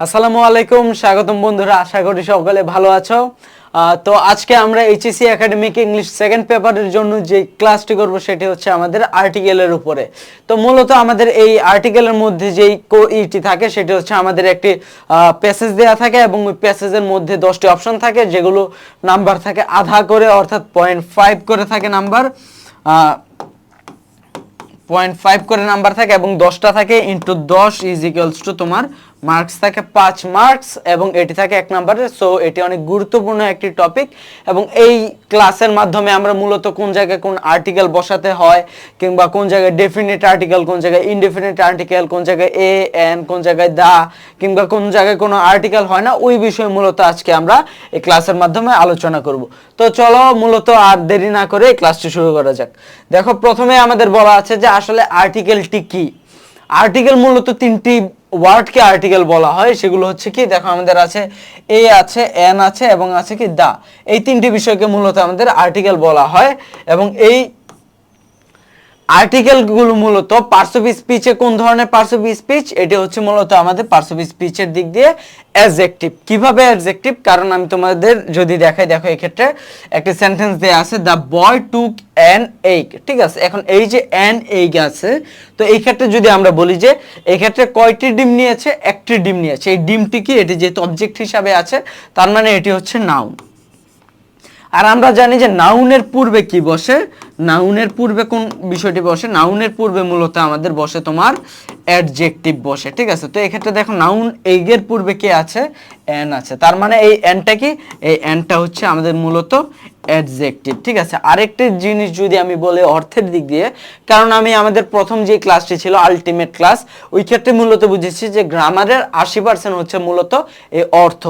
আসসালামু আলাইকুম, স্বাগতম বন্ধুরা। আশা করি সকলে ভালো আছো। তো আজকে আমরা এইচএসসি একাডেমিক ইংলিশ সেকেন্ড পেপারের জন্য যে ক্লাসটি করব সেটি হচ্ছে আমাদের আর্টিকেলের উপরে। তো মূলত আমাদের এই আর্টিকেলের মধ্যে যেই ইটি থাকে সেটি হচ্ছে আমাদের একটি প্যাসেজ দেওয়া থাকে এবং ওই প্যাসেজের মধ্যে 10টি অপশন থাকে, যেগুলো নাম্বার থাকে আধা করে, অর্থাৎ 0.5 করে থাকে নাম্বার, 0.5 করে নাম্বার থাকে এবং 10টা থাকে ইন্টু 10 ইজ ইকুয়ালস টু তোমার মার্কস থাকে 5 মার্কস এবং এটি থাকে 1 নম্বরের। সো এটি অনেক গুরুত্বপূর্ণ একটি টপিক এবং এই ক্লাসের মাধ্যমে আমরা মূলত কোন জায়গায় কোন আর্টিকেল বসাতে হয়, কিংবা কোন জায়গায় ডেফিনিট আর্টিকেল, কোন জায়গায় ইনডেফিনিট আর্টিকেল, কোন জায়গায় এ এন, কোন জায়গায় দা, কিংবা কোন জায়গায় কোনো আর্টিকেল হয় না, ওই বিষয়ে মূলত আজকে আমরা এই ক্লাসের মাধ্যমে আলোচনা করব। তো চলো মূলত আর দেরি না করে এই ক্লাসটি শুরু করা যাক। দেখো, প্রথমে আমাদের বলা আছে যে আসলে আর্টিকেলটি কি। আর্টিকেল মূলত তিনটি ওয়ার্ডকে আর্টিকেল বলা হয়, সেগুলো হচ্ছে কি, দেখো আমাদের আছে এ আছে, এন আছে এবং আছে কি দা। এই তিনটি বিষয়কে মূলত আমাদের আর্টিকেল বলা হয় এবং এই আর্টিকেলগুলো মূলত পার্টস অফ স্পিচে কোন ধরনের পার্টস অফ স্পিচ, এটি হচ্ছে মূলত আমাদের পার্টস অফ স্পিচের দিক দিয়ে অ্যাডজেক্টিভ। কিভাবে অ্যাডজেক্টিভ, কারণ আমি তোমাদের যদি দেখাই, দেখো এই ক্ষেত্রে একটা সেন্টেন্স দেয়া আছে, the boy took an egg. ঠিক আছে, এখন এই যে অ্যান এগ আছে, তো এই ক্ষেত্রে যদি আমরা বলি যে এই ক্ষেত্রে কয়টি ডিম নিয়েছে, একটি ডিম নিয়েছে। এই ডিমটি কি, এটি যেহেতু অবজেক্ট হিসাবে আছে, তার মানে এটি হচ্ছে নাউন। আর আমরা জানি যে নাউনের পূর্বে কি বসে, নাউনের পূর্বে কোন বিষয়টি বসে, নাউনের পূর্বে মূলত আমাদের বসে তোমার অ্যাডজেক্টিভ বসে। ঠিক আছে, তো এক্ষেত্রে দেখো নাউন এগের পূর্বে কে আছে, এন আছে, তার মানে এই এনটা কি, এই এনটা হচ্ছে আমাদের মূলত অ্যাডজেক্টিভ। ঠিক আছে, আরেকটি জিনিস যদি আমি বলি অর্থের দিক দিয়ে, কারণ আমি আমাদের প্রথম যে ক্লাসটি ছিল আলটিমেট ক্লাস, ওই ক্ষেত্রে মূলত বুঝেছি যে গ্রামারের 80% হচ্ছে মূলত এই অর্থ।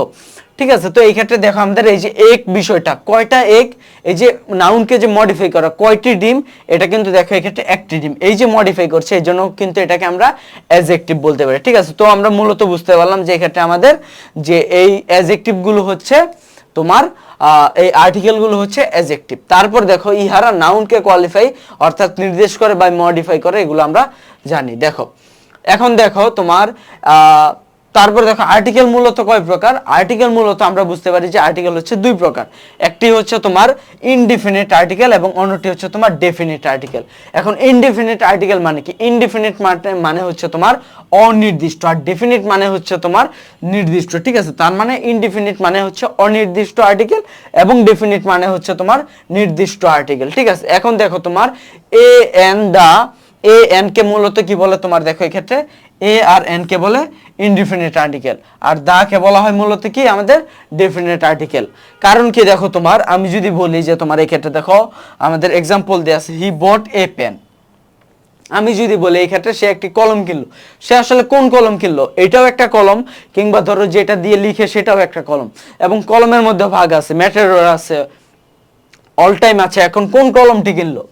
ঠিক আছে, তো এই ক্ষেত্রে দেখো আমাদের এই যে এক বিষয়টা, কয়টা এক, এই যে নাউনকে যে মডিফাই করা, কয়টি ডিম, এটা কিন্তু দেখো এই ক্ষেত্রে একটি ডিম, এই যে মডিফাই করছে, এই জন্য কিন্তু এটাকে আমরা অ্যাডজেক্টিভ বলতে পারি। ঠিক আছে, তো আমরা মূলত বুঝতে পারলাম যে এই ক্ষেত্রে আমাদের যে এই অ্যাডজেক্টিভ গুলো হচ্ছে তোমার এই আর্টিকেল গুলো হচ্ছে অ্যাডজেক্টিভ। তারপর দেখো ইহারা নাউনকে কোয়ালিফাই অর্থাৎ নির্দেশ করে বা মডিফাই করে, এগুলো আমরা জানি। দেখো এখন দেখো তোমার তারপর দেখো আর্টিকেল মূলত কয় প্রকার। আর্টিকেল মূলত আমরা বুঝতে পারি যে আর্টিকেল হচ্ছে দুই প্রকার, একটি হচ্ছে তোমার ইনডিফিনিট আর্টিকেল এবং অন্যটি হচ্ছে তোমার ডেফিনিট আর্টিকেল। এখন ইনডিফিনিট আর্টিকেল মানে কি, ইনডিফিনিট মানে হচ্ছে তোমার অনির্দিষ্ট, আর ডেফিনিট মানে হচ্ছে তোমার নির্দিষ্ট। ঠিক আছে, তার মানে ইনডিফিনিট মানে হচ্ছে অনির্দিষ্ট আর্টিকেল এবং ডেফিনিট মানে হচ্ছে তোমার নির্দিষ্ট আর্টিকেল। ঠিক আছে, এখন দেখো তোমার A N the, A N K মূলত কি বলে তোমার, দেখো এই ক্ষেত্রে এ আর এন কে বলে ইনডিফিনিট আর্টিকেল, আর দা কে বলা হয় মূলত কি আমাদের ডেফিনিট আর্টিকেল। কারণ কি, দেখো তোমার আমি যদি বলি যে তোমার এই ক্ষেত্রে দেখো আমাদের এক্সাম্পল দেয়া আছে, হি বট এ পেন। আমি যদি বলি এই ক্ষেত্রে সে একটি কলম কিনলো, সে আসলে কোন কলম কিনলো, এটাও একটা কলম, কিংবা ধরো যেটা দিয়ে লিখে সেটাও একটা কলম, এবং কলমের মধ্যে ভাগ আছে, ম্যাটেরিয়াল আছে, অল টাইম আছে। এখন কোন কলমটি কিনলো,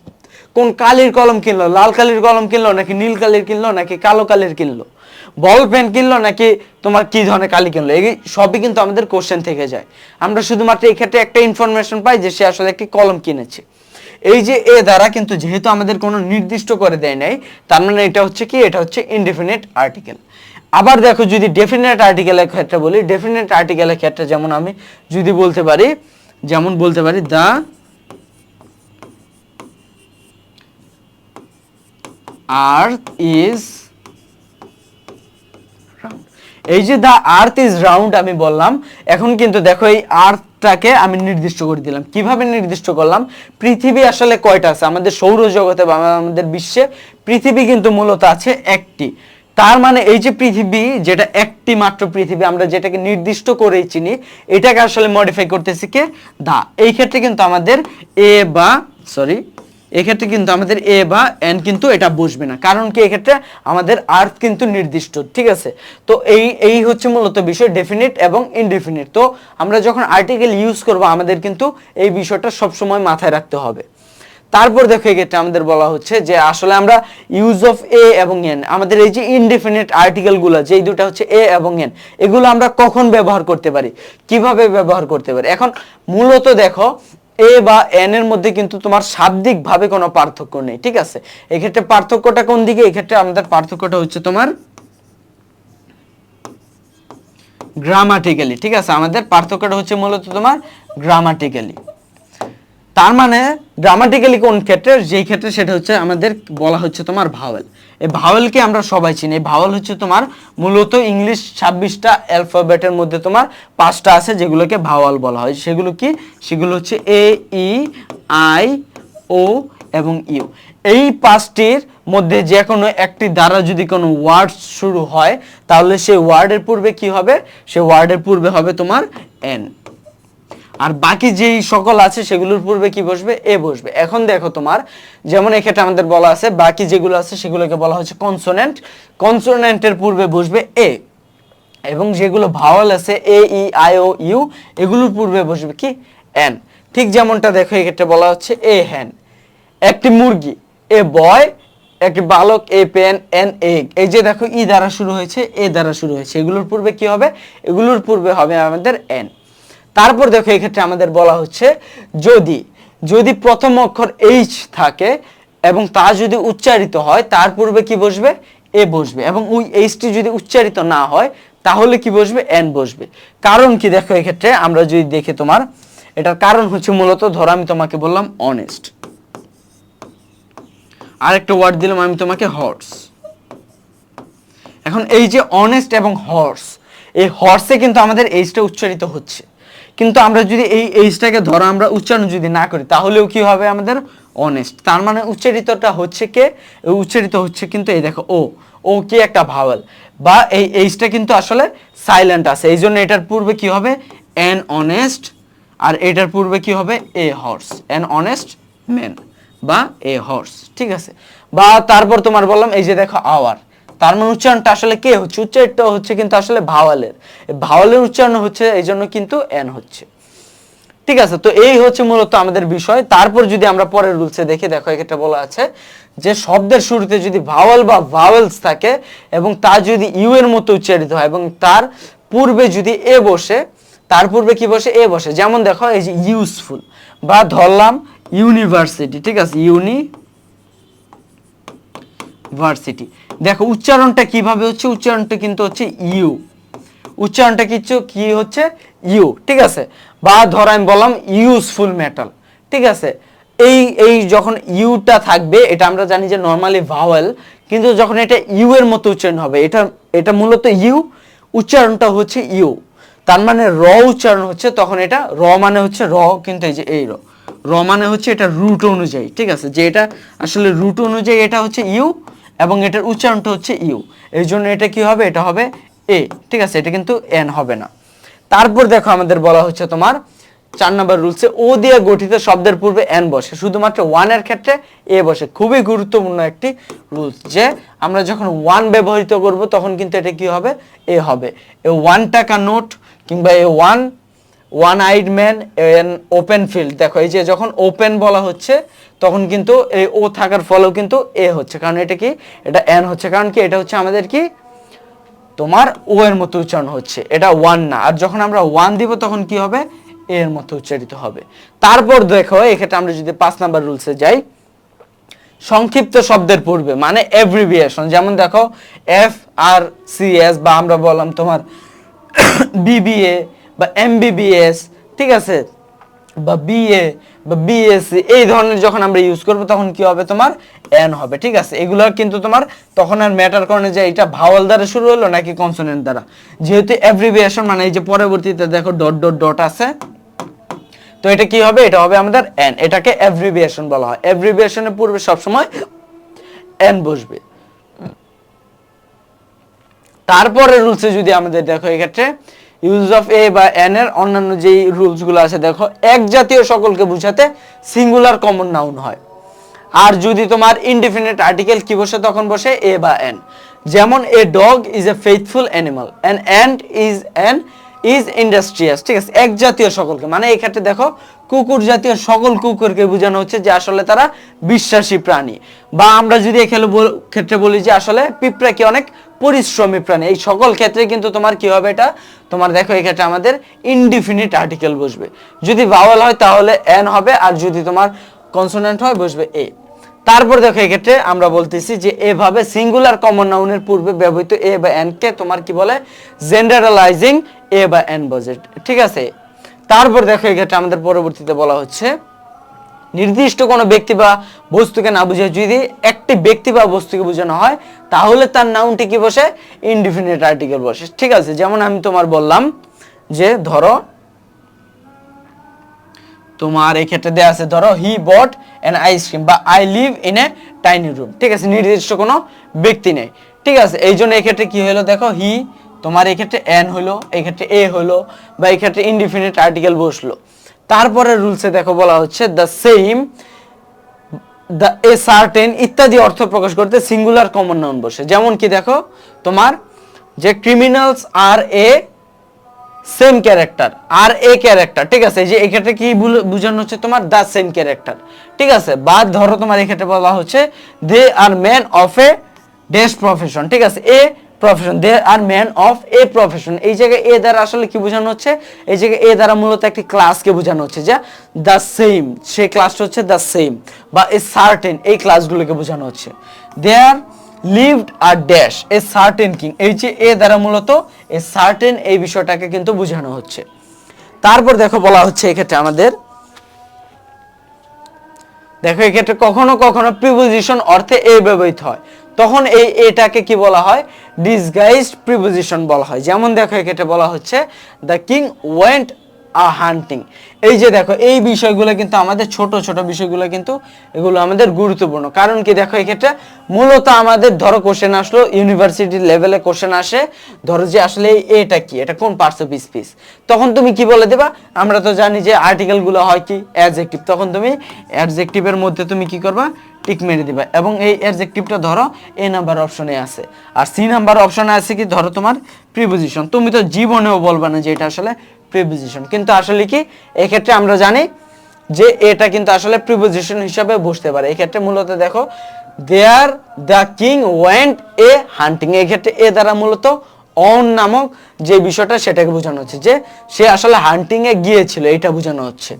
কোন কালির কলম কিনলো, লাল কালির কলম কিনলো নাকি নীল কালির কিনলো নাকি কালো কালির কিনলো, বল পেন কিনলো নাকি তোমার কি ধরনের কালি কিনলো, এই সবই কিন্তু আমাদের কোশ্চেন থেকে যায়। আমরা শুধুমাত্র এই ক্ষেত্রে একটা ইনফরমেশন পাই যে সে আসলে একটি কলম কিনেছে। এই যে এ দ্বারা কিন্তু যেহেতু আমাদের কোনো নির্দিষ্ট করে দেয় নাই, তার মানে এটা হচ্ছে কি, এটা হচ্ছে ইনডিফিনিট আর্টিকেল। আবার দেখো যদি ডেফিনিট আর্টিকেলের ক্ষেত্রে বলি, ডেফিনিট আর্টিকেলের ক্ষেত্রে যেমন আমি যদি বলতে পারি, যেমন বলতে পারি দা আর্থ ইজ রাউন্ড। এই যে দা আর্থ ইজ রাউন্ড আমি বললাম, এখন কিন্তু দেখো এই আর্থটাকে আমি নির্দিষ্ট করে দিলাম। কিভাবে নির্দিষ্ট করলাম, পৃথিবী আসলে কয়টা আছে আমাদের সৌরজগতে বা আমাদের বিশ্বে, পৃথিবী কিন্তু মূলত আছে একটি। তার মানে এই যে পৃথিবী, যেটা একটি মাত্র পৃথিবী, আমরা যেটাকে নির্দিষ্ট করেই চিনি, এটাকে আসলে মডিফাই করতেছি কে, দা। এই ক্ষেত্রে কিন্তু আমাদের এ বা সরি এক্ষেত্রে কিন্তু আমাদের এ বা এন কিন্তু এটা বসবে না, কারণ কি এক্ষেত্রে আমাদের আর্থ কিন্তু নির্দিষ্ট। ঠিক আছে, তো এই হচ্ছে মূলত বিষয় ডেফিনিট এবং ইনডেফিনিট। তো আমরা যখন আর্টিকেল ইউজ করব আমাদের কিন্তু এই বিষয়টা সবসময় মাথায় রাখতে হবে। তারপর দেখো এক্ষেত্রে আমাদের বলা হচ্ছে যে আসলে আমরা ইউজ অফ এ এবং এন, আমাদের এই যে ইনডেফিনিট আর্টিকেলগুলো যেই দুটো হচ্ছে এ এবং এন, এগুলো আমরা কখন ব্যবহার করতে পারি, কিভাবে ব্যবহার করতে পারি। এখন মূলত দেখো এ বা এন এর মধ্যে কিন্তু তোমার শাব্দিক ভাবে কোনো পার্থক্য নেই। ঠিক আছে, এক্ষেত্রে পার্থক্যটা কোন দিকে, এক্ষেত্রে আমাদের পার্থক্যটা হচ্ছে তোমার গ্রামাটিক্যালি, ঠিক আছে। আমাদের পার্থক্যটা হচ্ছে মূলত তোমার গ্রামাটিক্যালি। তার মানে গ্রামাটিক্যালি কোন ক্ষেত্রে, যেই ক্ষেত্রে সেটা হচ্ছে আমাদের বলা হচ্ছে তোমার ভাওয়েল। এই ভাওয়েলকে আমরা সবাই চিনি। এই ভাওয়েল হচ্ছে তোমার মূলত ইংলিশ 26টা অ্যালফাবেটের মধ্যে তোমার 5টা আছে যেগুলোকে ভাওয়াল বলা হয়। সেগুলো কি? সেগুলো হচ্ছে এ, ই, আই, ও এবং ইউ। এই 5টির মধ্যে যে কোনো একটি দ্বারা যদি কোনো ওয়ার্ড শুরু হয় তাহলে সেই ওয়ার্ডের পূর্বে কি হবে? সেই ওয়ার্ডের পূর্বে হবে তোমার এন। আর বাকি যেই সকল আছে সেগুলোর পূর্বে কি বসবে? এ বসবে। এখন দেখো তোমার যেমন এক্ষেত্রে আমাদের বলা আছে বাকি যেগুলো আছে সেগুলোকে বলা হচ্ছে কনসোনেন্ট। কনসোনেন্টের পূর্বে বসবে এ, এবং যেগুলো ভাওয়াল আছে এ, ই, আই, ও, ইউ, এগুলোর পূর্বে বসবে কি? এন। ঠিক যেমনটা দেখো এক্ষেত্রে বলা হচ্ছে এ হ্যান, একটি মুরগি, এ বয়, একটি বালক, এ পেন, এন এগ। এই যে দেখো ই দ্বারা শুরু হয়েছে, এ দ্বারা শুরু হয়েছে, এগুলোর পূর্বে কি হবে? এগুলোর পূর্বে হবে আমাদের এন। তারপর দেখো এক্ষেত্রে আমাদের বলা হচ্ছে যদি যদি প্রথম অক্ষর এইচ থাকে এবং তা যদি উচ্চারিত হয় তার পূর্বে কি বসবে? এ বসবে। এবং ওই এইচটি যদি উচ্চারিত না হয় তাহলে কি বসবে? এন বসবে। কারণ কি দেখো এক্ষেত্রে আমরা যদি দেখি তোমার এটার কারণ হচ্ছে মূলত ধরো আমি তোমাকে বললাম অনেস্ট, আরেকটা ওয়ার্ড দিলাম আমি তোমাকে হর্স। এখন এই যে অনেস্ট এবং হর্স, এই হর্সে কিন্তু আমাদের এইচটা উচ্চারিত হচ্ছে, কিন্তু আমরা যদি এই এইচটাকে ধরো আমরা উচ্চারণ যদি না করি তাহলেও কি হবে? আমাদের অনেস্ট। তার মানে উচ্চারিতটা হচ্ছে কে? উচ্চারিত হচ্ছে কিন্তু এই দেখো ও, ও কি একটা ভাওয়েল, বা এই এইচটা কিন্তু আসলে সাইলেন্ট আছে, এই জন্য এটার পূর্বে কি হবে? An honest. আর এটার পূর্বে কি হবে? এ হর্স, অ্যান অনেস্ট ম্যান বা এ হর্স, ঠিক আছে। বা তারপর তোমার বললাম এই যে দেখো আওয়ার, তার মানে উচ্চারণটা আসলে কে হচ্ছে? উচ্চারিতটা হচ্ছে কিন্তু আসলে ভাওয়ালের, ভাওয়ালের উচ্চারণ হচ্ছে এই জন্য কিন্তু এন হচ্ছে, ঠিক আছে। তো এই হচ্ছে মূলত আমাদের বিষয়। তারপর যদি আমরা পরের রুলসে দেখি, দেখো এক্ষেত্রে বলা আছে যে শব্দের শুরুতে যদি ভাওয়াল বা ভাওয়েলস থাকে এবং তা যদি ইউ এর মতো উচ্চারিত হয় এবং তার পূর্বে যদি এ বসে, তার পূর্বে কি বসে? এ বসে। যেমন দেখো এই যে ইউজফুল, বা ধরলাম ইউনিভার্সিটি, ঠিক আছে, ইউনিভার্সিটি। দেখো উচ্চারণটা কিভাবে হচ্ছে? উচ্চারণটা কিন্তু হচ্ছে ইউ, উচ্চারণটা কি হচ্ছে? ইউ, ঠিক আছে। বা ধর আমি বললাম ইউজফুল মেটাল, ঠিক আছে। এই এই যখন ইউটা থাকবে এটা আমরা জানি যে নর্মালি ভাওয়েল, কিন্তু যখন এটা ইউ এর মতো উচ্চারণ হবে, এটা এটা মূলত ইউ, উচ্চারণটা হচ্ছে ইউ, তার মানে র উচ্চারণ হচ্ছে, তখন এটা র মানে হচ্ছে র, কিন্তু এই যে এই র, র মানে হচ্ছে এটা রুট অনুযায়ী, ঠিক আছে, যে এটা আসলে রুট অনুযায়ী এটা হচ্ছে ইউ এবং এটার উচ্চারণটা হচ্ছে ইউ, এই জন্য এটা কি হবে? এটা হবে এ, ঠিক আছে, এটা কিন্তু এন হবে না। তারপর দেখো আমাদের বলা হচ্ছে তোমার 4 নম্বর রুলসে ও দিয়ে গঠিত শব্দের পূর্বে এন বসে, শুধুমাত্র ওয়ানের ক্ষেত্রে এ বসে। খুবই গুরুত্বপূর্ণ একটি রুলস, যে আমরা যখন ওয়ান ব্যবহৃত করব তখন কিন্তু এটা কি হবে? এ হবে। এ 1 টাকা নোট কিংবা a one eyed man, an open field. দেখো এই যে যখন ওপেন বলা হচ্ছে তখন কিন্তু এই ও থাকার ফলেও কিন্তু এ হচ্ছে, কারণ এটা কি? এটা এন হচ্ছে, কারণ কি? এটা হচ্ছে আমাদের কি তোমার ও এর মতো উচ্চারণ হচ্ছে, এটা ওয়ান না। আর যখন আমরা ওয়ান দিব তখন কি হবে? এর মতো উচ্চারিত হবে। তারপর দেখো এক্ষেত্রে আমরা যদি 5 নাম্বার রুলসে যাই, সংক্ষিপ্ত শব্দের পূর্বে মানে এব্রিভিয়েশন, যেমন দেখো এফ আর সি এস, বা আমরা বললাম তোমার বিবিএ বা এমবিবিএস, ঠিক আছে, বা বিএ বা বিএসসি, এই ধরনের যখন আমরা ইউজ করব তখন কি হবে? তোমার এন হবে, ঠিক আছে। এগুলো কিন্তু তোমার তখন আর ম্যাটার করে না যে এটা ভাওয়াল দ্বারা শুরু হলো নাকি কনসোনেন্ট দ্বারা, যেহেতু অ্যাব্রিভিয়েশন মানে এই যে পরবর্তীতে দেখো ডট ডট ডট আছে, তো এটা কি হবে? এটা হবে আমাদের এন, এটাকে অ্যাব্রিভিয়েশন বলা হয়। অ্যাব্রিভিয়েশনের পূর্বে সবসময় এন বসবে। তারপরে রুলসে যদি আমাদের দেখো এক্ষেত্রে ইউজ অফ এ বা এন এর অন্যান্য যেই রুলসগুলো আছে, দেখো এক জাতীয় সকলকে বোঝাতে সিঙ্গুলার কমন নাউন হয়। আর যদি তোমার ইনডিফিনিট আর্টিকেল কি বসে? তখন বসে এ বা এন। যেমন a dog is a faithful animal, an ant is industrious, ঠিক আছে। এক জাতীয় সকলকে মানে এই ক্ষেত্রে দেখো কুকুর জাতীয় সকল কুকুরকে বোঝানো হচ্ছে যে আসলে তারা বিশ্বাসী প্রাণী। বা আমরা যদি এখানে ক্ষেত্রে বলি যে আসলে পিঁপড়া কি অনেক পরিশ্রমী প্রাণী, এই সকল ক্ষেত্রে কিন্তু তোমার কি হবে? এটা তোমার দেখো এই ক্ষেত্রে আমাদের ইনডিফিনিট আর্টিকেল বসবে। যদি ভাওয়াল হয় তাহলে এন হবে, আর যদি তোমার কনসোনেন্ট হয় বসবে এ। তারপর দেখো এক্ষেত্রে আমরা বলতেছি যে এভাবে সিঙ্গুলার কমন নাউনের পূর্বে ব্যবহৃত এ বা এন কে তোমার কি বলে? জেন্ডারালাইজিং এ বা এন বসে, ঠিক আছে। তারপর দেখো এক্ষেত্রে আমাদের পরবর্তীতে বলা হচ্ছে নির্দিষ্ট কোনো ব্যক্তি বা বস্তুকে না বুঝে যদি একটি ব্যক্তি বা বস্তুকে বোঝানো হয় তাহলে তার নাউনটি কি বসে, ইনডিফিনিট আর্টিকেল বসে, ঠিক আছে। যেমন আমি তোমার বললাম যে ধরো তোমার এই ক্ষেত্রে দেয়া আছে, ধরো হি বট অ্যান আইসক্রিম বা I live in a tiny room, ঠিক আছে, নির্দিষ্ট কোনো ব্যক্তি নেই, ঠিক আছে। এই জন্য এই ক্ষেত্রে কি হলো দেখো হি, তোমার এই ক্ষেত্রে এন হলো, এই ক্ষেত্রে এ হলো, বা এই ক্ষেত্রে ইনডিফিনিট আর্টিকেল বসলো। তারপরে রুলসে দেখো বলা হচ্ছে the same, the a certain ইত্যাদি অর্থ প্রকাশ করতে সিঙ্গুলার কমন নাউন বসে। যেমন কি দেখো তোমার যে ক্রিমিনালস আর এ সেম ক্যারেক্টার, আর এ ক্যারেক্টার, ঠিক আছে, যে এই ক্ষেত্রে কি বোঝানো হচ্ছে তোমার দ্য সেম ক্যারেক্টার, ঠিক আছে। বা ধরো তোমার এই ক্ষেত্রে বলা হচ্ছে দে are man of a dash profession, ঠিক আছে, a profession, they are man of a profession. এই জায়গায় এ দ্বারা আসলে কি বোঝানো হচ্ছে, এই জায়গায় এ দ্বারা মূলত একটি ক্লাসকে বোঝানো হচ্ছে, যা দ্য সেম, সেই ক্লাসটা হচ্ছে দ্য সেম, বা এ সার্টেন, এই ক্লাসগুলোকে বোঝানো হচ্ছে। দে আর lived a dash a certain king, এই যে এ দ্বারা মূলত এ সার্টেন এই বিষয়টাকে কিন্তু বোঝানো হচ্ছে। তারপর দেখো বলা হচ্ছে এক্ষেত্রে আমাদের দেখো এক্ষেত্রে কখনো কখনো প্রিপোজিশন অর্থে এ ব্যবহৃত হয়, তখন এই এটাকে কি বলা হয়, ডিসগাইজড প্রিপোজিশন বলা হয়। যেমন দেখো এক্ষেত্রে বলা হচ্ছে দ্য কিং ওয়েন্ট আ হান্টিং। এই যে দেখো এই বিষয়গুলো কিন্তু আমাদের ছোট ছোট বিষয়গুলো কিন্তু এগুলো আমাদের গুরুত্বপূর্ণ, কারণ কি দেখো এক্ষেত্রে মূলত আমাদের ধরো কোশ্চেন আসলো ইউনিভার্সিটি লেভেলে কোশ্চেন আসে, ধরো যে আসলে এটা কি, এটা কোন পার্টস অফ স্পিচ, তখন তুমি কি বলে দেবা, আমরা তো জানি যে আর্টিকেলগুলো হয় কি অ্যাডজেক্টিভ, তখন তুমি অ্যাডজেক্টিভের মধ্যে তুমি কি করবা, টিক মেরে দিবা, এবং এই অ্যাডজেক্টিভটা ধরো এ নাম্বার অপশনে আছে, আর সি নাম্বার অপশনে আছে কি ধরো তোমার প্রিপোজিশন। তুমি তো জীবনেও বলবা না যে এটা আসলে প্রিপোজিশন, কিন্তু আসলে কি এক্ষেত্রে আমরা জানি যে এটা কিন্তু আসলে প্রিপোজিশন হিসাবে বসতে পারে। এক্ষেত্রে মূলত দেখো দেয়ার দ্য কিং ওয়েন্ট এ হান্টিং, এই ক্ষেত্রে এ দ্বারা মূলত অন নামক যে বিষয়টা সেটাকে বোঝানো হচ্ছে, যে সে আসলে হান্টিং এ গিয়েছিল, এটা বোঝানো হচ্ছে।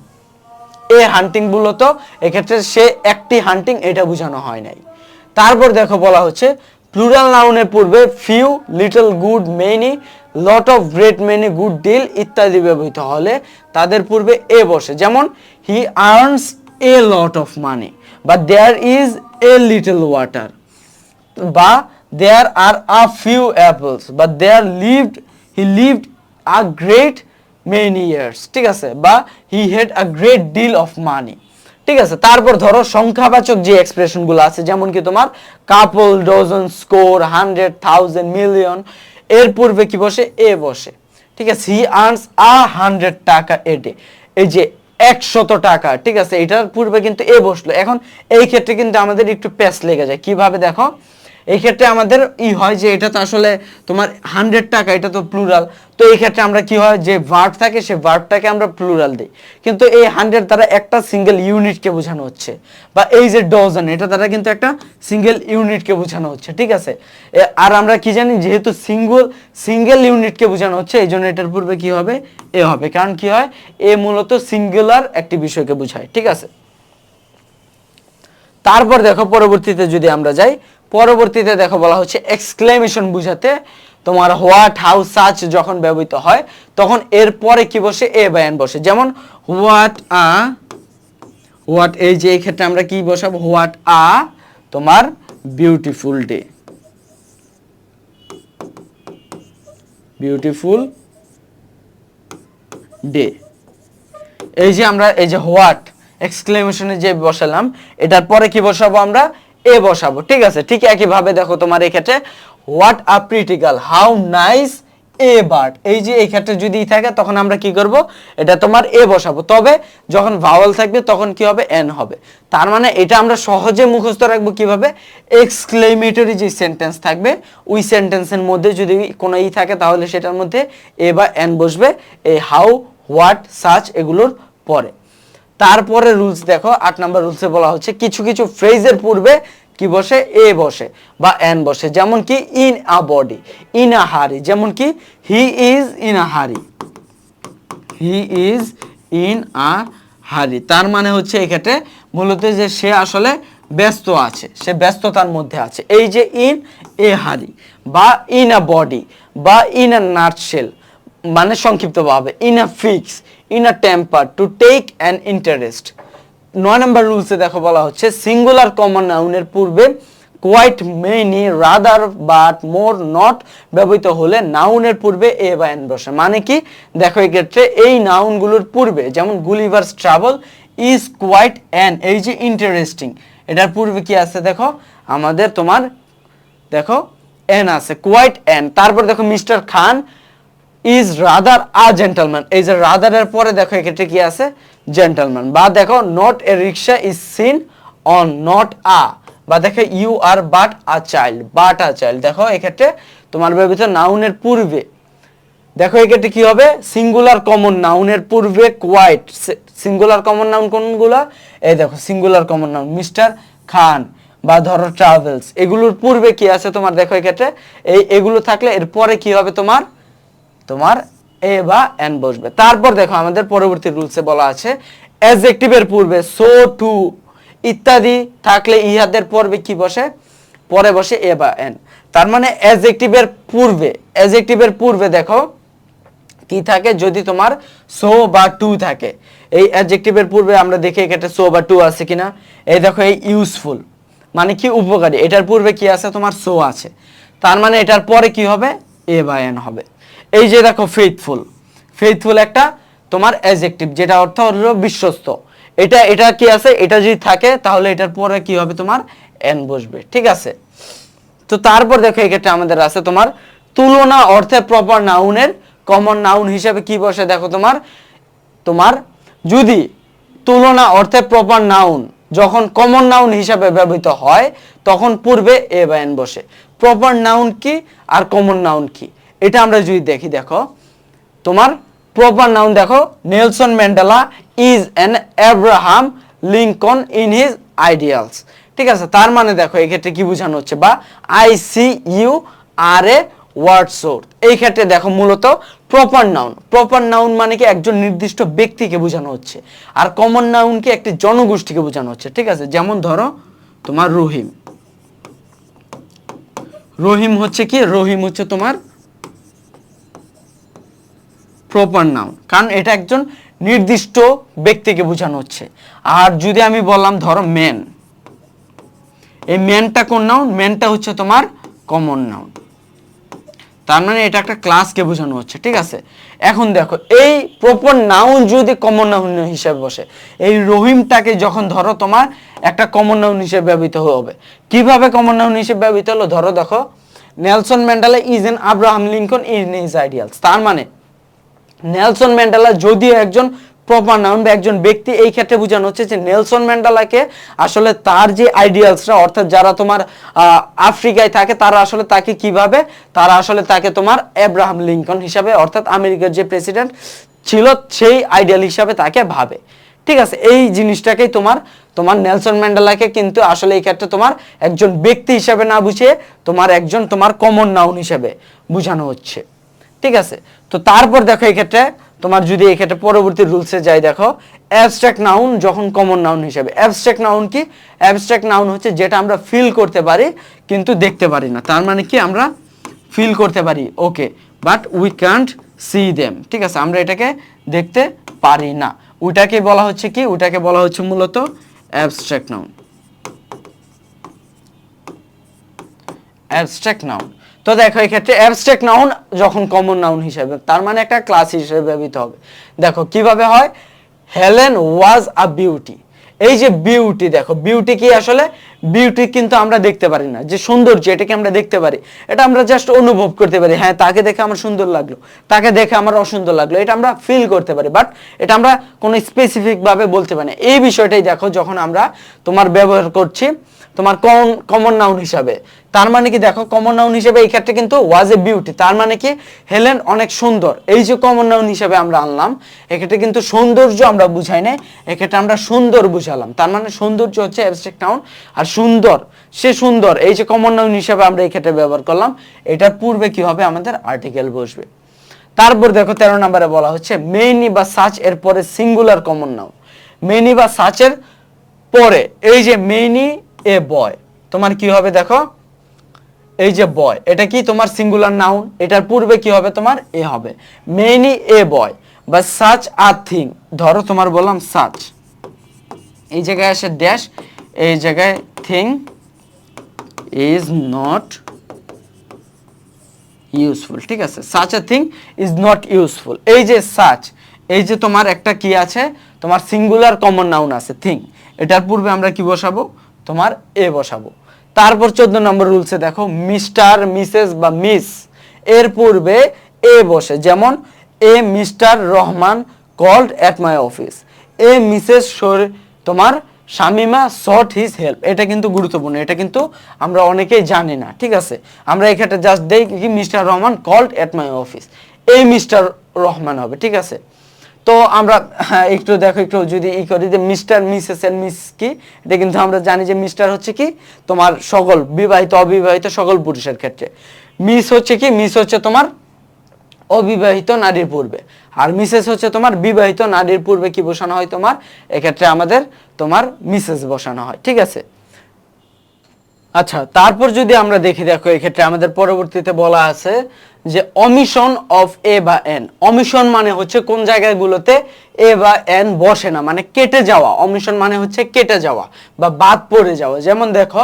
এ হান্টিং মূলত এক্ষেত্রে সে একটি হান্টিং, এটা বোঝানো হয় নাই। তারপর দেখো বলা হচ্ছে প্লুরাল নাউনের পূর্বে few, little, good, many, lot of, great many, good deal ইত্যাদি ব্যবহৃত হলে তাদের পূর্বে এ বসে। যেমন হি earns A lot of money, বা there is a little water, বা there are a few apples, বা there lived, he lived a great many years, ঠিক আছে, বা he had a great deal of money, ঠিক আছে। তারপর ধরো সংখ্যাবাচক যে এক্সপ্রেশনগুলো আছে, যেমন কি তোমার কাপল, ডজন, স্কোর, 100, 1000, মিলিয়ন, এর পূর্বে কি বসে, এ বসে, ঠিক আছে। হি আর্নস 100 টাকা এ ডে, এই যে 100 টাকা, ঠিক আছে, এটার পূর্বে কিন্তু এ বসলো। এখন এই ক্ষেত্রে কিন্তু আমাদের একটু প্যাচ লেগে যায়, কিভাবে দেখো এই ক্ষেত্রে আমাদের হয় যে এটা তো আসলে তোমার 100 টাকা, এটা তো প্লুরাল, তো এই ক্ষেত্রে আমরা কি হয় যে ভার্ব থাকে, সে ভার্বটাকে আমরা প্লুরাল দিই, কিন্তু এই 100 দ্বারা একটা সিঙ্গেল ইউনিটকে বোঝানো হচ্ছে, বা এই যে ডজন, এটা দ্বারা কিন্তু একটা সিঙ্গেল ইউনিটকে বোঝানো হচ্ছে, ঠিক আছে। আর আমরা কি জানি, যেহেতু সিঙ্গেল ইউনিটকে বোঝানো হচ্ছে, এই জন্য এটার পূর্বে কি হবে, এ হবে, কারণ কি হয়, এ মূলত সিঙ্গুলার একটি বিষয়কে বোঝায়, ঠিক আছে। তারপর দেখো পরবর্তীতে যদি আমরা যাই, পরবর্তীতে দেখো বলা হচ্ছে এক্সক্লেমেশন বুঝাতে তোমার হোয়াট, হাউ, সাচ যখন ব্যবহৃত হয় তখন এর পরে কি বসে, এ বা এন বসে। যেমন হোয়াট, এই যে এই ক্ষেত্রে আমরা কি বসাবো, হোয়াট আ তোমার বিউটিফুল ডে, বিউটিফুল ডে, এই যে আমরা এই যে হোয়াট এক্সক্লেমেশনে যে বসালাম, এটার পরে কি বসাবো, আমরা এ বসাবো, ঠিক আছে। ঠিক একই ভাবে দেখো তোমার এই ক্ষেত্রে what a pretty girl, how nice a bird, এই যে এই ক্ষেত্রে যদি থাকে তখন আমরা কি করব, এটা তোমার এ বসাবো, তবে যখন ভাওয়াল থাকবে তখন কি হবে, এন হবে। তার মানে এটা আমরা সহজে মুখস্থ রাখবো কিভাবে, এক্সক্লেমেটরি যে সেন্টেন্স থাকবে ওই সেন্টেন্সের মধ্যে যদি কোনো ই থাকে তাহলে সেটার মধ্যে এ বা এন বসবে, এই হাউ, হোয়াট, সাচ এগুলোর পরে। তারপরে রুলস দেখো 8 নাম্বার রুলসে বলা হচ্ছে কিছু কিছু ফ্রেজের পূর্বে কি বসে, এ বসে বা এন বসে। যেমন কি in a body, in a হারি, যেমন কি হি ইজ ইন আ হারি, হি ইজ ইন আ হারি, তার মানে হচ্ছে এক্ষেত্রে মূলত যে সে আসলে ব্যস্ত আছে, সে ব্যস্ততার মধ্যে আছে। এই যে ইন এ হারি, বা ইন আ বডি, বা ইন আ নাটশেল, মানে সংক্ষিপ্ত ভাবে, in a fix, in a temper, to take an interest. 9 number রুলসে দেখো বলা হচ্ছে সিঙ্গুলার কমন নাউনের পূর্বে quite, many, rather, but, more, not ব্যবহৃত হলে নাউনের পূর্বে এ বা এন বসে। মানে কি দেখো এই ক্ষেত্রে এই নাউনগুলোর পূর্বে, যেমন গুলিভার্স ট্রাভেল, ইজ কোয়াইট অ্যান, এই যে ইন্টারেস্টিং, এটার পূর্বে কি আছে দেখো আমাদের তোমার দেখো এন আছে, কোয়াইট এন। তারপর দেখো mister Khan is rather a gentleman, এই যে রাদার এর পরে দেখো এক্ষেত্রে কি আছে জেন্টলম্যান। বা দেখো not a rickshaw is seen on, not a. বা দেখো you are but a child, but a child. দেখো এক্ষেত্রে তোমার ব্যবহৃত নাউনের পূর্বে দেখো এক্ষেত্রে কি হবে সিঙ্গুলার কমন নাউনের পূর্বে কোয়াইট। সিঙ্গুলার কমন নাউন কোনগুলা, এই দেখো সিঙ্গুলার কমন নাউন মিস্টার খান বা ধরো ট্রাভেলস, এগুলোর পূর্বে কি আছে তোমার দেখো এক্ষেত্রে এগুলো থাকলে এরপরে কি হবে তোমার তোমার এ বা এন বসবে। তারপর দেখো আমাদের পরবর্তী রুলসে বলা আছে অ্যাডজেক্টিভের পূর্বে সো, টু ইত্যাদি থাকলে ইহাদের পূর্বে কি বসে, পরে বসে এ বা এন। তার মানে অ্যাডজেক্টিভের পূর্বে দেখো কি থাকে, যদি তোমার সো বা টু থাকে, এই অ্যাডজেক্টিভের পূর্বে আমরা দেখি এক্ষেত্রে সো বা টু আছে কিনা। এই দেখো এই ইউজফুল মানে কি উপকারী, এটার পূর্বে কি আছে তোমার সো আছে, তার মানে এটার পরে কি হবে এ বা এন হবে। এই যে দেখো ফেইথফুল, ফেইথফুল একটা তোমার অ্যাডজেক্টিভ, যেটা অর্থ হলো বিশ্বস্ত। এটা কি আছে, এটা যদি থাকে তাহলে এটার পরে কি হবে তোমার এন বসবে, ঠিক আছে। তো তারপর দেখো এক্ষেত্রে আমাদের আছে তোমার তুলনা অর্থে প্রপার নাউনের কমন নাউন হিসেবে কি বসে দেখো তোমার যদি তুলনা অর্থে প্রপার নাউন যখন কমন নাউন হিসাবে ব্যবহৃত হয় তখন পূর্বে এ বা এন বসে। প্রপার নাউন কি আর কমন নাউন কি এটা আমরা যদি দেখি, দেখো তোমার প্রপার নাউন দেখো Nelson Mandela is an Abraham Lincoln in his ideals, ঠিক আছে। তার মানে দেখো এই ক্ষেত্রে কি বোঝানো হচ্ছে, বা I see you are a Wordsworth, এই ক্ষেত্রে দেখো মূলত প্রপার নাউন মানে কি একজন নির্দিষ্ট ব্যক্তিকে বোঝানো হচ্ছে, আর কমন নাউন কি একটি জনগোষ্ঠীকে বোঝানো হচ্ছে, ঠিক আছে। যেমন ধরো তোমার রহিম হচ্ছে কি, রহিম হচ্ছে তোমার প্রপার নাউন, কারণ এটা একজন নির্দিষ্ট ব্যক্তিকে বোঝানো হচ্ছে। আর যদি আমি বললাম ধরো ম্যান, এই ম্যানটা কোন নাউন, ম্যানটা হচ্ছে তোমার কমন নাউন, তার মানে এটা একটা ক্লাসকে বোঝানো হচ্ছে, ঠিক আছে। এখন দেখো এই প্রপার নাউন যদি কমন নাউন হিসেবে বসে, এই রহিমটাকে যখন ধরো তোমার একটা কমন নাউন হিসেবে ব্যবহৃত হবে, কিভাবে কমন নাউন হিসেবে ব্যবহৃত হলো, ধরো দেখো Nelson Mandela is an Abraham Lincoln in his ideals, তার মানে নেলসন ম্যান্ডেলা যদিও একজন প্রপার নাউন বা একজন ব্যক্তি, এই ক্ষেত্রে বোঝানো হচ্ছে যে নেলসন ম্যান্ডেলাকে আসলে তার যে আইডিয়ালসরা, অর্থাৎ যারা তোমার আফ্রিকায় থাকে তারা আসলে তাকে কিভাবে, তারা আসলে তাকে তোমার আব্রাহাম লিঙ্কন হিসাবে, অর্থাৎ আমেরিকার যে প্রেসিডেন্ট ছিল সেই আইডিয়াল হিসাবে তাকে ভাবে, ঠিক আছে। এই জিনিসটাকেই তোমার নেলসন ম্যান্ডেলাকে কিন্তু আসলে এই ক্ষেত্রে তোমার একজন ব্যক্তি হিসাবে না বুঝিয়ে তোমার কমন নাউন হিসাবে বোঝানো হচ্ছে, ঠিক আছে। তো তারপর দেখো এই ক্ষেত্রে তোমার যদি এই ক্ষেত্রে পরবর্তী রুলসে যাই, দেখো অ্যাবস্ট্রাক্ট নাউন যখন কমন নাউন হিসেবে, অ্যাবস্ট্রাক্ট নাউন কি, অ্যাবস্ট্রাক্ট নাউন হচ্ছে যেটা আমরা ফিল করতে পারি কিন্তু দেখতে পারি না, তার মানে কি আমরা ফিল করতে পারি okay, but we can't see them, ঠিক আছে, আমরা এটাকে দেখতে পারি না, ওইটাকে বলা হচ্ছে কি, ওইটাকে বলা হচ্ছে মূলত অ্যাবস্ট্রাক্ট নাউন, অ্যাবস্ট্রাক্ট নাউন। তো দেখো এই ক্ষেত্রে অ্যাবস্ট্রাক্ট নাউন যখন কমন নাউন হিসেবে, তার মানে একটা ক্লাস হিসেবে ব্যবহৃত হবে। দেখো কিভাবে হয়, হেলেন ওয়াজ আ বিউটি, এই যে বিউটি, দেখো বিউটি কি, আসলে বিউটি কিন্তু আমরা দেখতে পারি না, যে সৌন্দর্য এটাকে আমরা দেখতে পারি, এটা আমরা জাস্ট অনুভব করতে পারি, হ্যাঁ তাকে দেখে আমার সুন্দর লাগলো, তাকে দেখে আমার অসুন্দর লাগলো, এটা আমরা ফিল করতে পারি, বাট এটা আমরা কোনো স্পেসিফিক ভাবে বলতে পারি না। এই বিষয়টাই দেখো যখন আমরা তোমার ব্যবহার করছি তোমার কমন নাউন হিসাবে, তার মানে কি দেখো কমন নাউন হিসেবে এই ক্ষেত্রে কিন্তু ওয়াজ এ বিউটি, তার মানে কি হেলেন অনেক সুন্দর, এই যে কমন নাউন হিসেবে আমরা আনলাম, এক্ষেত্রে কিন্তু সৌন্দর্য আমরা বুঝাই না, এক্ষেত্রে আমরা সুন্দর বুঝালাম, তার মানে সৌন্দর্য হচ্ছে অ্যাবস্ট্রাক্ট নাউন, আর সুন্দর, সে সুন্দর, এই যে কমন নাউন হিসেবে আমরা এই ক্ষেত্রে ব্যবহার করলাম, এটার পূর্বে কি হবে আমাদের আর্টিকেল বসবে। তারপর দেখো 13 নম্বরে বলা হচ্ছে মেনি বা সাচ এর পরে সিঙ্গুলার কমন নাউন, মেনি বা সাচের পরে এই যে মেনি এ বয়, তোমার কি হবে দেখো এই যে বয়, এটা কি তোমার সিঙ্গুলার নাউন, এটার পূর্বে কি হবে তোমার এ হবে। মেনি এ বয় বা সাচ আ থিং, ধরো তোমার বললাম সাচ, এই জায়গায় আসে ড্যাশ, এই জায়গায় থিং ইজ নট ইউজফুল, ঠিক আছে, such a thing is not useful. এই যে সাচ, এই যে তোমার একটা কি আছে, তোমার সিঙ্গুলার কমন নাউন আছে থিং, এটার পূর্বে আমরা কি বসাবো, তোমার এ বসাবো। তারপর 14 নম্বর রুলসে দেখো, মিস্টার, মিসেস বা মিস এর পূর্বে এ বসে, যেমন a Mr Rahman called at my office, a Mrs তোমার শামিমা সট হিজ হেল্প। এটা কিন্তু গুরুত্বপূর্ণ, এটা কিন্তু আমরা অনেকেই জানি না, ঠিক আছে। আমরা এক্ষেত্রে জাস্ট দেই কি mister Rahman called at my office, এই মিস্টার রহমান হবে, ঠিক আছে। তো আমরা একটু দেখো, একটু যদি ই করি যে মিস্টার, মিসেস এর মিস কি, এটা কিন্তু আমরা জানি যে মিস্টার হচ্ছে কি তোমার সকল বিবাহিত অবিবাহিত সকল পুরুষের ক্ষেত্রে, মিস হচ্ছে কি, মিস হচ্ছে তোমার অবিবাহিত নারীর পূর্বে, আর মিসেস হচ্ছে তোমার বিবাহিত নারীর পূর্বে কি বসানো হয় তোমার, এক্ষেত্রে আমাদের তোমার মিসেস বসানো হয়, ঠিক আছে। আচ্ছা, তারপর যদি আমরা দেখি, দেখো এক্ষেত্রে আমাদের পরবর্তীতে বলা আছে যে অমিশন অফ এ বা এন। অমিশন মানে হচ্ছে কোন জায়গাগুলোতে এ বা এন বসে না, মানে কেটে যাওয়া। অমিশন মানে হচ্ছে কেটে যাওয়া বা বাদ পড়ে যাওয়া। যেমন দেখো,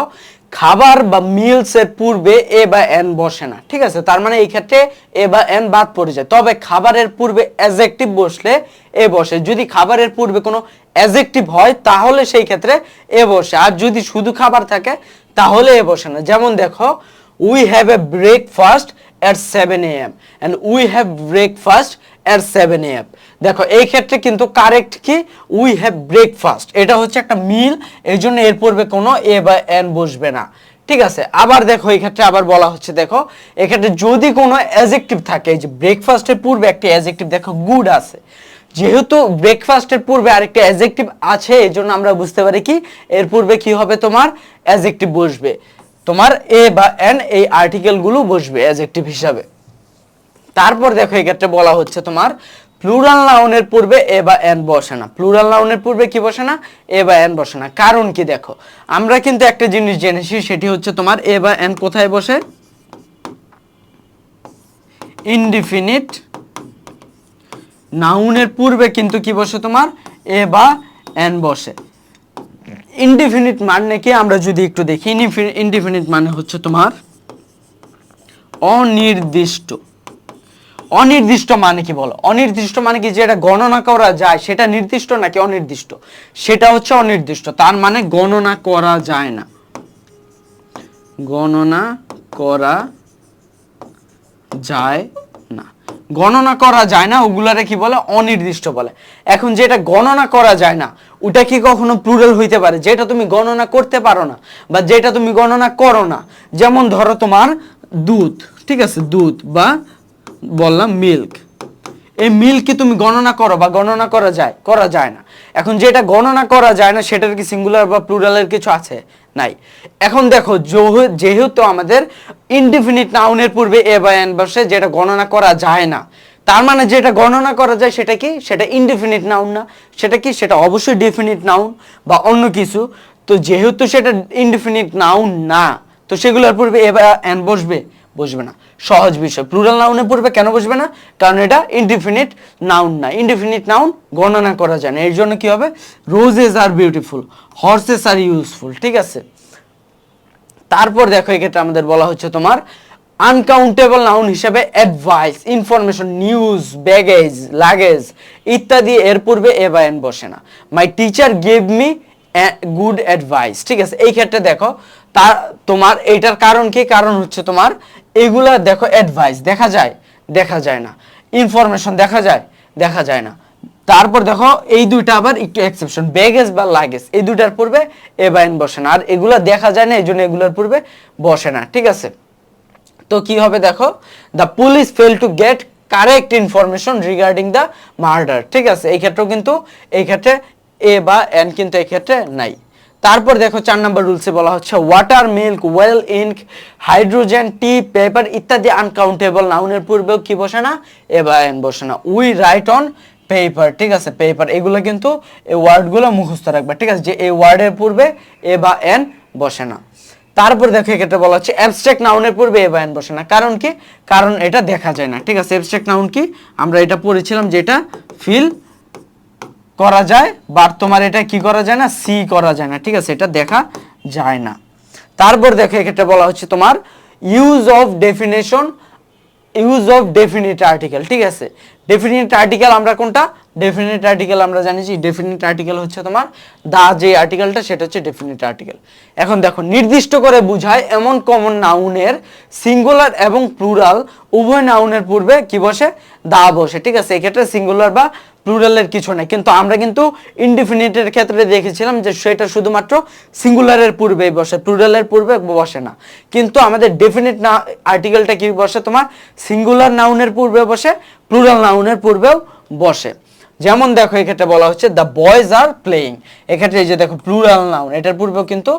খাবার বা মিলস এর পূর্বে এ বা এন বসে না, ঠিক আছে, তার মানে এই ক্ষেত্রে এ বা এন বাদ পড়ে যায়। তবে খাবারের পূর্বে অ্যাডজেক্টিভ বসলে এ বসে। যদি খাবারের পূর্বে কোনো অ্যাডজেক্টিভ হয় তাহলে সেই ক্ষেত্রে এ বসে, আর যদি শুধু খাবার থাকে তাহলে এ বসে না। যেমন দেখো, we have a breakfast at 7 a.m. and we have breakfast at 7 a.m. দেখো এই ক্ষেত্রে কিন্তু কারেক্ট কি, উই হ্যাভ ব্রেকফাস্ট, এটা হচ্ছে একটা মিল, এই জন্য এর পূর্বে কোনো এ বা এন বসবে না, ঠিক আছে। আবার দেখো এই ক্ষেত্রে আবার বলা হচ্ছে, দেখো এক্ষেত্রে যদি কোনো অ্যাডজেক্টিভ থাকে, এই যে ব্রেকফাস্টের পূর্বে একটা অ্যাডজেক্টিভ দেখো গুড আছে, যেহেতু ব্রেকফাস্টের পূর্বে আরেকটা অ্যাডজেক্টিভ আছে, এই জন্য আমরা বুঝতে পারি কি এর পূর্বে কি হবে তোমার অ্যাডজেক্টিভ বসবে, তোমার এ বা এন এই আর্টিকেল গুলো বসবে অ্যাডজেক্টিভ হিসাবে। তারপর দেখো এই ক্ষেত্রে বলা হচ্ছে তোমার প্লুরাল নাউনের পূর্বে এ বা এন বসে না। প্লুরাল নাউনের পূর্বে কি বসে না, এ বা এন বসে না। কারণ কি, দেখো আমরা কিন্তু একটা জিনিস জেনেছি, সেটি হচ্ছে তোমার এ বা এন কোথায় বসে, ইনডিফিনিট নাউনের পূর্বে কিন্তু কি বসে তোমার এ বা এন বসে। ইনডিফিনিট মানে কি আমরা যদি একটু দেখি, ইনডিফিনিট মানে হচ্ছে তোমার অনির্দিষ্ট। অনির্দিষ্ট মানে কি বলো, অনির্দিষ্ট মানে কি, যেটা গণনা করা যায় সেটা নির্দিষ্ট নাকি অনির্দিষ্ট, সেটা হচ্ছে অনির্দিষ্ট, তার মানে গণনা করা যায় না, গণনা করা যায় না, গণনা করা যায় না, ওগুলারে কি বলে অনির্দিষ্ট বলে। এখন যেটা গণনা করা যায় না ওটা কি কখনো প্লুরাল হইতে পারে, যেটা তুমি গণনা করতে পারো না বা যেটা তুমি গণনা করো না। যেমন ধরো তোমার দুধ, ঠিক আছে, দুধ বা বললাম মিল্ক, এই মিল্ক কি তুমি গণনা করো বা গণনা করা যায়, করা যায় না। এখন যেটা গণনা করা যায় না সেটার কি সিঙ্গুলার বা প্লুরালের কিছু আছে, নাই। এখন দেখো যেহেতু আমাদের ইনডিফিনিট নাউনের পূর্বে এ বা এন বসে, যেটা গণনা করা যায় না, তার মানে যেটা গণনা করা যায় সেটা কি, সেটা ইনডিফিনিট নাউন না, সেটা কি, সেটা অবশ্যই ডেফিনিট নাউন বা অন্য কিছু। তো যেহেতু সেটা ইনডিফিনিট নাউন না, তো সেগুলোর পূর্বে এ বা এন বসবে, বসবে না। সহজ বিষয়, প্লুরাল নাউনের পূর্বে কেন বসবে না, কারণ এটা ইনডিফিনিট নাউন না, ইনডিফিনিট নাউন গণনা করা যায় না। এর জন্য কি হবে, roses R beautiful, horse's are useful, ঠিক আছে। তারপর দেখো এক্ষেত্রে আমাদের বলা হচ্ছে তোমার আনকাউন্টেবল নাউন হিসেবে advice, information, news, baggage, luggage ইত্যাদি এর পূর্বে এ বা এন বসে না। My teacher gave me good advice, ঠিক আছে। এই ক্ষেত্রে দেখো তার তোমার এইটার কারণ কি, কারণ হচ্ছে তোমার এগুলা দেখো অ্যাডভাইস দেখা যায়, দেখা যায় না, ইনফরমেশন দেখা যায়, দেখা যায় না। তারপর দেখো এই দুইটা আবার একটু এক্সেপশন, ব্যাগেজ বা লাগেজ এই দুইটার পূর্বে এ বা এন বসে না, আর এগুলা দেখা যায় না, এই জন্য এগুলোর পূর্বে বসে না, ঠিক আছে। তো কি হবে দেখো, the police fail to get correct information regarding the murder, ঠিক আছে। এই ক্ষেত্রেও কিন্তু এই ক্ষেত্রে এ বা এন কিন্তু এই ক্ষেত্রে নাই। তারপর দেখো 4 নম্বর রুলসে বলা হচ্ছে water, milk, oil, ink, hydrogen, tea, paper ইত্যাদি আনকাউন্টেবল নাউনের পূর্বেও কি বসে না, এ বা এন বসে না। উই রাইট অন পেপার, ঠিক আছে, পেপার এগুলো কিন্তু এই ওয়ার্ডগুলো মুখস্থ রাখবে, ঠিক আছে, যে এই ওয়ার্ডের পূর্বে এ বা এন বসে না। তারপর দেখো এক্ষেত্রে বলা হচ্ছে অ্যাবস্ট্রাক্ট নাউনের পূর্বে এ বা এন বসে না। কারণ কি? কারণ এটা দেখা যায় না। ঠিক আছে, অ্যাবস্ট্রাক্ট নাউন কি আমরা এটা পড়েছিলাম, যেটা ফিল করা যায়, বাট তোমার এটা কি করা যায় না, সি করা যায় না। ঠিক আছে, এটা দেখা যায় না। তারপর দেখো এক্ষেত্রে বলা হচ্ছে তোমার use of definition, use of definite article. ঠিক আছে, ডেফিনিট আর্টিকেল আমরা কোনটা, ডেফিনিট আর্টিকেল আমরা জানিছি, ডেফিনিট আর্টিকেল হচ্ছে তোমার দা, যে আর্টিকেলটা সেটা হচ্ছে ডেফিনিট আর্টিকেল। এখন দেখো নির্দিষ্ট করে বোঝায় এমন কমন নাউনের সিঙ্গুলার এবং প্লুরাল উভয় নাউনের পূর্বে কি বসে, দা বসে। ঠিক আছে, এক্ষেত্রে সিঙ্গুলার বা প্লুরালের কিছু নাই, কিন্তু আমরা কিন্তু ইনডিফিনিটের ক্ষেত্রে দেখেছিলাম যে সেটা শুধুমাত্র সিঙ্গুলারের পূর্বেই বসে, প্লুরালের পূর্বে বসে না। কিন্তু আমাদের ডেফিনিট না আর্টিকেলটা কি বসে, তোমার সিঙ্গুলার নাউনের পূর্বে বসে, প্লুরাল নাউনের পূর্বেও বসে। যেমন দেখো এক্ষেত্রে বলা হচ্ছে দ্য বয়েজ আর প্লেয়িং, এক্ষেত্রে এই যে দেখো প্লুরাল নাউন, এটার পূর্বেও কিন্তু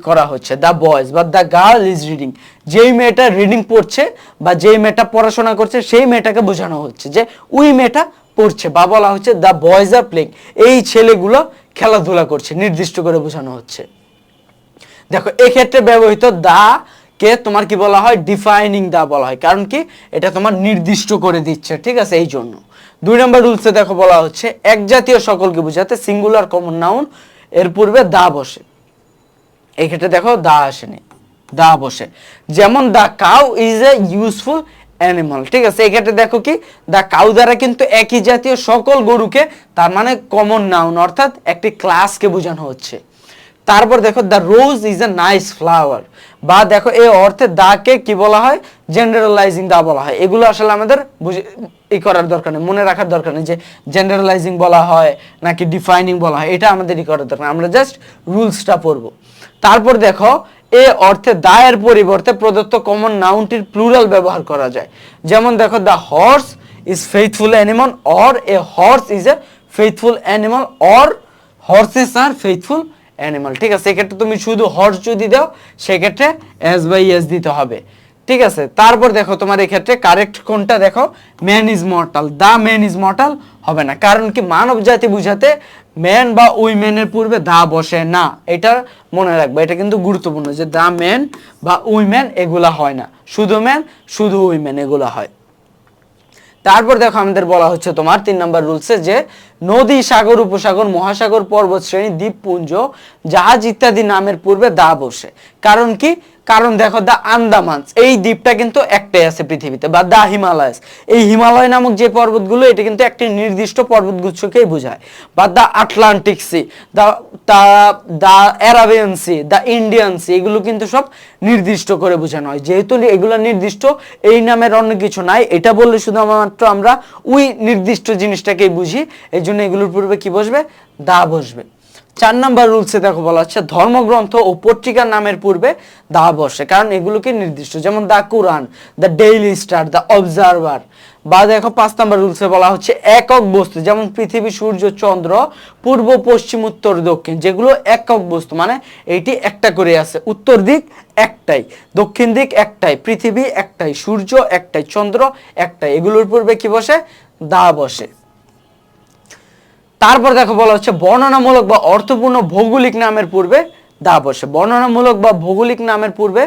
করা হচ্ছে দ্য বয়েজ বা দ্য গার্ল ইজ রিডিং, যেই মেয়েটা রিডিং পড়ছে বা যেই মেয়েটা পড়াশোনা করছে সেই মেয়েটাকে বোঝানো হচ্ছে যে ওই মেয়েটা পড়ছে, বা বলা হচ্ছে দ্য বয়েজ আর প্লেয়িং, এই ছেলেগুলো খেলাধুলা করছে, নির্দিষ্ট করে বোঝানো হচ্ছে। দেখো এক্ষেত্রে ব্যবহৃত দা কে তোমার কি বলা হয়, ডিফাইনিং দা বলা হয়। কারণ কি? এটা তোমার নির্দিষ্ট করে দিচ্ছে। ঠিক আছে, এই জন্য 2 নম্বর রুলসে দেখো বলা হচ্ছে এক জাতীয় সকলকে বোঝাতে সিঙ্গুলার কমন নাউন এর পূর্বে দা বসে। এই ক্ষেত্রে দেখো দা আসেনি, দা বসে। যেমন the cow is a useful animal. ঠিক আছে, এই ক্ষেত্রে দেখো কি দা কাউ দ্বারা কিন্তু একই জাতীয় সকল গরুকে, তার মানে কমন নাউন অর্থাৎ একটি ক্লাসকে বোঝানো হচ্ছে। তারপর দেখো the rose is a nice flower, বা দেখো এই অর্থে দাকে কি বলা হয়, জেনারেলাইজিং দা বলা হয়। এগুলো আসলে আমাদের ই করার দরকার নেই, মনে রাখার দরকার নেই যে জেনারেলাইজিং বলা হয় নাকি ডিফাইনিং বলা হয়, এটা আমাদের ই করার দরকার, আমরা জাস্ট রুলসটা পড়বো। তারপর দেখো এ অর্থে দা এর পরিবর্তে প্রদত্ত কমন নাউনটির প্লুরাল ব্যবহার করা যায়। যেমন দেখো the horse is faithful animal, or a horse is a faithful animal, or horses are faithful animal. ঠিক আছে, এক্ষেত্রে তুমি শুধু হর্স যদি দাও সেক্ষেত্রে এস বাই এস দিতে হবে। ঠিক আছে, তারপর দেখো তোমার এক্ষেত্রে কারেক্ট কোনটা, দেখো man is mortal, the man is mortal হবে না। কারণ কি? মানব জাতি বুঝাতে ম্যান বা উইমেনের পূর্বে দা বসে না, এটা মনে রাখবে, এটা কিন্তু গুরুত্বপূর্ণ যে দা ম্যান বা উইমেন এগুলা হয় না, শুধু ম্যান শুধু উইমেন এগুলা হয়। তারপর দেখো আমাদের বলা হচ্ছে তোমার 3 নম্বর রুলসে যে নদী, সাগর, উপসাগর, মহাসাগর, পর্বত শ্রেণী, দ্বীপপুঞ্জ, জাহাজ ইত্যাদি নামের পূর্বে দা বসে। কারণ কি? কারণ দেখো দ্য আন্দামানস, এই দ্বীপটা কিন্তু একটাই আছে পৃথিবীতে, বা দ্য হিমালয়স, এই হিমালয় নামক যে পর্বতগুলো এটা কিন্তু একটি নির্দিষ্ট পর্বতগুচ্ছকেই বোঝায়, বা the Atlantic sea, the Arabian sea, the Indian sea, এগুলো কিন্তু সব নির্দিষ্ট করে বোঝানো হয়। যেহেতু এগুলো নির্দিষ্ট, এই নামের অন্য কিছু নাই, এটা বললে শুধুমাত্র আমরা ওই নির্দিষ্ট জিনিসটাকেই বুঝি, এই জন্য এগুলোর পূর্বে কি বসবে, দা বসবে। 4 নম্বর রুলসে দেখো বলা হচ্ছে ধর্মগ্রন্থ ও পত্রিকার নামের পূর্বে দা বসে, কারণ এগুলোকে নির্দিষ্ট, যেমন the Quran, the daily star, the observer. বা দেখো 5 নম্বর রুলসে বলা হচ্ছে একক বস্তু, যেমন পৃথিবী, সূর্য, চন্দ্র, পূর্ব, পশ্চিম, উত্তর, দক্ষিণ, যেগুলো একক বস্তু, মানে এইটি একটা করে আছে, উত্তর দিক একটাই, দক্ষিণ দিক একটাই, পৃথিবী একটাই, সূর্য একটাই, চন্দ্র একটাই, এগুলোর পূর্বে কি বসে, দা বসে। তারপর দেখো বলা হচ্ছে বর্ণনামূলক বা অর্থপূর্ণ ভৌগোলিক নামের পূর্বে দা বসে। বর্ণনামূলক বা ভৌগোলিক নামের পূর্বে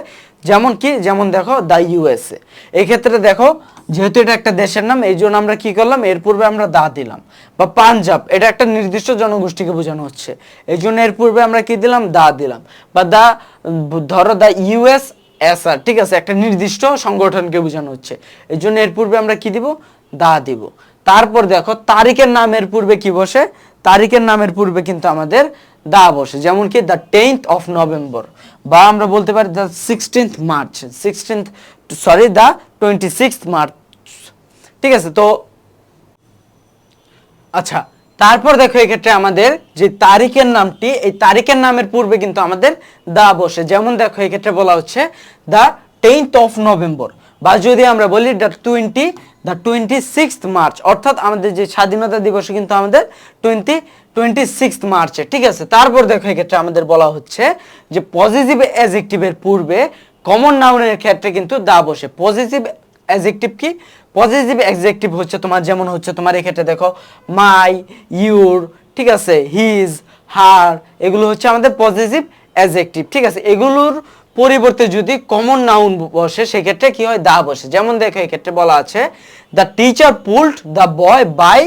যেমন কি, যেমন দেখো দ্য ইউএসএ, এই ক্ষেত্রে দেখো যেহেতু এটা একটা দেশের নাম এই জন্য আমরা কি করলাম, এর পূর্বে আমরা দা দিলাম। বা পাঞ্জাব, এটা একটা নির্দিষ্ট জনগোষ্ঠীকে বোঝানো হচ্ছে, এই জন্য এর পূর্বে আমরা কি দিলাম, দা দিলাম। বা ধরো দ্য ইউএসএসআর, ঠিক আছে, একটা নির্দিষ্ট সংগঠনকে বোঝানো হচ্ছে, এই জন্য এর পূর্বে আমরা কি দিব, দা দিব। তারপর দেখো তারিখের নামের পূর্বে কি বসে, তারিখের নামের পূর্বে কিন্তু আমাদের দা বসে, যেমন কি দ্য 10th of November, বা আমরা বলতে পারি the 16th March, the 26th March. ঠিক আছে, তো আচ্ছা, তারপর দেখো এক্ষেত্রে আমাদের যে তারিখের নামটি, এই তারিখের নামের পূর্বে কিন্তু আমাদের দা বসে, যেমন দেখো এক্ষেত্রে বলা হচ্ছে দ্য 10th of November, বা যদি আমরা বলি দ্য 26th মার্চ, অর্থাৎ আমাদের যে স্বাধীনতা দিবসে কিন্তু আমাদের 26th মার্চে। ঠিক আছে, তারপর দেখো এক্ষেত্রে আমাদের বলা হচ্ছে যে পজিটিভ অ্যাডজেক্টিভের পূর্বে কমন নাউনের ক্ষেত্রে কিন্তু দা বসে। পজিটিভ অ্যাডজেক্টিভ কি, পজিটিভ অ্যাডজেক্টিভ হচ্ছে তোমার, যেমন হচ্ছে তোমার এক্ষেত্রে দেখো মাই, ইউর, ঠিক আছে, হিজ, হার, এগুলো হচ্ছে আমাদের পজিটিভ অ্যাডজেক্টিভ। ঠিক আছে, এগুলোর পরিবর্তে যদি কমন নাউন বসে সেক্ষেত্রে কি হয়, দা বসে। যেমন দেখো এক্ষেত্রে বলা আছে the teacher pulled the boy by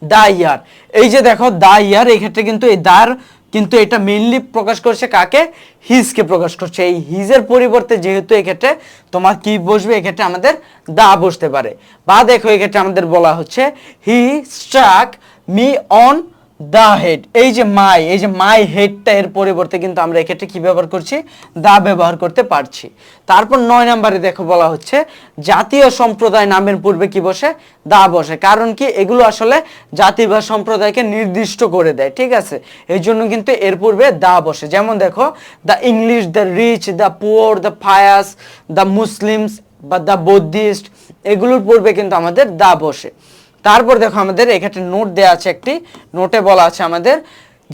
the ear. এই যে দেখো দা ইয়ার, এই ক্ষেত্রে কিন্তু এই দার কিন্তু এটা মেইনলি প্রকাশ করছে কাকে, হিজকে প্রকাশ করছে। এই হিজের পরিবর্তে যেহেতু এক্ষেত্রে তোমার কি বসবে, এক্ষেত্রে আমাদের দা বসতে পারে। বা দেখো এক্ষেত্রে আমাদের বলা হচ্ছে he struck me on the head. এই যে মাই হেডটা এর পরিবর্তে কিন্তু আমরা এক্ষেত্রে কি ব্যবহার করছি, দা ব্যবহার করতে পারছি। তারপর 9 নম্বরে দেখো বলা হচ্ছে জাতীয় সম্প্রদায় নামের পূর্বে কি বসে, দা বসে। কারণ কি, এগুলো আসলে জাতি বা সম্প্রদায়কে নির্দিষ্ট করে দেয়, ঠিক আছে, এই জন্য কিন্তু এর পূর্বে দা বসে। যেমন দেখো the English, the rich, the poor, the pious, the Muslims বা দ্য বৌদ্ধিস্ট, এগুলোর পূর্বে কিন্তু আমাদের দা বসে। তারপর দেখো আমাদের এক্ষেত্রে নোট দেওয়া আছে, একটি নোটে বলা আছে আমাদের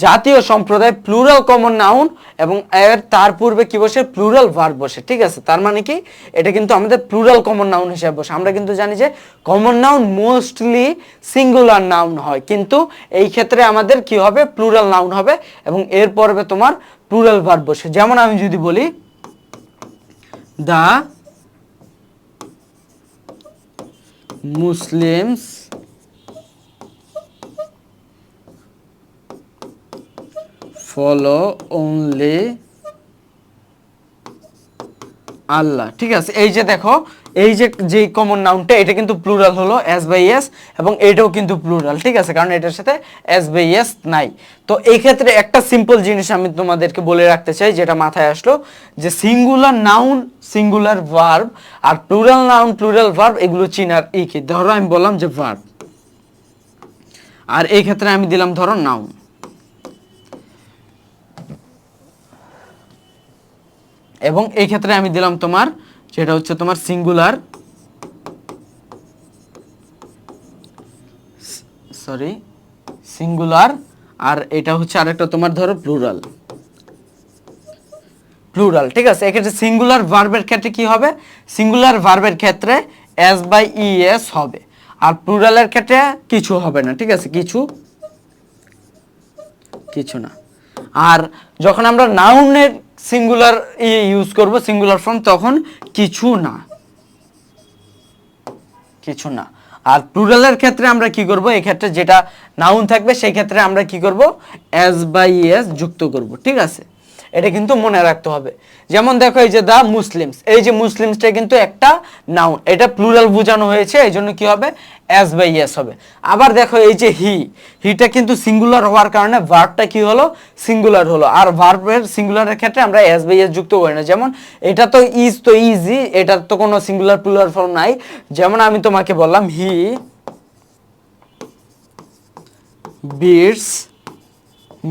জাতীয় সম্প্রদায় প্লুরাল কমন নাউন এবং এর তার পূর্বে কি বসে, প্লুরাল ভার্ব বসে, ঠিক আছে। তার মানে কি, এটা কিন্তু আমাদের প্লুরাল কমন নাউন হিসেবে বসে। আমরা কিন্তু জানি যে common noun mostly singular noun হয়, কিন্তু এই ক্ষেত্রে আমাদের কি হবে, প্লুরাল নাউন হবে এবং এর পূর্বে তোমার প্লুরাল ভার্ব বসে। যেমন আমি যদি বলি দ্য মুসলিমস ফলো অনলি আল্লাহ, ঠিক আছে। এই যে দেখো এই যে কমন নাউনটা, এটা কিন্তু প্লুরাল হলো এস বাই এস এবং এটাও কিন্তু প্লুরাল, ঠিক আছে, কারণ এটার সাথে এস বাই এস নাই। তো এই ক্ষেত্রে একটা সিম্পল জিনিস আমি তোমাদেরকে বলে রাখতে চাই, যেটা মাথায় আসলো, যে সিঙ্গুলার নাউন সিঙ্গুলার ভার্ব আর প্লুরাল নাউন প্লুরাল ভার্ব এগুলো চিনার কি, ধরো আমি বললাম যে ভার্ব, আর এই ক্ষেত্রে আমি দিলাম ধরো নাউন, এবং এই ক্ষেত্রে আমি দিলাম তোমার যেটা হচ্ছে তোমার সিঙ্গুলার, সিঙ্গুলার, আর এটা হচ্ছে আরেকটা তোমার ধরো প্লুরাল, ঠিক আছে। এক্ষেত্রে সিঙ্গুলার ভার্বের ক্ষেত্রে কি হবে, সিঙ্গুলার ভার্বের ক্ষেত্রে এস বাই ই এস হবে, আর প্লুরালের ক্ষেত্রে কিছু হবে না, ঠিক আছে, কিছু না। আর যখন আমরা নাউনের সিঙ্গুলার ইউজ করব, সিঙ্গুলার ফর্ম, তখন কিছু না। আর প্লুরালের ক্ষেত্রে আমরা কি করব, এই ক্ষেত্রে যেটা নাউন থাকবে সেই ক্ষেত্রে আমরা কি করব, এস বাই এস যুক্ত করব, ঠিক আছে। এটা কিন্তু মনে রাখতে হবে। যেমন দেখো এই যে দা মুসলিমস, এই যে মুসলিমসটা কিন্তু একটা নাউন, এটা প্লুরাল বোঝানো হয়েছে, এই জন্য কি হবে, এস বাই এস হবে। আবার দেখো এই যে হিটা কিন্তু সিঙ্গুলার হওয়ার কারণে ভার্বটা কি হলো, সিঙ্গুলার হলো, আর ভার্বের সিঙ্গুলারের ক্ষেত্রে আমরা এস বাই এস যুক্ত করি না। যেমন এটা তো ইজি, এটার তো কোনো সিঙ্গুলার প্লুরাল ফর্ম নাই। যেমন আমি তোমাকে বললাম হি বিটস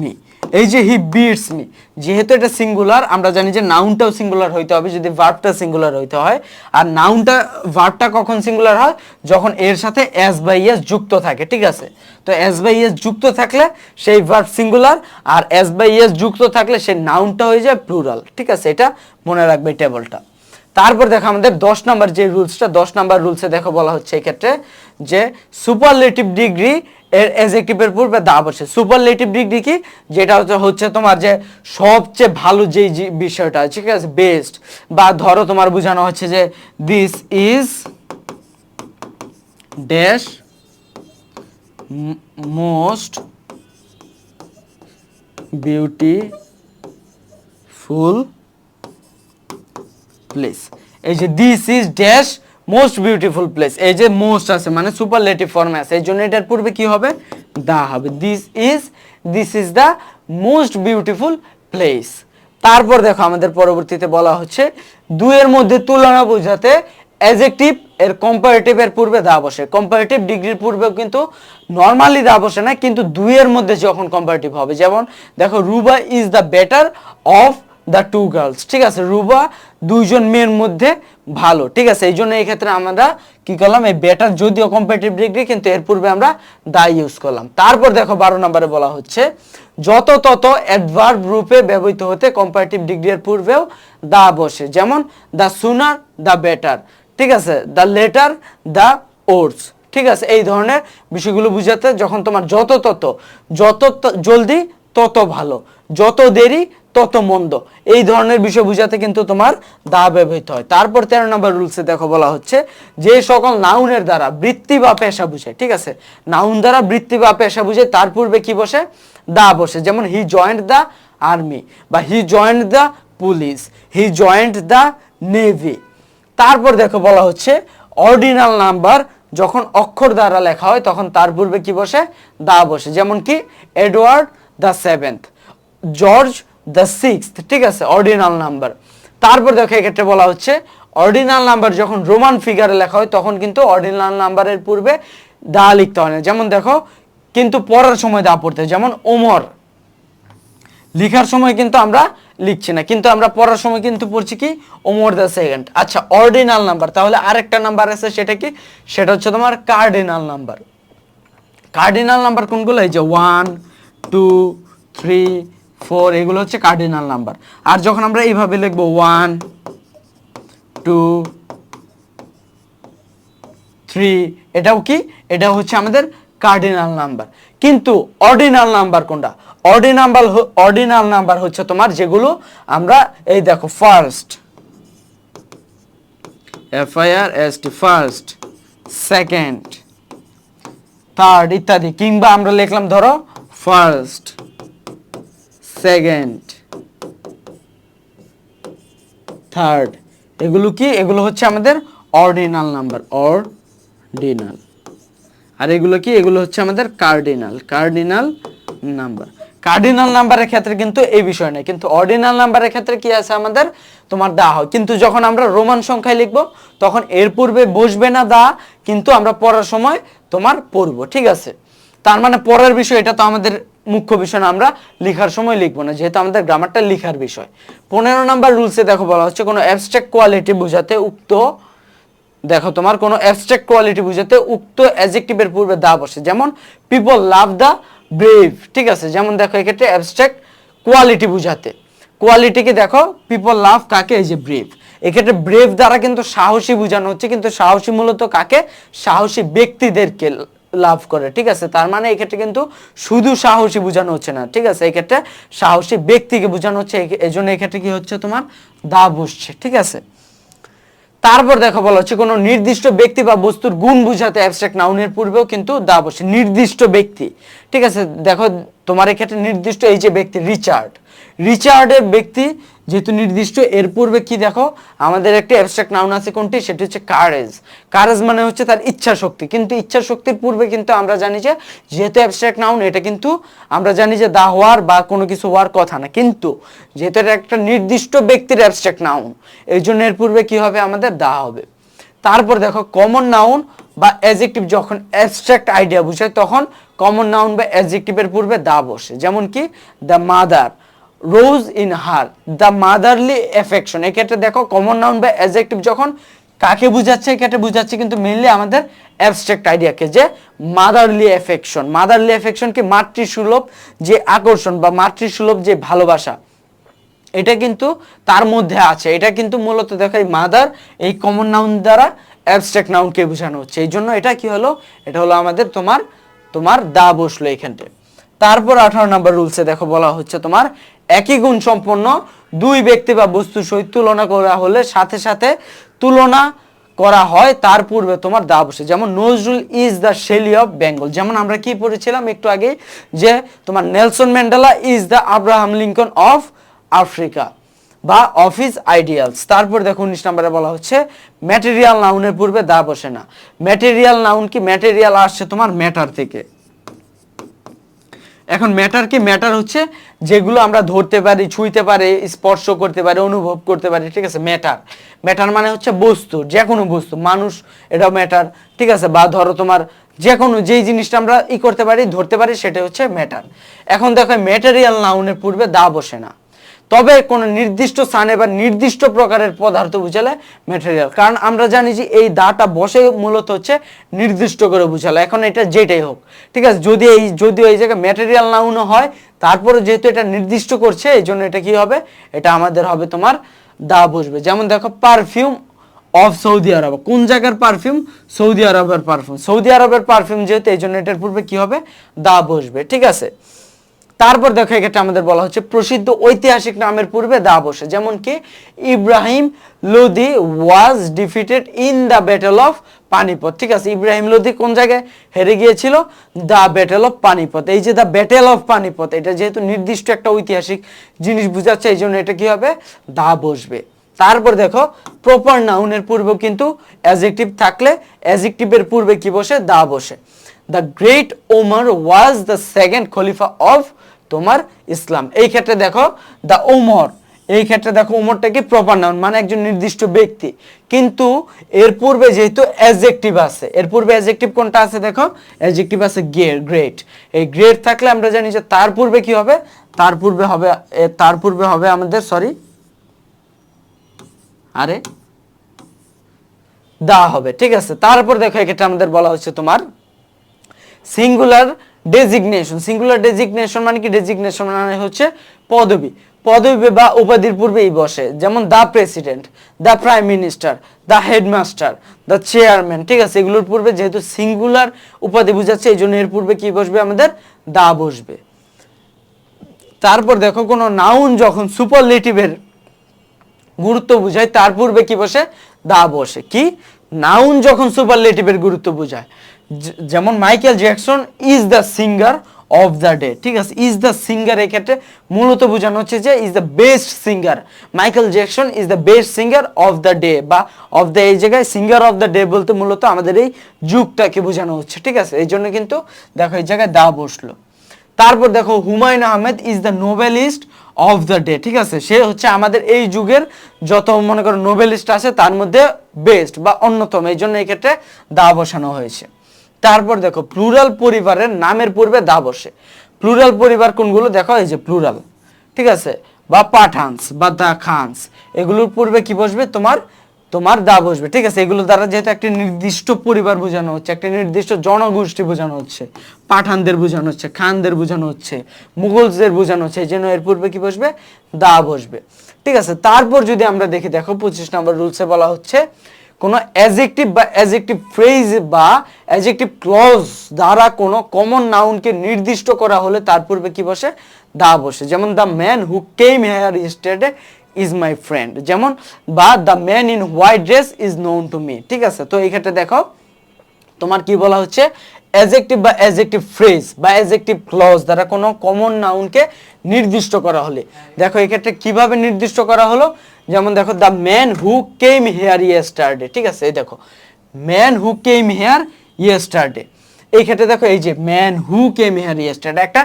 মি, এই যে হি বিটস মি, যেহেতু এটা সিঙ্গুলার, আমরা জানি যে নাউনটাও সিঙ্গুলার হইতে হবে যদি ভার্বটা সিঙ্গুলার হইতে হয়। আর ভার্বটা কখন সিঙ্গুলার হয়, যখন এর সাথে এস বাই এস যুক্ত থাকে, ঠিক আছে। তো এস বাই এস যুক্ত থাকলে সেই ভার্ব সিঙ্গুলার, আর এস বাই এস যুক্ত থাকলে সেই নাউনটা হয়ে যায় প্লুরাল, ঠিক আছে। এটা মনে রাখবে এই টেবলটা। তারপর দেখো আমাদের 10 নাম্বার যে রুলসটা, 10 নাম্বার রুলসে দেখো বলা হচ্ছে এই ক্ষেত্রে যে সুপারলেটিভ ডিগ্রি এর অ্যাডজেক্টিভের পূর্বে দা বসে। সুপারলেটিভ ডিগ্রি কি, যেটা হচ্ছে তোমার যে সবচেয়ে ভালো যেই বিষয়টা, ঠিক আছে, বেস্ট, বা ধরো তোমার বোঝানো হচ্ছে যে this is dash most beautiful place. এই যে this is dash most beautiful place, এই যে মোস্ট আছে মানে সুপারলেটিভ ফর্মে আছে, এই জন্য এটার পূর্বে কি হবে, দা হবে। This is the most beautiful place. তারপর দেখো আমাদের পরবর্তীতে বলা হচ্ছে দুইয়ের মধ্যে তুলনা বোঝাতে অ্যাডজেক্টিভ এর কম্পারেটিভ এর পূর্বে দা বসে। কম্পারেটিভ ডিগ্রির পূর্বেও কিন্তু নর্মালি দা বসে না, কিন্তু দুইয়ের মধ্যে যখন কম্পারেটিভ হবে, যেমন দেখো Ruba is the better of the two girls, ঠিক আছে, রুবা দুইজন মেয়ের মধ্যে ভালো, ঠিক আছে। এই জন্য এই ক্ষেত্রে আমরা কি করলাম, এই বেটার যদিও কম্পারেটিভ ডিগ্রি, কিন্তু এর পূর্বে আমরা দা ইউজ করলাম। তারপর দেখো 12 নম্বরে বলা হচ্ছে যত তত অ্যাডভার্ব রূপে ব্যবহৃত হতে কম্পারেটিভ ডিগ্রি এর পূর্বেও দা বসে। যেমন দ্য সুনার দ্য বেটার, ঠিক আছে, দ্য লেটার দ্য ওর্স, ঠিক আছে। এই ধরনের বিষয়গুলো বুঝাতে যখন তোমার যত জলদি তত ভালো, যত দেরি তত মন্দ, এই ধরনের বিষয় বোঝাতে কিন্তু তোমার দা ব্যবহৃত হয়। তারপর 13 নম্বর রুলসে দেখো বলা হচ্ছে যে সকল নাউনের দ্বারা বৃত্তি বা পেশা বুঝায়, ঠিক আছে, নাউন দ্বারা বৃত্তি বা পেশা বুঝায় তার পূর্বে কি বসে? দা বসে। যেমন হি জয়েন্ট দ্য আর্মি, বা he joined the police, he joined the navy. তারপর দেখো বলা হচ্ছে অর্ডিনাল নাম্বার যখন অক্ষর দ্বারা লেখা হয় তখন তার পূর্বে কি বসে? দা বসে। যেমন কি Edward the seventh, George the sixth, ঠিক আছে, অর্ডিনাল নাম্বার। তারপর দেখো এক্ষেত্রে বলা হচ্ছে অর্ডিনাল নাম্বার যখন রোমান ফিগারে লেখা হয় তখন কিন্তু অর্ডিনাল নাম্বারের পূর্বে দা লিখতে হয় না। যেমন দেখো কিন্তু পড়ার সময় দা পড়তে হয়, যেমন ওমর, লিখার সময় কিন্তু আমরা লিখছি না, কিন্তু আমরা পড়ার সময় কিন্তু পড়ছি কি? Omar the second. আচ্ছা, অর্ডিনাল নাম্বার, তাহলে আরেকটা নাম্বার আছে, সেটা কি? সেটা হচ্ছে তোমার কার্ডিনাল নাম্বার। কার্ডিনাল নাম্বার কোনগুলো? এই যে 1 2 3 4, এগুলো হচ্ছে কার্ডিনাল নাম্বার। আর যখন আমরা এইভাবে লিখবো 1 2 3, এটাও কি? এটাও হচ্ছে আমাদের কার্ডিনাল নাম্বার। কিন্তু অর্ডিনাল নাম্বার কোনটা? অর্ডিনাল নাম্বার হচ্ছে তোমার যেগুলো আমরা এই দেখো first, FIRST, first, second, third ইত্যাদি, কিংবা আমরা লিখলাম ধরো ফার্স্ট, সেকেন্ড, থার্ড, এগুলো কি? এগুলো হচ্ছে আমাদের অর্ডিনাল নাম্বার, অর্ডিনাল। আর এগুলো কি? এগুলো হচ্ছে আমাদের কার্ডিনাল নাম্বার। কার্ডিনাল নাম্বারের ক্ষেত্রে কিন্তু এই বিষয় নেই, কিন্তু অর্ডিনাল নাম্বারের ক্ষেত্রে কি আছে আমাদের? তোমার দা হয়। কিন্তু যখন আমরা রোমান সংখ্যায় লিখবো তখন এর পূর্বে বসবে না দা, কিন্তু আমরা পড়ার সময় তোমার পড়বো, ঠিক আছে। তার মানে পড়ার বিষয় এটা তো আমাদের মুখ্য বিষয় না, আমরা লেখার সময় লিখবো না, যেহেতু আমাদের গ্রামারটা লেখার বিষয়। 15 নম্বর রুলসে দেখো বলা হচ্ছে কোনো অ্যাবস্ট্রাক্ট কোয়ালিটি বোঝাতে উক্ত, দেখো তোমার কোনো অ্যাবস্ট্রাক্ট কোয়ালিটি বুঝাতে উক্ত অ্যাডজেক্টিভের পূর্বে দা বসে। যেমন পিপল লাভ দ্য ব্রেভ, ঠিক আছে। যেমন দেখো এক্ষেত্রে অ্যাবস্ট্রাক্ট কোয়ালিটি বুঝাতে, কোয়ালিটিকে দেখো পিপল লাভ কাকে? এই যে ব্রেভ। এক্ষেত্রে ব্রেভ দ্বারা কিন্তু সাহসী বোঝানো হচ্ছে, কিন্তু সাহসী মূলত কাকে? সাহসী ব্যক্তিদেরকে লাভ করে, ঠিক আছে। তার মানে এক্ষেত্রে কিন্তু শুধু সাহসী বোঝানো হচ্ছে না, ঠিক আছে, এক্ষেত্রে সাহসী ব্যক্তিকে বোঝানো হচ্ছে। এই জন্য এক্ষেত্রে কি হচ্ছে? তোমার দা বসছে, ঠিক আছে। তারপর দেখো বলা হচ্ছে কোনো নির্দিষ্ট ব্যক্তি বা বস্তুর গুণ বুঝাতে অ্যাবস্ট্রাক্ট নাউনের পূর্বেও কিন্তু দা বসে। নির্দিষ্ট ব্যক্তি, ঠিক আছে, দেখো তোমার এক্ষেত্রে নির্দিষ্ট, এই যে ব্যক্তি রিচার্ডের ব্যক্তি যেহেতু নির্দিষ্ট, এর পূর্বে কি দেখো আমাদের একটা অ্যাবস্ট্রাক্ট নাউন আছে, কোনটি? সেটি হচ্ছে কারেজ। কারেজ মানে হচ্ছে তার ইচ্ছা শক্তি, কিন্তু ইচ্ছা শক্তির পূর্বে কিন্তু আমরা জানি যে যেহেতু অ্যাবস্ট্রাক্ট নাউন, এটা কিন্তু আমরা জানি যে দা হওয়ার বা কোনো কিছু হওয়ার কথা না, কিন্তু যেহেতু এটা একটা নির্দিষ্ট ব্যক্তির অ্যাবস্ট্রাক্ট নাউন, এই জন্য এর পূর্বে কি হবে? আমাদের দা হবে। তারপর দেখো কমন নাউন বা অ্যাডজেক্টিভ যখন অ্যাবস্ট্রাক্ট আইডিয়া বুঝায় তখন কমন নাউন বা অ্যাডজেক্টিভের পূর্বে দা বসে। যেমন কি the mother rose in her, the motherly affection. এক্ষেত্রে দেখো কমন নাউন বা অ্যাডজেক্টিভ যখন কাকে বুঝাচ্ছে? এক্ষেত্রে বুঝাচ্ছে কিন্তু মেইনলি আমাদের অ্যাবস্ট্রাক্ট আইডিয়াকে, যে মাদারলি অ্যাফেকশন। মাদারলি অ্যাফেকশন কি? মাতৃসুলভ যে আকর্ষণ বা মাতৃসুলভ যে ভালোবাসা, এটা কিন্তু তার মধ্যে আছে। এটা কিন্তু মূলত দেখো এই মাদার, এই কমন নাউন দ্বারা অ্যাবস্ট্রাক্ট নাউনকে বোঝানো হচ্ছে। এই জন্য এটা কি হলো? এটা হলো আমাদের তোমার দা বসলো এখানটায়। তারপর 18 নম্বর রুলসে দেখো বলা হচ্ছে তোমার একই গুণ সম্পন্ন দুই ব্যক্তি বা বস্তুর সহিত তুলনা করা হলে সাথে সাথে তুলনা করা হয় তার পূর্বে তোমার দা বসে। যেমন Nazrul is the Shelley of Bengal. যেমন আমরা কি পড়েছিলাম একটু আগে, যে তোমার Nelson Mandela is the Abraham Lincoln of Africa বা অফ হিজ আইডিয়ালস। তারপর দেখো 19 নম্বরে বলা হচ্ছে ম্যাটেরিয়াল নাউনের পূর্বে দা বসে না। ম্যাটেরিয়াল নাউন কি? ম্যাটেরিয়াল আসছে তোমার ম্যাটার থেকে। এখন ম্যাটার কি? ম্যাটার হচ্ছে যেগুলো আমরা ধরতে পারি, ছুঁইতে পারি, স্পর্শ করতে পারি, অনুভব করতে পারি, ঠিক আছে। ম্যাটার মানে হচ্ছে বস্তু, যে কোনো বস্তু, মানুষ এটাও ম্যাটার, ঠিক আছে। বা ধরো তোমার যে কোনো যেই জিনিসটা আমরা করতে পারি, ধরতে পারি, সেটা হচ্ছে ম্যাটার। এখন দেখো ম্যাটেরিয়াল নাউনের পূর্বে দা বসে না, তবে কোনো নির্দিষ্ট স্থানে বা নির্দিষ্ট প্রকারের পদার্থ বুঝালে ম্যাটেরিয়াল। কারণ আমরা জানি যে এই দাটা বসে মূলত হচ্ছে নির্দিষ্ট করে বুঝালে। এখন এটা যেটাই হোক, ঠিক আছে, যদিও এই জায়গায় ম্যাটেরিয়াল নাউনও হয়, তারপরে যেহেতু এটা নির্দিষ্ট করছে, এই জন্য এটা কি হবে? এটা আমাদের হবে তোমার দা বসবে। যেমন দেখো পারফিউম অফ সৌদি আরব, কোন জায়গার পারফিউম? সৌদি আরবের পারফিউম। সৌদি আরবের পারফিউম যেহেতু, এই জন্য এটার পূর্বে কি হবে? দা বসবে, ঠিক আছে। তারপর দেখো এক্ষেত্রে আমাদের বলা হচ্ছে প্রসিদ্ধ ঐতিহাসিক নামের পূর্বে দা বসে, যেমন কি Ibrahim Lodi was defeated in the battle of Panipat. ঠিক আছে, ইব্রাহিম লোদি কোন জায়গায় হেরে গিয়েছিল? The battle of Panipat. এই যে দ্য ব্যাটল অফ পানিপথ, এটা যেহেতু নির্দিষ্ট একটা ঐতিহাসিক জিনিস বোঝাচ্ছে, এই জন্য এটা কি হবে? দা বসবে। তারপর দেখো প্রপার নাউনের পূর্বেও কিন্তু অ্যাডজেক্টিভ থাকলে অ্যাডজেক্টিভের পূর্বে কি বসে? দা বসে। The great Omar was the second Khalifa of তোমার ইসলাম। এই ক্ষেত্রে দেখো দ্য ওমর, এই ক্ষেত্রে দেখো ওমরটা কি প্রপার নাউন, মানে একজন নির্দিষ্ট ব্যক্তি, কিন্তু এর পূর্বে যেহেতু অ্যাডজেক্টিভ আছে, এর পূর্বে অ্যাডজেক্টিভ কোনটা আছে? দেখো অ্যাডজেক্টিভ আছে গ্রেট। এই গ্রেট থাকলে আমরা জানি যে তার পূর্বে কি হবে? তার পূর্বে হবে আমাদের দা হবে। ঠিক আছে, তারপর দেখো এক্ষেত্রে আমাদের বলা হচ্ছে তোমার সিঙ্গুলার ডেজিগনেশন। সিঙ্গুলার ডেজিগনেশন মানে কি? ডেজিগনেশন মানে হচ্ছে পদবি বা উপাধির পূর্বেই বসে, যেমন the president, the prime minister, the headmaster, the chairman. ঠিক আছে, এগুলোর পূর্বে যেহেতু সিঙ্গুলার উপাধি বোঝাচ্ছে, এই জন্য এর পূর্বে কি বসবে? আমাদের দা বসবে। তারপর দেখো কোনো নাউন যখন সুপারলেটিভের গুরুত্ব বোঝায়, তার পূর্বে কি বসে? দা বসে। কি? নাউন যখন সুপারলেটিভের গুরুত্ব বোঝায়, যেমন Michael Jackson is the singer of the day. ঠিক আছে, ইজ দ্য সিঙ্গার এই ক্ষেত্রে মূলত বোঝানো হচ্ছে যে is the best singer. Michael Jackson is the best singer of the day, বা অফ দ্য, এই জায়গায় সিঙ্গার অফ দ্য ডে বলতে মূলত আমাদের এই যুগটাকে বোঝানো হচ্ছে। ঠিক আছে, এই জন্য কিন্তু দেখো এই জায়গায় দা বসলো। তারপর দেখো Humayun Ahmed is the noblest of the day. ঠিক আছে, সে হচ্ছে আমাদের এই যুগের যত মনে করো নোবেলিস্ট আছে তার মধ্যে বেস্ট বা অন্যতম, এই জন্য এই ক্ষেত্রে দা বসানো হয়েছে। তারপর দেখো প্লুরাল পরিবারের নামের পূর্বে দা বসে। প্লুরাল পরিবার কোনগুলো? দেখো এই যে প্লুরাল, ঠিক আছে, বা পাঠানস বা দা খানস, এগুলোর পূর্বে কি বসবে? তোমার দা বসবে। ঠিক আছে, এগুলো দ্বারা যেহেতু একটি নির্দিষ্ট পরিবার বোঝানো হচ্ছে, একটি নির্দিষ্ট জনগোষ্ঠী বোঝানো হচ্ছে, পাঠানদের বোঝানো হচ্ছে, খানদের বোঝানো হচ্ছে, মুঘলদের বোঝানো হচ্ছে, এই জন্য এর পূর্বে কি বসবে? দা বসবে। ঠিক আছে, তারপর যদি আমরা দেখি, দেখো 25 নম্বর রুলসে বলা হচ্ছে কোনো অ্যাডজেক্টিভ বা অ্যাডজেক্টিভ ফ্রেজ বা অ্যাডজেক্টিভ ক্লজ দ্বারা কোনো কমন নাউনকে নির্দিষ্ট করা হলে তার পূর্বে কি বসে? দা বসে। যেমন the man who came here yesterday is my friend, যেমন, বা the man in white dress is known to me. ঠিক আছে, তো এই ক্ষেত্রে দেখো তোমার কি বলা হচ্ছে? অ্যাডজেক্টিভ বা অ্যাডজেক্টিভ ফ্রেজ বা অ্যাডজেক্টিভ ক্লজ দ্বারা কোনো কমন নাউনকে নির্দিষ্ট করা হলে, দেখো এই ক্ষেত্রে কিভাবে নির্দিষ্ট করা হলো? যেমন দেখো the man who came here yesterday. ঠিক আছে, এই দেখো man who came here yesterday, এই ক্ষেত্রে দেখো এই যে man who came here yesterday একটা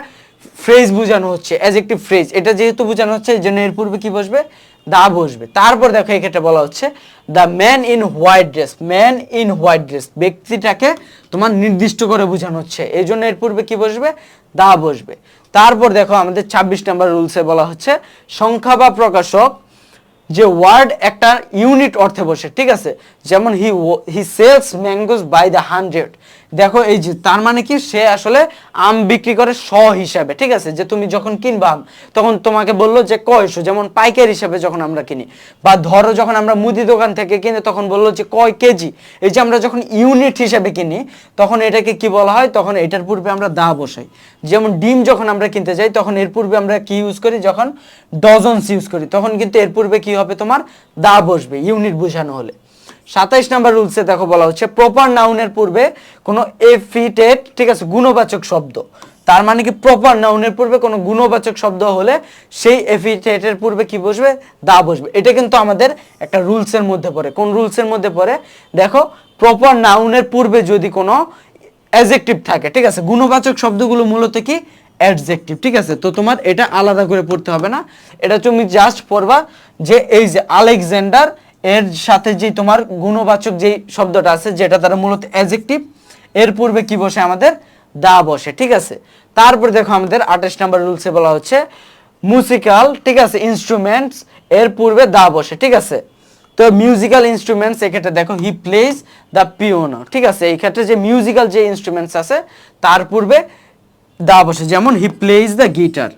ফ্রেজ বোঝানো হচ্ছে, অ্যাডজেক্টিভ ফ্রেজ, এটা যেহেতু বোঝানো হচ্ছে এই জন্য এর পূর্বে কি বসবে? দা বসবে। তারপর দেখো এই ক্ষেত্রে বলা হচ্ছে the man in white dress. Man in white dress ব্যক্তিটাকে তোমার নির্দিষ্ট করে বোঝানো হচ্ছে, এই জন্য এর পূর্বে কি বসবে? দা বসবে। তারপর দেখো আমাদের 26 নম্বর রুলসে বলা হচ্ছে সংখ্যা বা প্রকাশক যে ওয়ার্ড একটা ইউনিট অর্থে বসে। ঠিক আছে, যেমন he sells mangoes by the 100। দেখো এই যে তার মানে কি? সে আসলে আম বিক্রি করে শ হিসাবে। ঠিক আছে, যে তুমি যখন কিনবা আম, তখন তোমাকে বললো যে কয়শো, যেমন পাইকারি হিসাবে যখন আমরা কিনি, বা ধরো যখন আমরা মুদি দোকান থেকে কিনি তখন বললো যে কয় কেজি। এই যে আমরা যখন ইউনিট হিসাবে কিনি তখন এটাকে কি বলা হয়? তখন এটার পূর্বে আমরা দা বসাই। যেমন ডিম যখন আমরা কিনতে যাই তখন এর পূর্বে আমরা কি ইউজ করি? যখন ডজনস ইউজ করি তখন কিন্তু এর পূর্বে কি হবে? তোমার দা বসবে, ইউনিট বোঝানো হলে। 27 নম্বর রুলসে দেখো বলা হচ্ছে প্রপার নাউনের পূর্বে কোনো এফিটেট, ঠিক আছে, গুণবাচক শব্দ, তার মানে কি প্রপার নাউনের পূর্বে কোনো গুণবাচক শব্দ হলে সেই এফিটেটের পূর্বে কি বসবে? দা বসবে। এটা কিন্তু আমাদের একটা রুলসের মধ্যে পড়ে। কোন রুলসের মধ্যে পড়ে? দেখো প্রপার নাউনের পূর্বে যদি কোনো অ্যাডজেক্টিভ থাকে, ঠিক আছে, গুণবাচক শব্দগুলো মূলত কি? অ্যাডজেক্টিভ। ঠিক আছে, তো তোমার এটা আলাদা করে পড়তে হবে না, এটা তুমি জাস্ট পড়বা যে এই যে আলেকজান্ডার এর সাথে যে তোমার গুণবাচক যে শব্দটা আছে যেটা তারা মূলত অ্যাডজেক্টিভ, এর পূর্বে কি বসে? আমাদের দা বসে। ঠিক আছে, তারপর দেখো আমাদের 28 নম্বর রুলসে বলা হচ্ছে মিউজিক্যাল, ঠিক আছে, ইনস্ট্রুমেন্টস এর পূর্বে দা বসে। ঠিক আছে, তো মিউজিক্যাল ইনস্ট্রুমেন্টস এক্ষেত্রে দেখো হি প্লেজ দ্য পিয়ানো। ঠিক আছে, এই ক্ষেত্রে যে মিউজিক্যাল যে ইনস্ট্রুমেন্টস আছে তার পূর্বে দা বসে, যেমন he plays the guitar.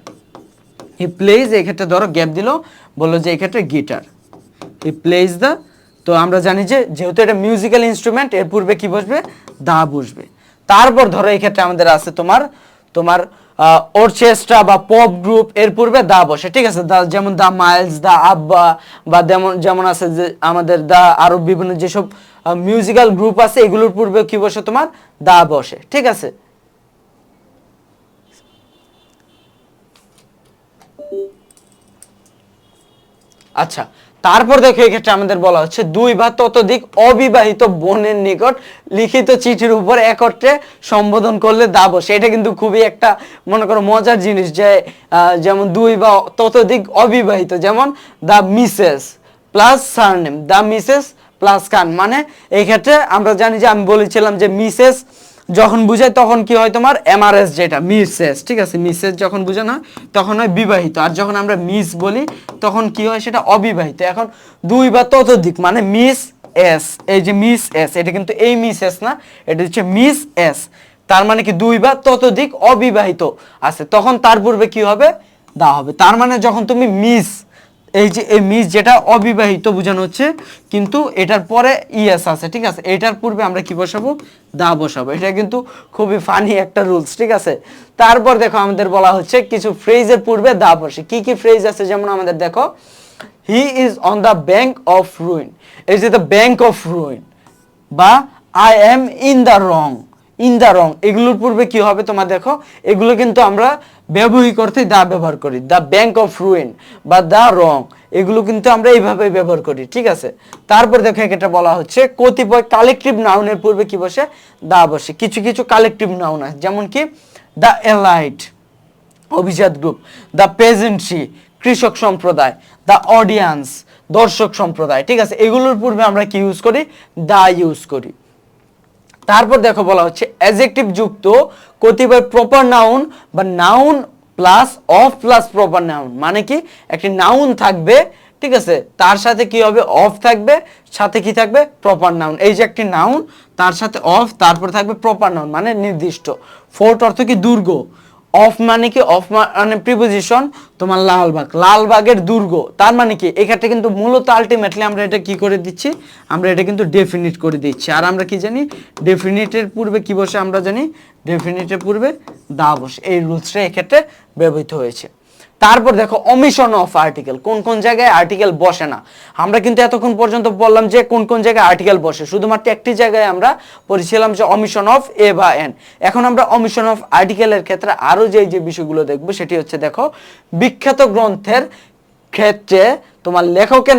He plays এই ক্ষেত্রে ধরো গ্যাপ দিল, বললো যে এই ক্ষেত্রে গিটার, হি প্লেজ দ্য, তো আমরা জানি যে যেহেতু এটা মিউজিক্যাল ইনস্ট্রুমেন্ট এর পূর্বে কি বসবে? দা বসবে। তারপর ধরো এই ক্ষেত্রে আমাদের আছে তোমার অর্কেস্ট্রা বা পপ গ্রুপ এর পূর্বে দা বসে, ঠিক আছে। যেমন দা মাইলস, দা আব্বা, বা যেমন আছে যে আমাদের দা আরো বিভিন্ন যেসব মিউজিক্যাল গ্রুপ আছে এগুলোর পূর্বে কি বসে তোমার দা বসে, ঠিক আছে। আচ্ছা, তারপর দেখো এক্ষেত্রে আমাদের বলা হচ্ছে 2 বা ততোধিক অবিবাহিত বোনের নিকট লিখিত চিঠির উপর একত্রে সম্বোধন করলে দা বসে। এটা কিন্তু খুবই একটা মনে করো মজার জিনিস যে যেমন 2 বা ততোধিক অবিবাহিত, যেমন দা মিসেস প্লাস সারনেম, দা মিসেস প্লাস খান। মানে এই ক্ষেত্রে আমরা জানি যে আমি বলেছিলাম যে মিসেস যখন বুঝায় তখন কি হয় তোমার এমআরএস, যেটা মিসেস, ঠিক আছে। মিসেস যখন বুঝানো হয় তখন হয় বিবাহিত, আর যখন আমরা মিস বলি তখন কি হয় সেটা অবিবাহিত। এখন 2 বা ততোধিক মানে মিস এস, এই যে মিস এস এটা কিন্তু এই মিস এস না, এটা হচ্ছে মিস এস। তার মানে কি 2 বা ততোধিক অবিবাহিত আছে, তখন তার পূর্বে কি হবে দা হবে। তার মানে যখন তুমি মিস, এই যে এই মিস যেটা অবিবাহিত বোঝানো হচ্ছে, কিন্তু এটার পরে ইএস আছে, ঠিক আছে, এটার পূর্বে আমরা কি বসাবো দা বসাবো। এটা কিন্তু খুবই ফানি একটা রুলস, ঠিক আছে। তারপর দেখো আমাদের বলা হচ্ছে কিছু ফ্রেজের পূর্বে দা বসে। কি কি ফ্রেজ আছে, যেমন আমাদের দেখো he is on the bank of ruin, এই যে দ্য ব্যাংক অফ রুইন, বা I am in the wrong, in the wrong, এগুলোর পূর্বে কি হবে তোমার দেখো, এগুলো কিন্তু আমরা ব্যবহারিক অর্থে দা ব্যবহার করি। দ্য ব্যাংক অফ রুইন বা দ্য রং, এগুলো কিন্তু আমরা এইভাবে ব্যবহার করি, ঠিক আছে। তারপর দেখো এটা বলা হচ্ছে কতিপয় কালেকটিভ নাউনের পূর্বে কি বসে দা বসে। কিছু কিছু কালেকটিভ নাউন আছে, যেমন কি দ্য এলাইট অভিজাত গ্রুপ, দ্য পেজেন্ট্রি কৃষক সম্প্রদায়, দ্য অডিয়েন্স দর্শক সম্প্রদায়, ঠিক আছে। এগুলোর পূর্বে আমরা কি ইউজ করি দা ইউজ করি। তারপর দেখো বলা হচ্ছে অ্যাডজেক্টিভ যুক্ত কতিপয় প্রপার নাউন বা noun plus of plus proper noun, মানে কি একটি নাউন থাকবে, ঠিক আছে, তার সাথে কি হবে অফ থাকবে, সাথে কি থাকবে প্রপার নাউন। এই যে একটি নাউন তার সাথে অফ, তারপর থাকবে প্রপার নাউন মানে নির্দিষ্ট। ফোর্ট অর্থ কি দুর্গ, অফ মানে কি অফ মানে প্রিপোজিশন তোমার লালবাগ, লালবাগের দুর্গ, তার মানে কি এক্ষেত্রে কিন্তু মূলত আলটিমেটলি আমরা এটা কি করে দিচ্ছি, আমরা এটা কিন্তু ডেফিনিট করে দিচ্ছি। আর আমরা কি জানি ডেফিনিটের পূর্বে কি বসে, আমরা জানি ডেফিনিটের পূর্বে দা বসে। এই রুলসটা এক্ষেত্রে ব্যবহৃত হয়েছে। তারপর দেখো অমিশন অফ আর্টিকেল, কোন কোন জায়গায় আর্টিকেল বসে না। আমরা কিন্তু এতক্ষণ পর্যন্ত বললাম যে কোন কোন জায়গায় আর্টিকেল বসে, শুধুমাত্র একটি জায়গায় আমরা পড়েছিলাম যে অমিশন অফ এ বা এন। এখন আমরা অমিশন অফ আর্টিকেলের ক্ষেত্রে আরো যে বিষয়গুলো দেখবো সেটি হচ্ছে দেখো বিখ্যাত গ্রন্থের ক্ষেত্রে তোমার লেখকের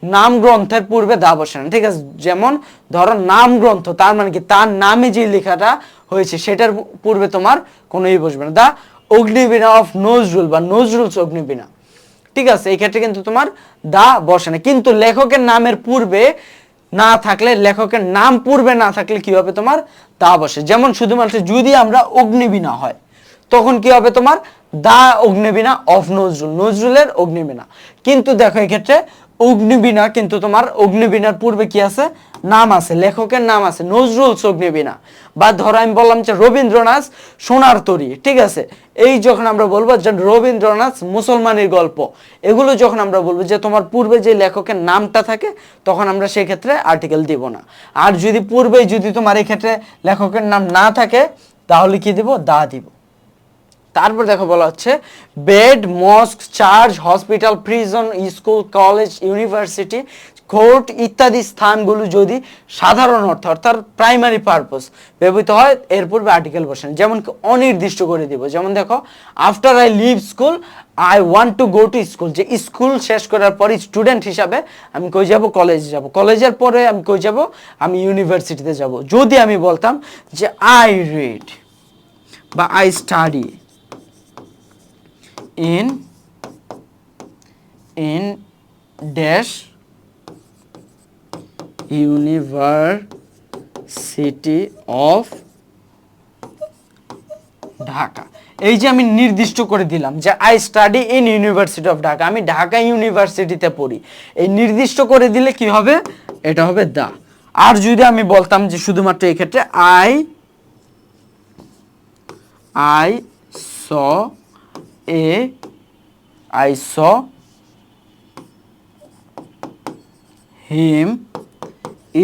নাম গ্রন্থের পূর্বে দা বসে না, ঠিক আছে। যেমন ধরো নাম গ্রন্থ, তার মানে কি তার নামে যে লেখাটা হয়েছে সেটার পূর্বে তোমার কোনোই বসবে না। দা অগ্নিবীণা অফ নজরুল বা নজরুলস অগ্নিবীণা, ঠিক আছে, এই ক্ষেত্রে কিন্তু তোমার দা বসে না। কিন্তু লেখকের নামের পূর্বে না থাকলে, লেখকের নাম পূর্বে না থাকলে কি হবে তোমার দা বসে। যেমন শুধুমাত্র যদি আমরা অগ্নিবীণা হয় তখন কি হবে তোমার দা অগ্নিবীণা অফ নজরুল, নজরুলের অগ্নিবীণা। কিন্তু দেখো এক্ষেত্রে অগ্নিবীণা কিন্তু তোমার অগ্নিবীণার পূর্বে কি আছে নাম আছে, লেখকের নাম আছে নজরুলস অগ্নিবীণা। বা ধরো আমি বললাম যে রবীন্দ্রনাথ সোনার তরী, ঠিক আছে, এই যখন আমরা বলবো যে রবীন্দ্রনাথ মুসলমানের গল্প, এগুলো যখন আমরা বলবো যে তোমার পূর্বে যে লেখকের নামটা থাকে তখন আমরা সেই ক্ষেত্রে আর্টিকেল দিব না। আর যদি পূর্বে যদি তোমার এই ক্ষেত্রে লেখকের নাম না থাকে তাহলে কি দিব দা দিব। তারপর দেখো বলা হচ্ছে bed mosque church hospital prison school college university court ইত্যাদি স্থানগুলো যদি সাধারণ অর্থ অর্থাৎ প্রাইমারি পারপোজ ব্যবহৃত হয় এর পূর্বে আর্টিকেল বসেন। যেমন অনির্দিষ্ট করে দিব, যেমন দেখো after I leave school I want to go to school, যে স্কুল শেষ করার পরে স্টুডেন্ট হিসাবে আমি কই যাব কলেজে যাব, কলেজের পরে আমি কই যাব আমি ইউনিভার্সিটিতে যাব। যদি আমি বলতাম যে আই রিড বা I study in dash University of Dhaka, এই যে আমি নির্দিষ্ট করে দিলাম যে I study in university of Dhaka, আমি ঢাকা ইউনিভার্সিটিতে পড়ি, এই নির্দিষ্ট করে দিলে কি হবে এটা হবে দা। আর যদি আমি বলতাম যে শুধুমাত্র এই ক্ষেত্রে I saw him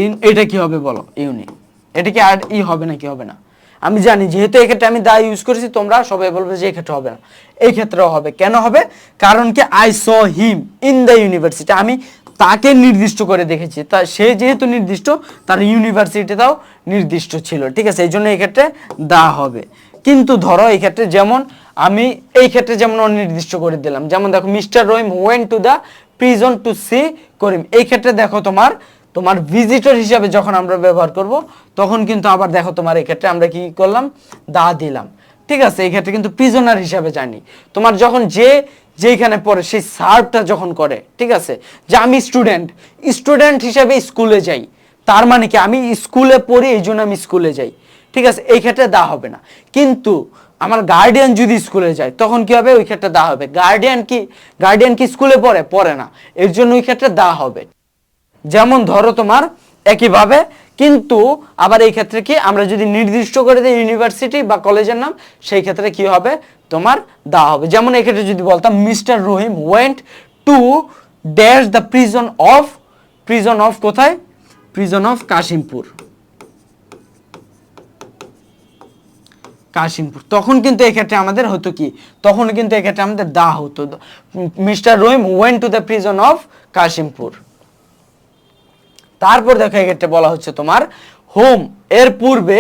in, এটা কি হবে বলো ইউনি, এটা কি আর ই হবে না কি হবে না, আমি জানি যেহেতু এই ক্ষেত্রে আমি দা ইউজ করেছি, তোমরা সবাই বলবে যে এই ক্ষেত্রে হবে না, এই ক্ষেত্রেও হবে। কেন হবে? কারণ কি I saw him in the university, আমি তাকে নির্দিষ্ট করে দেখেছি, তা সে যেহেতু নির্দিষ্ট, তার ইউনিভার্সিটিটাও নির্দিষ্ট ছিল, ঠিক আছে, এই জন্য এই ক্ষেত্রে দা হবে। কিন্তু ধরো এই ক্ষেত্রে যেমন আমি এই ক্ষেত্রে যেমন অনির্দিষ্ট করে দিলাম, যেমন দেখো Mr Rahim went to the prison to see Karim, এই ক্ষেত্রে দেখো তোমার ভিজিটর হিসাবে যখন আমরা ব্যবহার করব তখন কিন্তু আবার দেখো তোমার এই ক্ষেত্রে আমরা কি করলাম, দা দিলাম, ঠিক আছে। এই ক্ষেত্রে কিন্তু প্রিজনার হিসাবে জানি, তোমার যখন যেখানে পড়ে সেই সার্ভটা যখন করে, ঠিক আছে, যে আমি স্টুডেন্ট হিসাবে স্কুলে যাই, তার মানে কি আমি স্কুলে পড়ি এই জন্য আমি স্কুলে যাই, ঠিক আছে, এই ক্ষেত্রে দা হবে না। কিন্তু আমার গার্ডিয়ান যদি স্কুলে যায় তখন কি হবে, ওই ক্ষেত্রে দা হবে। গার্ডিয়ান কি স্কুলে পড়ে না, এর জন্য ওই ক্ষেত্রে দা হবে। যেমন ধরো তোমার একইভাবে, কিন্তু আবার এই ক্ষেত্রে কি আমরা যদি নির্দিষ্ট করে দিই ইউনিভার্সিটি বা কলেজের নাম, সেই ক্ষেত্রে কি হবে, তোমার দা হবে। যেমন এই ক্ষেত্রে যদি বলতাম mister Rahim went to dash the prison of কোথায়, প্রিজন অফ কাশিমপুর, তখন কিন্তু এই ক্ষেত্রে আমাদের হতো কি, তখন কিন্তু এই ক্ষেত্রে আমাদের দা হতো, mister Rahim went to the prison of Kashimpur. তারপর দেখো এক্ষেত্রে বলা হচ্ছে তোমার হোম এর পূর্বে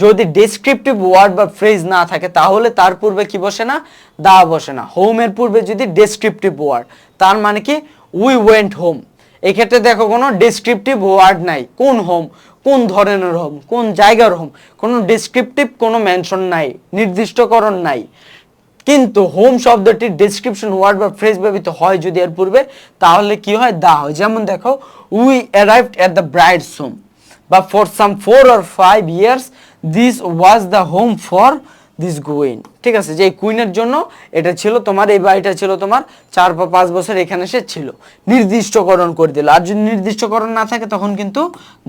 যদি ডেসক্রিপটিভ ওয়ার্ড বা ফ্রেজ না থাকে তাহলে তার পূর্বে কি বসে না, দা বসে না। হোম এর পূর্বে যদি ডেসক্রিপটিভ ওয়ার্ড, তার মানে কি উই ওয়েন্ট হোম, এক্ষেত্রে দেখো কোনো ডেসক্রিপটিভ ওয়ার্ড নাই, কোন হোম, কোন ধরনের হোম, কোন জায়গার হোম, কোনো ডেসক্রিপটিভ কোনো মেনশন নাই, নির্দিষ্টকরণ নাই। কিন্তু হোম শব্দটির ডেসক্রিপশন ওয়ার্ড বা ফ্রেজ ব্যবহৃত হয় যদি এর পূর্বে, তাহলে কি হয়, দা হয়। যেমন দেখো we arrived at the bride's home, বা for some 4 or 5 years this was the home for this queen, ঠিক আছে, যে কুইনের জন্য এটা ছিল তোমার, এই বাড়িটা ছিল তোমার 4 বা 5 বছর এখানে সে ছিল, নির্দিষ্টকরণ করে দিল। আর যদি নির্দিষ্টকরণ না থাকে তখন কিন্তু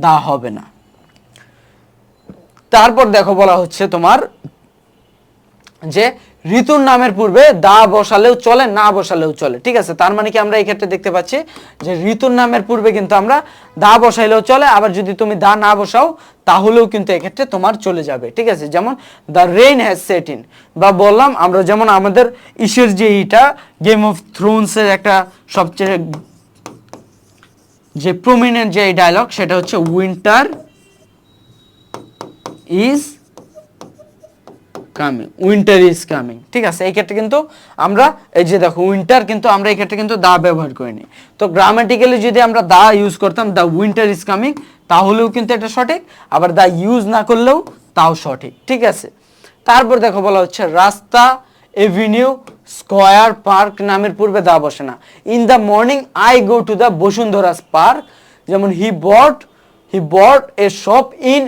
দা হবে না। তারপর দেখো বলা হচ্ছে তোমার যে ঋতুর নামের পূর্বে দা বসালেও চলে, না বসালেও চলে, ঠিক আছে। তার মানে কি আমরা এই ক্ষেত্রে দেখতে পাচ্ছি যে ঋতুর নামের পূর্বে কিন্তু আমরা দা বসাইলেও চলে, আবার যদি তুমি দা না বসাও তাহলেও কিন্তু এই ক্ষেত্রে তোমার চলে যাবে, ঠিক আছে। যেমন the rain has set in, বা বললাম আমরা যেমন আমাদের ইসের যে এইটা গেম অফ থ্রোনসের একটা সবচেয়ে যে প্রমিনেন্ট যে ডায়লগ, সেটা হচ্ছে উইন্টার ইজ কামিং, ঠিক আছে। এই ক্ষেত্রে কিন্তু আমরা এই যে দেখো উইন্টার, কিন্তু আমরা এই ক্ষেত্রে কিন্তু দা ব্যবহার করিনি। তো গ্রামাটিক্যালি যদি আমরা দা ইউজ করতাম, দা উইন্টার ইজ কামিং, তাহলেও কিন্তু এটা সঠিক, আবার দা ইউজ না করলেও তাও সঠিক, ঠিক আছে। তারপর দেখো বলা হচ্ছে রাস্তা, এভিনিউ, স্কয়ার, পার্ক নামের পূর্বে দা বসে না। In the morning I go to the Bashundhara's park, যেমন he bought a shop in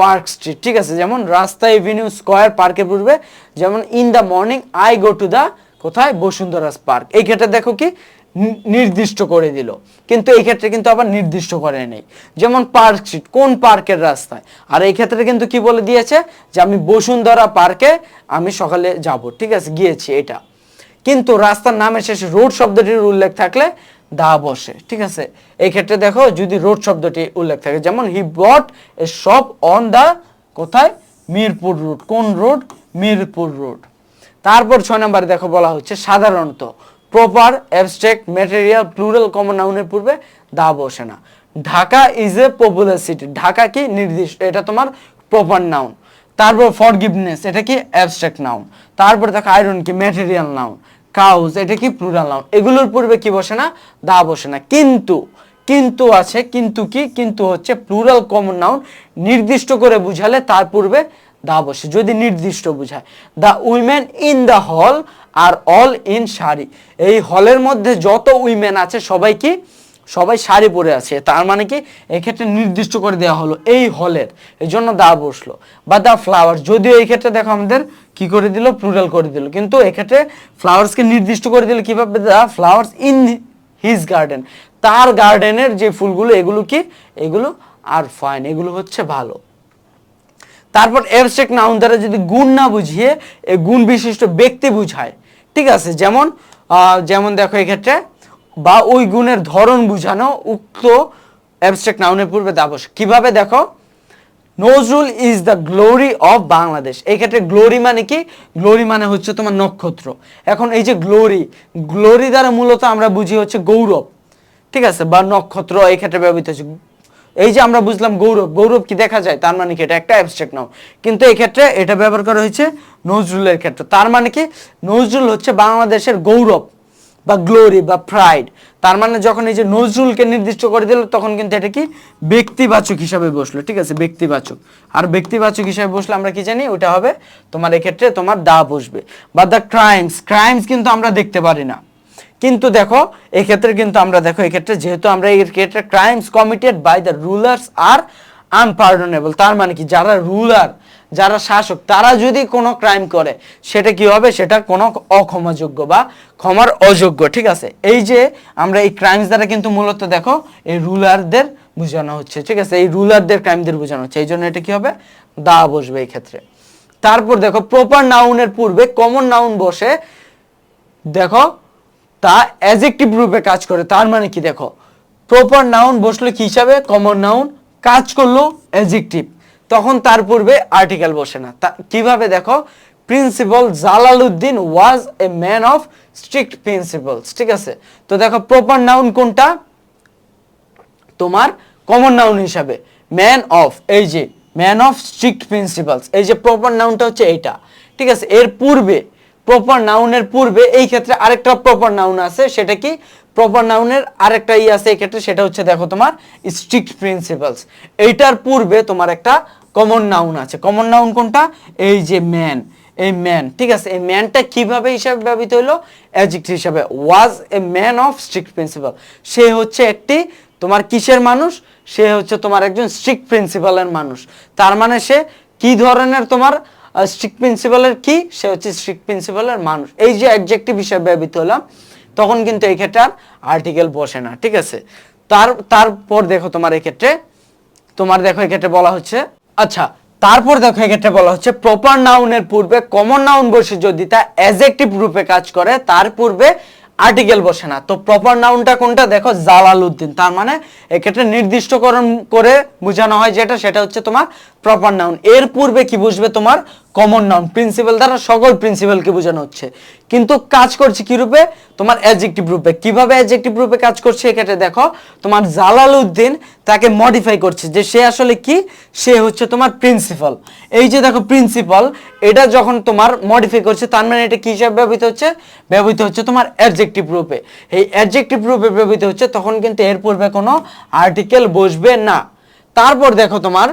Park Street, ঠিক আছে। যেমন রাস্তা, এভিনিউ, স্কয়ার, পার্কের পূর্বে, যেমন in the morning I go to the কোথায়, বসুন্ধরাস পার্ক, এই ক্ষেত্রে দেখো কি নির্দিষ্ট করে দিল, কিন্তু এই ক্ষেত্রে কিন্তু আবার নির্দিষ্ট করে নেই। যেমন পার্ক স্ট্রিট, কোন পার্কের রাস্তায়, আর এই ক্ষেত্রে কিন্তু কি বলে দিয়েছে যে আমি বসুন্ধরা পার্কে আমি সকালে যাব, ঠিক আছে, গিয়েছি এটা। কিন্তু রাস্তার নামের শেষে রোড শব্দটির উল্লেখ থাকলে দা বসে, ঠিক আছে। এই ক্ষেত্রে দেখো যদি রোড শব্দটি উল্লেখ থাকে, যেমন he bought a shop on the কোথায়, মিরপুর রোড, কোন রোড, মিরপুর রোড। তারপর 6 নম্বরে দেখো বলা হচ্ছে সাধারণত, proper, abstract, material, plural, common নাউনের পূর্বে দা বসে না। Dhaka is a popular city, Dhaka কি নির্দিষ্ট, এটা তোমার প্রপার নাউন। তারপর ফরগিভনেস, এটা কি অ্যাবস্ট্রাক্ট নাউন। তারপর দেখো আয়রন কি ম্যাটেরিয়াল নাউন। কাউজ, এটা কি প্লুরাল নাউন। এগুলোর পূর্বে কি বসে না, দা বসে না। কিন্তু আছে, কিন্তু কি, কিন্তু হচ্ছে প্লুরাল কমন নাউন, নির্দিষ্ট করে বুঝালে তার পূর্বে দা বসে, যদি নির্দিষ্ট বুঝায়। The women in the hall R all in sari, এই হলের মধ্যে যত উইমেন আছে সবাই শাড়ি পরে আছে, তার মানে কি এক্ষেত্রে নির্দিষ্ট করে দেওয়া হলো এই হলের, এই জন্য দা বসলো। বা দ্য ফ্লাওয়ার, যদিও এই ক্ষেত্রে দেখো আমাদের কি করে দিল, প্লুরাল করে দিল, কিন্তু এক্ষেত্রে ফ্লাওয়ার্সকে নির্দিষ্ট করে দিল কিভাবে, the flowers in his garden, তার গার্ডেনের যে ফুলগুলো, এগুলো কি, এগুলো আর ফাইন, এগুলো হচ্ছে ভালো। তারপর অ্যাবস্ট্রাক্ট নাউন দ্বারা যদি গুণ না বুঝিয়ে এই গুণ বিশিষ্ট ব্যক্তি বুঝায়, ঠিক আছে, যেমন দেখো এক্ষেত্রে বা ওই গুণের ধরন বুঝানো, উক্ত অ্যাবস্ট্রাক্ট নাউনের পূর্বে দা বসে। কিভাবে দেখো, Nazrul is the glory of Bangladesh. এই ক্ষেত্রে গ্লোরি মানে কি? গ্লোরি মানে হচ্ছে তোমার নক্ষত্র। এখন এই যে গ্লোরি, গ্লোরি দ্বারা মূলত আমরা বুঝি হচ্ছে গৌরব, ঠিক আছে, বা নক্ষত্র এই ক্ষেত্রে ব্যবহৃত হচ্ছে। এই যে আমরা বুঝলাম গৌরব, গৌরব কি দেখা যায়, তার মানে কি এটা একটা অ্যাবস্ট্রাক্ট নাউন, কিন্তু এই ক্ষেত্রে এটা ব্যবহার করা হয়েছে নজরুলের ক্ষেত্রে। তার মানে কি নজরুল হচ্ছে বাংলাদেশের গৌরব বা গ্লোরি বা প্রাইড। তার মানে যখন এই যে নজরুলকে নির্দিষ্ট করে দিল তখন কিন্তু এটা কি ব্যক্তিবাচক হিসাবে বসলো, ঠিক আছে, ব্যক্তিবাচক। আর ব্যক্তিবাচক হিসাবে বসলে আমরা কি জানি, ওটা হবে তোমার এক্ষেত্রে তোমার দা বসবে। বা দ্য ক্রাইমস, ক্রাইমস কিন্তু আমরা দেখতে পারি না, কিন্তু দেখো এক্ষেত্রে কিন্তু আমরা দেখো এক্ষেত্রে যেহেতু আমরা এর ক্ষেত্রে crimes committed by the rulers are unpardonable. তার মানে কি যারা রুলার, যারা শাসক, তারা যদি কোনো ক্রাইম করে সেটা কি হবে, সেটা কোনো অক্ষমাযোগ্য বা ক্ষমার অযোগ্য, ঠিক আছে। এই যে আমরা এই ক্রাইমস দ্বারা কিন্তু মূলত দেখো এই রুলারদের বোঝানো হচ্ছে, ঠিক আছে, এই রুলারদের ক্রাইমদের বোঝানো হচ্ছে, এই জন্য এটা কি হবে, দা বসবে এই ক্ষেত্রে। তারপর দেখো প্রপার নাউনের পূর্বে কমন নাউন বসে, দেখো তা অ্যাডজেক্টিভ রূপে কাজ করে। তার মানে কি দেখো প্রপার নাউন বসলো কি হিসাবে, কমন নাউন, কাজ করলো অ্যাডজেক্টিভ, তখন তার পূর্বে আর্টিকেল বসে না। কিভাবে দেখো, principal Jalaluddin was a man of strict principles, ঠিক আছে। তো দেখো প্রপার নাউন কোনটা, তোমার কমন নাউন হিসাবে ম্যান অফ, এই যে ম্যান অফ স্ট্রিক্ট প্রিন্সিপালস, এই যে প্রপার নাউনটা হচ্ছে এইটা, ঠিক আছে। এর পূর্বে প্রপার নাউনের পূর্বে এই ক্ষেত্রে আরেকটা প্রপার নাউন আছে, সেটা কি প্রপার নাউনের আরেকটা আছে এই ক্ষেত্রে, সেটা হচ্ছে দেখো তোমার স্ট্রিক্ট প্রিন্সিপালস। এইটার পূর্বে তোমার একটা কমন নাউন আছে। কমন নাউন কোনটা, এই যে ম্যান, এই ম্যান, ঠিক আছে। এই ম্যানটা কিভাবে হিসাবে ব্যবহৃত হলো, অ্যাডজেক্টিভ হিসাবে, was a man of strict principle, সে হচ্ছে একটি তোমার কিসের মানুষ, সে হচ্ছে তোমার একজন স্ট্রিক্ট প্রিন্সিপালের মানুষ। তার মানে সে কি ধরনের তোমার স্ট্রিক্ট প্রিন্সিপালের কি, সে হচ্ছে স্ট্রিক্ট প্রিন্সিপালের মানুষ। এই যে অ্যাডজেক্টিভ হিসাবে ব্যবহৃত হলাম, তখন কিন্তু এই ক্ষেত্রে আর আর্টিকেল বসে না, ঠিক আছে। তারপর দেখো তোমার এই ক্ষেত্রে তোমার দেখো এই ক্ষেত্রে বলা হচ্ছে, আচ্ছা তারপর দেখো এক্ষেত্রে বলা হচ্ছে প্রপার নাউনের পূর্বে কমন নাউন বসে যদি তা অ্যাডজেক্টিভ রূপে কাজ করে, তার পূর্বে আর্টিকেল বসে না। তো প্রপার নাউনটা কোনটা, দেখো জালালউদ্দিন, তার মানে এক্ষেত্রে নির্দিষ্টকরণ করে বোঝানো হয় যেটা, সেটা হচ্ছে তোমার প্রপার নাউন। এর পূর্বে কি বুঝবে, তোমার কমন নাউন, প্রিন্সিপাল দ্বারা সকল প্রিন্সিপালকে বোঝানো হচ্ছে, কিন্তু কাজ করছে কি রূপে, তোমার অ্যাডজেক্টিভ রূপে। কিভাবে অ্যাডজেক্টিভ রূপে কাজ করছে, এক্ষেত্রে দেখো তোমার জালালউদ্দিন তাকে মডিফাই করছে, যে সে আসলে কি, সে হচ্ছে তোমার প্রিন্সিপাল। এই যে দেখো প্রিন্সিপাল, এটা যখন তোমার মডিফাই করছে, তার মানে এটা কি হিসাবে ব্যবহৃত হচ্ছে, ব্যবহৃত হচ্ছে তোমার অ্যাডজেক্টিভ রূপে। এই অ্যাডজেক্টিভ রূপে ব্যবহৃত হচ্ছে, তখন কিন্তু এর পূর্বে কোনো আর্টিকেল বসবে না। তারপর দেখো তোমার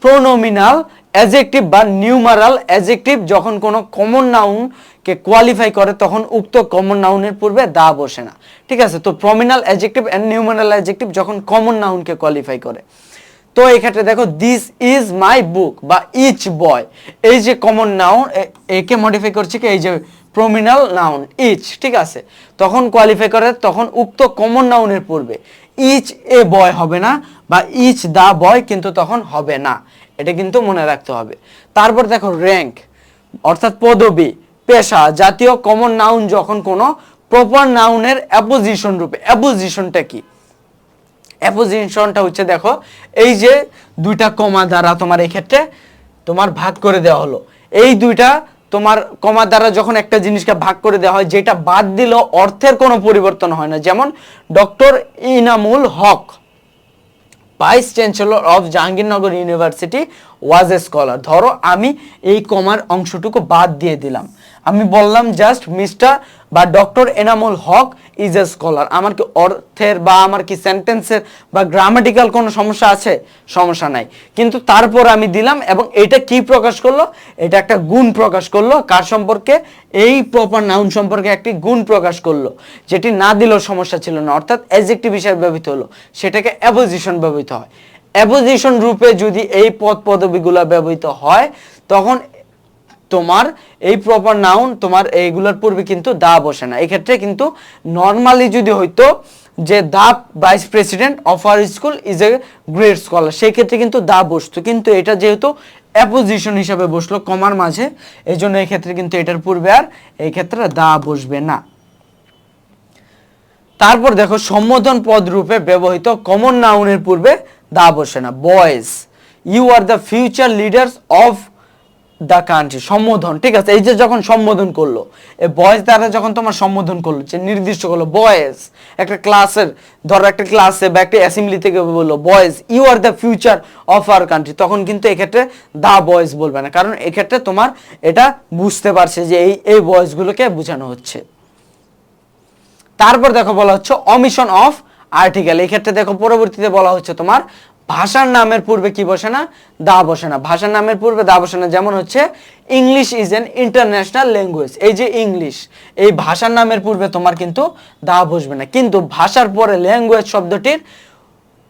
প্রোনোমিনাল অ্যাডজেক্টিভ বা নিউমারাল অ্যাডজেক্টিভ যখন কোনো কমন নাউনকে কোয়ালিফাই করে, তখন উক্ত কমন নাউনের পূর্বে দা বসে না, ঠিক আছে। তো প্রমিনাল অ্যাডজেক্টিভ এন্ড নিউমারাল অ্যাডজেক্টিভ যখন কমন নাউনকে কোয়ালিফাই করে, তো এই ক্ষেত্রে দেখো দিস ইজ মাই বুক বা ইচ বয়, এই যে কমন নাউন, একে মডিফাই করছে কি, এই যে প্রমিনাল নাউন ইচ, ঠিক আছে। তখন কোয়ালিফাই করে, তখন উক্ত কমন নাউনের পূর্বে ইচ এ বয় হবে না, বা ইচ দা বয় কিন্তু তখন হবে না, এটা কিন্তু মনে রাখতে হবে। তারপর দেখো র্যাঙ্ক অর্থাৎ পদবি, পেশা, জাতীয় কমন নাউন যখন কোনো প্রপার নাউনের অ্যাপোজিশন রূপে, অ্যাপোজিশনটা কি, অ্যাপোজিশনটা হচ্ছে দেখো এই যে দুইটা কমা দ্বারা তোমার এই ক্ষেত্রে তোমার ভাগ করে দেওয়া হলো, এই দুইটা তোমার কমা দ্বারা যখন একটা জিনিসকে ভাগ করে দেওয়া হয়, যেটা বাদ দিলেও অর্থের কোনো পরিবর্তন হয় না। যেমন doctor Inamul Haque, vice chancellor of Jahangirnagar university was a scholar. ধরো আমি এই কমার অংশটুকু বাদ দিয়ে দিলাম, আমি বললাম জাস্ট মিস্টার বা doctor Enamul Haque is a scholar. আমার কি অর্থের বা আমার কি সেন্টেন্সের বা গ্রামাটিক্যাল কোনো সমস্যা আছে, সমস্যা নাই, কিন্তু তারপর আমি দিলাম, এবং এটা কি প্রকাশ করলো, এটা একটা গুণ প্রকাশ করলো, কার সম্পর্কে, এই প্রপার নাউন সম্পর্কে একটি গুণ প্রকাশ করলো, যেটি না দিলেও সমস্যা ছিল না, অর্থাৎ অ্যাডজেক্টিভ হিসেবে ব্যবহৃত হলো, সেটাকে অ্যাপোজিশন ব্যবহৃত হয়। অ্যাপোজিশন রূপে যদি এই পদ পদবিগুলো ব্যবহৃত হয়, তখন তোমার এই প্রপার নাউন তোমার এইগুলোর পূর্বে কিন্তু দা বসে না। এই ক্ষেত্রে কিন্তু নর্মালি যদি হইতো যে the vice president of our school is a great scholar, সেই ক্ষেত্রে কিন্তু দা বসতো, কিন্তু এটা যেহেতু অ্যাপোজিশন হিসাবে বসলো কমার মাঝে, এই জন্য এই ক্ষেত্রে কিন্তু এটার পূর্বে আর এই ক্ষেত্রে দা বসবে না। তারপর দেখো সম্বোধন পদ রূপে ব্যবহৃত কমন নাউনের পূর্বে দা বসে না। Boys, you are the future leaders of the country. সম্বোধন, ঠিক আছে, এই যে যখন সম্বোধন করলো, এই বয়েজ দ্বারা যখন তোমার সম্বোধন করলো, যে নির্দিষ্ট করলো বয়েজ, একটা ক্লাসের, ধরো একটা ক্লাসে বা একটা অ্যাসেম্বলি থেকে বললো boys you are the future of our country, তখন কিন্তু এক্ষেত্রে দা বয়েজ বলবে না, কারণ এক্ষেত্রে তোমার এটা বুঝতে পারছে যে এই বয়েজগুলোকে বোঝানো হচ্ছে। তারপর দেখো বলা হচ্ছে অমিশন অফ আর্টিকেল। এই ক্ষেত্রে দেখো পরবর্তীতে বলা হচ্ছে তোমার ভাষার নামের পূর্বে কি বসে না, দা বসে না। ভাষার নামের পূর্বে দা বসে না, যেমন হচ্ছে English is an international language. এই যে ইংলিশ, এই ভাষার নামের পূর্বে তোমার কিন্তু দা বসবে না, কিন্তু ভাষার পরে ল্যাঙ্গুয়েজ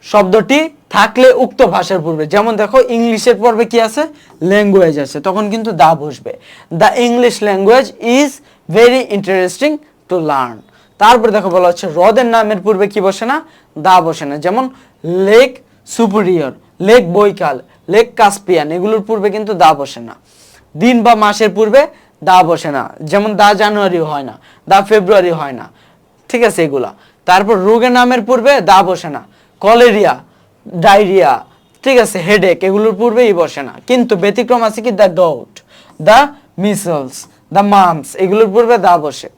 শব্দটি থাকলে উক্ত ভাষার পূর্বে, যেমন দেখো ইংলিশের পূর্বে কি আছে, ল্যাঙ্গুয়েজ আছে, তখন কিন্তু দা বসবে। The English language is very interesting to learn. তারপর দেখো বলা হচ্ছে হ্রদের নামের পূর্বে কি বসে না, দা বসে না, যেমন লেক সুপিরিয়র, লেক বৈকাল, লেক কাস্পিয়ান, এগুলোর পূর্বে কিন্তু দা বসে না। দিন বা মাসের পূর্বে দা বসে না, যেমন দা জানুয়ারি হয় না, দা ফেব্রুয়ারি হয় না, ঠিক আছে এগুলা। তারপর রোগের নামের পূর্বে দা বসে না, কলেরিয়া, ডায়রিয়া, ঠিক আছে, হেডেক, এগুলোর পূর্বেই বসে না, কিন্তু ব্যতিক্রম আছে কি the gout, the measles, the mumps, এগুলোর পূর্বে দা বসে।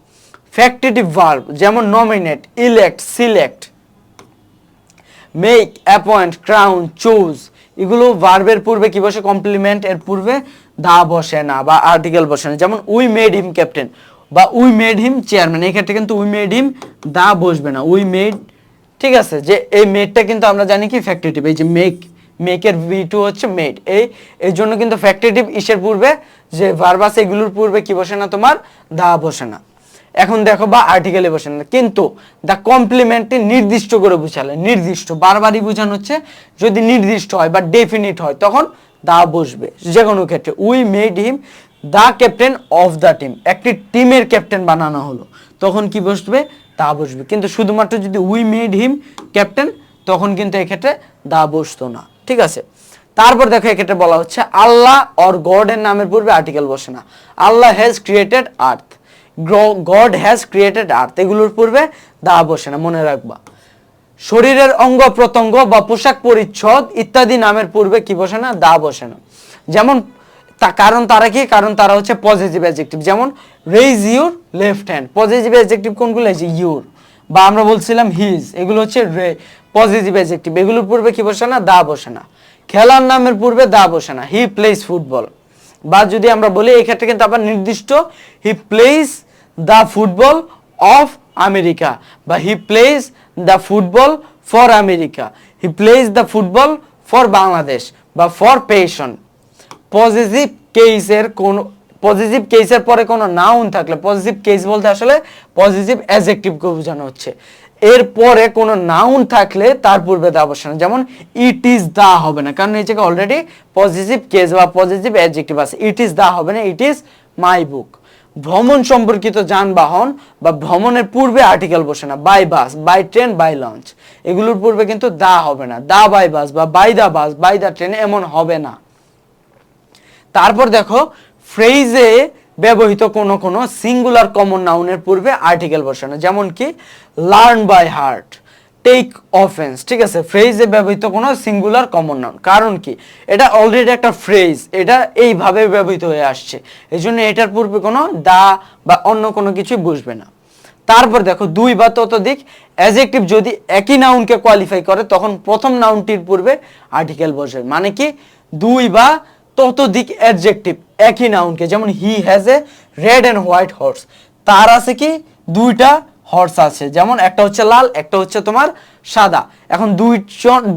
ফ্যাক্টিটিভ ভার্ব যেমন nominate, elect, select, make, appoint, crown, choose, এগুলো ভার্বের পূর্বে কি বসে, কমপ্লিমেন্ট এর পূর্বে দা বসে না বা আর্টিকেল বসে না, যেমন উই মেড হিম ক্যাপ্টেন বা উই মেড হিম চেয়ারম্যান, এই ক্ষেত্রে কিন্তু উই মেড হিম দা বসবে না, উই মেড, ঠিক আছে, যে এই মেডটা কিন্তু আমরা জানি কি ফ্যাক্টিটিভ, এই যে মেকের V2 হচ্ছে মেড, এই জন্য কিন্তু ফ্যাক্টিটিভ ইসের পূর্বে যে ভার্ব আছে এগুলোর পূর্বে কি বসে না, তোমার দা বসে না। এখন দেখো বা আর্টিকেলে বসে না, কিন্তু দা কমপ্লিমেন্টটি নির্দিষ্ট করে বুঝালে, নির্দিষ্ট বারবারই বোঝানো হচ্ছে, যদি নির্দিষ্ট হয় বা ডেফিনিট হয় তখন দা বসবে যে কোনো ক্ষেত্রে। We made him the captain of the team, একটি টিমের ক্যাপ্টেন বানানো হলো, তখন কি বসবে, দা বসবে, কিন্তু শুধুমাত্র যদি উই মেড হিম ক্যাপ্টেন তখন কিন্তু এক্ষেত্রে দা বসতো না, ঠিক আছে। তারপর দেখো এক্ষেত্রে বলা হচ্ছে আল্লাহ অর গড এর নামের পূর্বে আর্টিকেল বসে না, Allah has created earth, God has created earth, এগুলোর পূর্বে দা বসে না, মনে রাখবা। শরীরের অঙ্গ প্রত্যঙ্গ বা পোশাক পরিচ্ছদ ইত্যাদি নামের পূর্বে কি বসে না, দা বসে না, যেমন কারণ তারা কি, কারণ তারা হচ্ছে পজিটিভ অ্যাডজেক্টিভ, যেমন raise your left hand, positive adjective কোনগুলো, এই যে ইউর, বা আমরা বলছিলাম হিজ, এগুলো হচ্ছে পজিটিভ অ্যাডজেক্টিভ, এগুলোর পূর্বে কি বসে না, দা বসে না। খেলার নামের পূর্বে দা বসে না, হি প্লেস ফুটবল, বা যদি আমরা বলি এই ক্ষেত্রে কিন্তু আবার নির্দিষ্ট, he plays the football of America, বা he plays the football for America, he plays the football for Bangladesh, বা ফর পেশন। পজিটিভ কেসের কোন, পজিটিভ কেসের পরে কোনো নাউন থাকলে, পজিটিভ কেস বলতে আসলে পজিটিভ অ্যাডজেক্টিভকে বোঝানো হচ্ছে, এর পরে কোনো নাউন থাকলে তার পূর্বে দা বসে না, যেমন ইট ইজ দা হবে না, কারণ এই জায়গায় অলরেডি পজিটিভ কেস বা পজিটিভ অ্যাডজেক্টিভ আছে, ইট ইজ দা হবে না, ইট ইজ মাই বুক। ভ্রমণ সম্পর্কিত যানবাহন বা ভ্রমণের পূর্বে আর্টিকেল বসে না, by bus, by train, by launch, এগুলোর পূর্বে কিন্তু দা হবে না, দা বাই বাস বা by the bus, by the train, এমন হবে না। তারপর দেখো ফ্রেজে ব্যবহৃত কোন সিঙ্গুলার কমন নাউনের পূর্বে আর্টিকেল বসে না, যেমন কি learn by heart, take offence, ঠিক আছে, ফ্রেজে ব্যবহৃত কোনো সিঙ্গুলার কমন নাউন, কারণ কি এটা অলরেডি একটা ফ্রেজ, এটা এইভাবে ব্যবহৃত হয়ে আসছে, এই জন্য এটার পূর্বে কোনো দা বা অন্য কোনো কিছুই বসবে না। তারপর দেখো দুই বা ততোধিক অ্যাডজেক্টিভ যদি একই নাউনকে কোয়ালিফাই করে তখন প্রথম নাউনটির পূর্বে আর্টিকেল বসবে, মানে কি দুই বা ততোধিক অ্যাডজেক্টিভ একই নাউনকে, যেমন he has a red and white horse, তার আছে কি দুইটা হর্স আছে, যেমন একটা হচ্ছে লাল, একটা হচ্ছে তোমার সাদা, এখন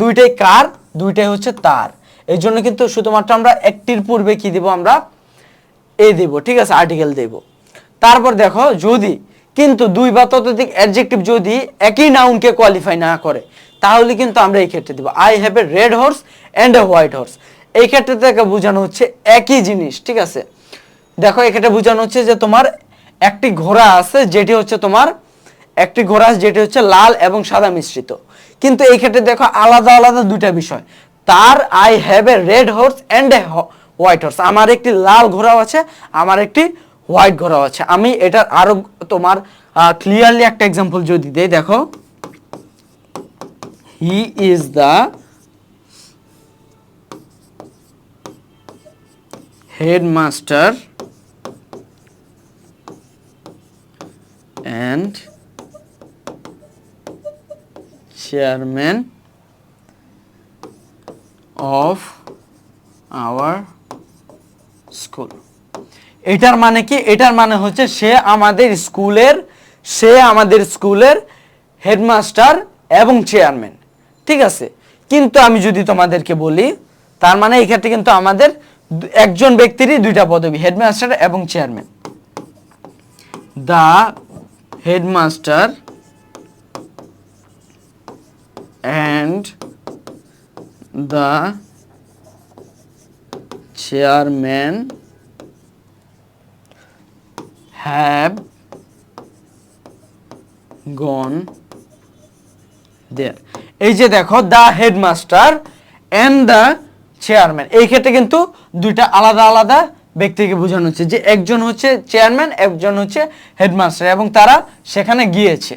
দুইটাই কার, দুইটাই হচ্ছে তার, এই জন্য কিন্তু শুধুমাত্র আমরা একটির পূর্বে কি দিব, আমরা এ দেব, ঠিক আছে, আর্টিকেল দেব। তারপর দেখো যদি কিন্তু দুই বা ততোধিক অ্যাডজেক্টিভ যদি একই নাউনকে কোয়ালিফাই না করে তাহলে কিন্তু আমরা এই ক্ষেত্রে দিব I have a red horse and a white horse, এই ক্ষেত্রে থেকে বোঝানো হচ্ছে একই জিনিস, ঠিক আছে। দেখো এক্ষেত্রে বোঝানো হচ্ছে যে তোমার একটি ঘোড়া আছে যেটি হচ্ছে তোমার একটি ঘোড়া আছে যেটি হচ্ছে লাল এবং সাদা মিশ্রিত, কিন্তু এই ক্ষেত্রে দেখো আলাদা আলাদা দুইটা বিষয়, তার I have a red horse and a white horse, আমার একটি লাল ঘোড়াও আছে, আমার একটি হোয়াইট ঘোড়াও আছে। আমি এটার আরো তোমার ক্লিয়ারলি একটা এক্সাম্পল যদি দেই, দেখো he is the headmaster and chairman of our school. এটার মানে কি? এটার মানে হচ্ছে সে আমাদের স্কুলের হেডমাস্টার এবং চেয়ারম্যান। ঠিক আছে, কিন্তু আমি যদি তোমাদেরকে বলি, তার মানে এই ক্ষেত্রে কিন্তু আমাদের একজন ব্যক্তিরই দুইটা পদবি, হেডমাস্টার এবং chairman. The headmaster and the chairman have gone there. এই যে দেখো, the headmaster and the chairman, এই ক্ষেত্রে কিন্তু দুইটা আলাদা আলাদা ব্যক্তিকে বোঝানো হচ্ছে, যে একজন হচ্ছে চেয়ারম্যান, একজন হচ্ছে হেডমাস্টার, এবং তারা সেখানে গিয়েছে।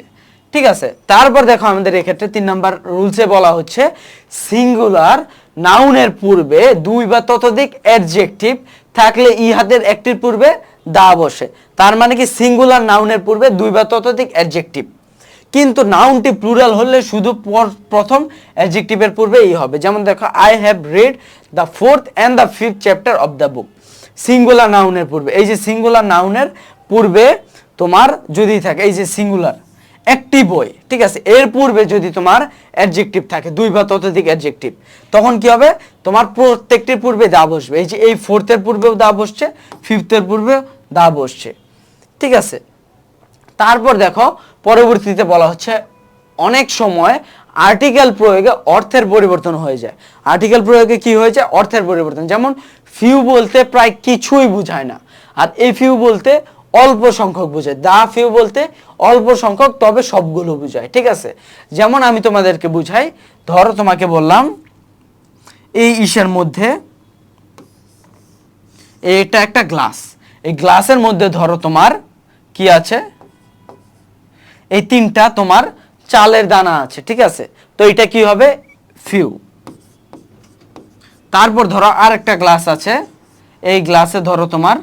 ঠিক আছে, তারপর দেখো আমাদের এক্ষেত্রে 3 নাম্বার রুলসে বলা হচ্ছে সিঙ্গুলার নাউনের পূর্বে দুই বা ততোধিক অ্যাডজেক্টিভ থাকলে ইহাদের একটির পূর্বে দা বসে। তার মানে কি, সিঙ্গুলার নাউনের পূর্বে দুই বা ততোধিক অ্যাডজেক্টিভ, কিন্তু নাউনটি প্লুরাল হলে শুধু প্রথম অ্যাডজেক্টিভের পূর্বে এই হবে। যেমন দেখো, I have read the 4th and the 5th chapter of the book. Singular নাউনের পূর্বে, এই যে সিঙ্গুলার নাউনের পূর্বে তোমার যদি থাকে এই যে সিঙ্গুলার একটি বই, ঠিক আছে, এর পূর্বে যদি তোমার অ্যাডজেক্টিভ থাকে দুই বা ততোধিক অ্যাডজেক্টিভ, তখন কি হবে, তোমার প্রত্যেকটির পূর্বে দা বসবে। এই যে এই 4th এর পূর্বেও দা বসছে, 5th এর পূর্বেও দা বসছে। ঠিক আছে, তারপর দেখো পরবর্তীতে বলা হচ্ছে অনেক সময় আর্টিকেল প্রয়োগে অর্থের পরিবর্তন হয়ে যায়। আর্টিকেল প্রয়োগে কি হয়ে যায়? অর্থের পরিবর্তন। যেমন ফিউ বলতে প্রায় কিছুই বোঝায় না, আর এ ফিউ বলতে অল্প সংখ্যক বোঝায়। দা ফিউ বলতে অল্প সংখ্যক, তবে সবগুলো বোঝায়। ঠিক আছে, যেমন আমি তোমাদেরকে বুঝাই, ধরো তোমাকে বললাম এই ইসের মধ্যে এটা একটা গ্লাস, এই গ্লাসের মধ্যে ধরো তোমার কি আছে, এই 3টা তোমার চালের দানা আছে। ঠিক আছে, তো এটা কি হবে? ফিউ। তারপর ধরো আর একটা গ্লাস আছে, এই গ্লাসে ধরো তোমার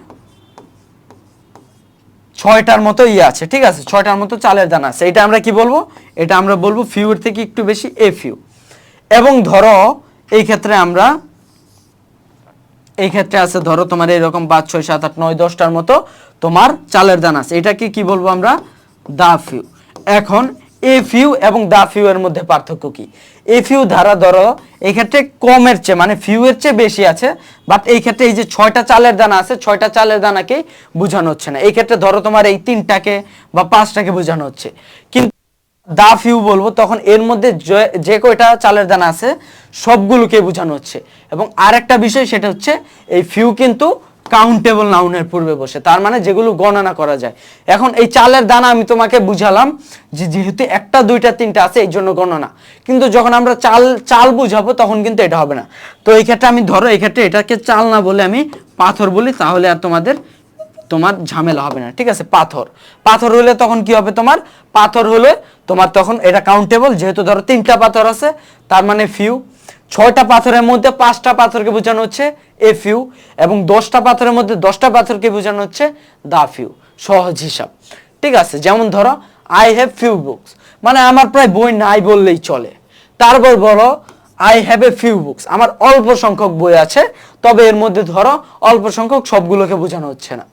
6টার মতো আছে। ঠিক আছে, 6টার মতো চালের দানা আছে। এটা আমরা কি বলবো? এটা আমরা বলবো ফিউ এর থেকে একটু বেশি, এ ফিউ। এবং ধরো এই ক্ষেত্রে আছে ধরো তোমার এরকম 5 6 7 8 9 10টার মতো তোমার চালের দানা আছে। এটাকে কি বলবো আমরা? The few. এখন এ ফিউ এবং দা ফিউ এর মধ্যে পার্থক্য কি? এ ফিউ ধারা ধরো এই ক্ষেত্রে কমের চেয়ে, মানে ফিউ এর চেয়ে বেশি আছে, বাট এই ক্ষেত্রে এই যে 6টা চালের দানা আছে, 6টা চালের দানাকে বোঝানো হচ্ছে না। এই ক্ষেত্রে ধরো তোমার এই 3টাকে বা 5টাকে বোঝানো হচ্ছে। কিন্তু দা ফিউ বলবো তখন এর মধ্যে যে কয়টা চালের দানা আছে সবগুলোকে বোঝানো হচ্ছে। এবং আরেকটা বিষয়, সেটা হচ্ছে এই ফিউ কিন্তু কাউন্টেবল নাউনের পূর্বে বসে, তার মানে যেগুলো গণনা করা যায়। এখন এই চালের দানা আমি তোমাকে বুঝালাম যে যেহেতু 1টা 2টা 3টা আছে এই জন্য গণনা, কিন্তু যখন আমরা চাল বুঝাবো তখন কিন্তু এটা হবে না। তো এই ক্ষেত্রে আমি ধরো এই ক্ষেত্রে এটাকে চাল না বলে আমি পাথর বলি, তাহলে আর তোমার ঝামেলা হবে না। ঠিক আছে, পাথর হলে তখন কি হবে? পাথর হলে তোমার তখন এটা কাউন্টেবল, যেহেতু ধরো 3টা পাথর আছে তার মানে ফিউ। 6টা পাথরের মধ্যে 5টা পাথরকে বোঝানো হচ্ছে এ ফিউ, এবং 10টা পাথরের মধ্যে 10টা পাথরকে বোঝানো হচ্ছে দা ফিউ। সহজ হিসাব। ঠিক আছে, যেমন ধরো আই হ্যাভ ফিউ বুকস, মানে আমার প্রায় বই নাই বললেই চলে। তারপর বলো I have a few books, আমার অল্প সংখ্যক বই আছে, তবে এর মধ্যে ধরো অল্প সংখ্যক সবগুলোকে বোঝানো হচ্ছে না।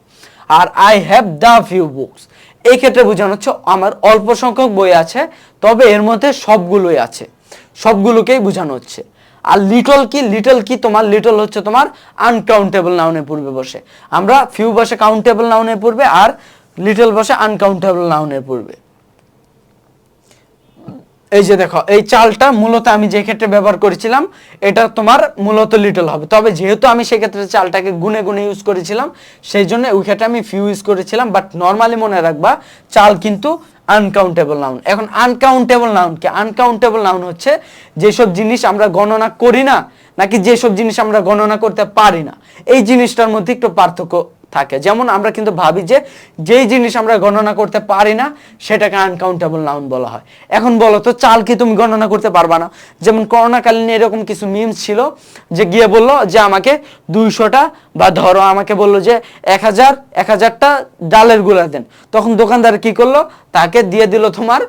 আর I have the few books, এই ক্ষেত্রে বোঝানো হচ্ছে আমার অল্প সংখ্যক বই আছে, তবে এর মধ্যে সবগুলোই আছে, সবগুলোকেই বোঝানো হচ্ছে। আর লিটল কি তোমার লিটল হচ্ছে তোমার আনকাউন্টেবল নাউনের পূর্বে বসে। আমরা ফিউ বসে কাউন্টেবল নাউনের পূর্বে, আর লিটল বসে আনকাউন্টেবল নাউনের পূর্বে। এই যে দেখো, এই চালটা মূলত আমি যে ক্ষেত্রে ব্যবহার করেছিলাম এটা তোমার মূলত লিটল হবে, তবে যেহেতু আমি সেক্ষেত্রে চালটাকে গুনে গুনে ইউজ করেছিলাম সেই জন্য ওই ক্ষেত্রে আমি ফিউ ইউজ করেছিলাম। বাট নর্মালি মনে রাখবা চাল কিন্তু আনকাউন্টেবল নাউন। এখন আনকাউন্টেবল নাউন কি? আনকাউন্টেবল নাউন হচ্ছে যেসব জিনিস আমরা গণনা করি না, নাকি যেসব জিনিস আমরা গণনা করতে পারি না, এই জিনিসটার মধ্যে একটু পার্থক্য থাকে। যেমন আমরা কিন্তু ভাবি যে যেই জিনিস আমরা গণনা করতে পারি না সেটাকে আনকাউন্টেবল নাউন বলা হয়। এখন বলো তো চাল কি তুমি গণনা করতে পারবা না? যেমন করোনাকালীন এরকম কিছু মিমস ছিল যে গিয়ে বললো যে আমাকে 200টা বা ধরো আমাকে বললো যে 1000টা ডালের গুঁড়া দেন। তখন দোকানদার কি করলো, তাকে দিয়ে দিল তোমার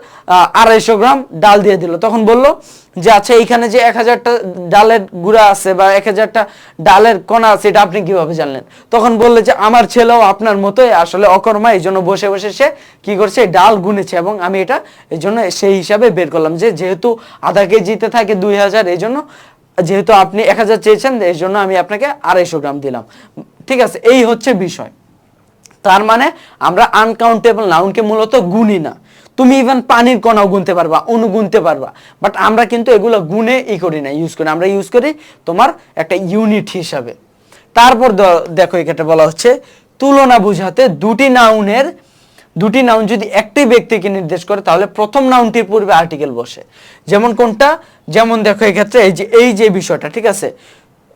250 গ্রাম ডাল দিয়ে দিল। তখন বললো যে আচ্ছা এইখানে যে 1000টা ডালের গুঁড়া আছে বা 1000টা ডালের কণা আছে এটা আপনি কিভাবে জানলেন? তখন বললে যে আমার ছেলেও আপনার মতোই আসলে অকর্মা, এই জন্য বসে বসে সে কি করছে, ডাল গুনেছে এবং আমি এটা এই জন্য সেই হিসাবে বের করলাম যে যেহেতু আধা কেজিতে থাকে 2000, এই জন্য যেহেতু আপনি 1000 চেয়েছেন এই জন্য আমি আপনাকে 250 গ্রাম দিলাম। ঠিক আছে, এই হচ্ছে বিষয়। তার মানে আমরা আনকাউন্টেবল নাউনকে মূলত গুনি না। তুমি ইভেন পানির কণাও গুনতে পারবা, অণু গুনতে পারবা, বাট আমরা কিন্তু এগুলো গুনে করি না, ইউজ করি। আমরা ইউজ করি তোমার একটা ইউনিট হিসাবে। তারপর দেখো এক্ষেত্রে বলা হচ্ছে তুলনা বুঝাতে দুটি নাউন যদি একটি ব্যক্তিকে নির্দেশ করে তাহলে প্রথম নাউনটির পূর্বে আর্টিকেল বসে। যেমন কোনটা? যেমন দেখো এক্ষেত্রে এই যে বিষয়টা, ঠিক আছে,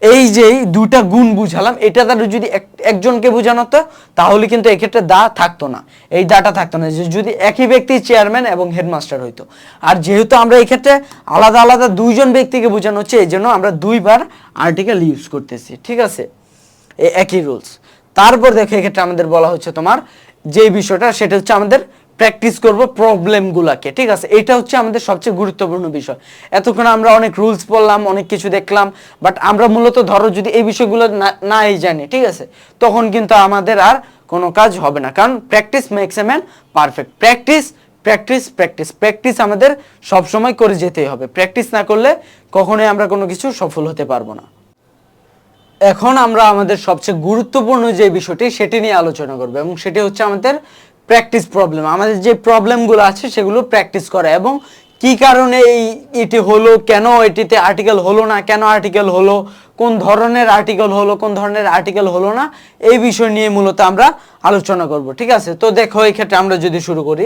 এই যে দুটা গুণ বুঝালাম, এটা দ্বারা যদি একজনকে বোঝানো হতো তাহলে কিন্তু এক্ষেত্রে দা থাকতো না, এই দাটা থাকতো না, যদি একই ব্যক্তি চেয়ারম্যান এবং হেডমাস্টার হইতো। আর যেহেতু আমরা এই ক্ষেত্রে আলাদা আলাদা দুইজন ব্যক্তিকে বোঝানো হচ্ছে এই জন্য আমরা দুইবার আর্টিকেল ইউজ করতেছি। ঠিক আছে, একই রুলস। তারপর দেখো এক্ষেত্রে আমাদের বলা হচ্ছে তোমার যে বিষয়টা সেটা হচ্ছে আমাদের প্র্যাকটিস করব প্রবলেমগুলোকে। ঠিক আছে, এটা হচ্ছে আমাদের সবচেয়ে গুরুত্বপূর্ণ বিষয়। এতক্ষণ আমরা অনেক রুলস পড়লাম, অনেক কিছু দেখলাম, বাট আমরা মূলত ধরো যদি এই বিষয়গুলো নাই জানি, ঠিক আছে, তখন কিন্তু আমাদের আর কোনো কাজ হবে না, কারণ practice makes a man perfect. Practice আমাদের সবসময় করে যেতেই হবে। প্র্যাকটিস না করলে কখনোই আমরা কোনো কিছু সফল হতে পারবো না। এখন আমরা আমাদের সবচেয়ে গুরুত্বপূর্ণ যে বিষয়টি সেটি নিয়ে আলোচনা করব এবং সেটি হচ্ছে আমাদের প্র্যাকটিস প্রবলেম। আমাদের যে প্রবলেমগুলো আছে সেগুলো প্র্যাকটিস করা এবং কি কারণে এটি হলো, কেন এটিতে আর্টিকেল হলো না, কেন আর্টিকেল হলো, কোন ধরনের আর্টিকেল হলো, কোন ধরনের আর্টিকেল হলো না, এই বিষয় নিয়ে মূলত আমরা আলোচনা করব। ঠিক আছে, তো দেখো এই ক্ষেত্রে আমরা যদি শুরু করি,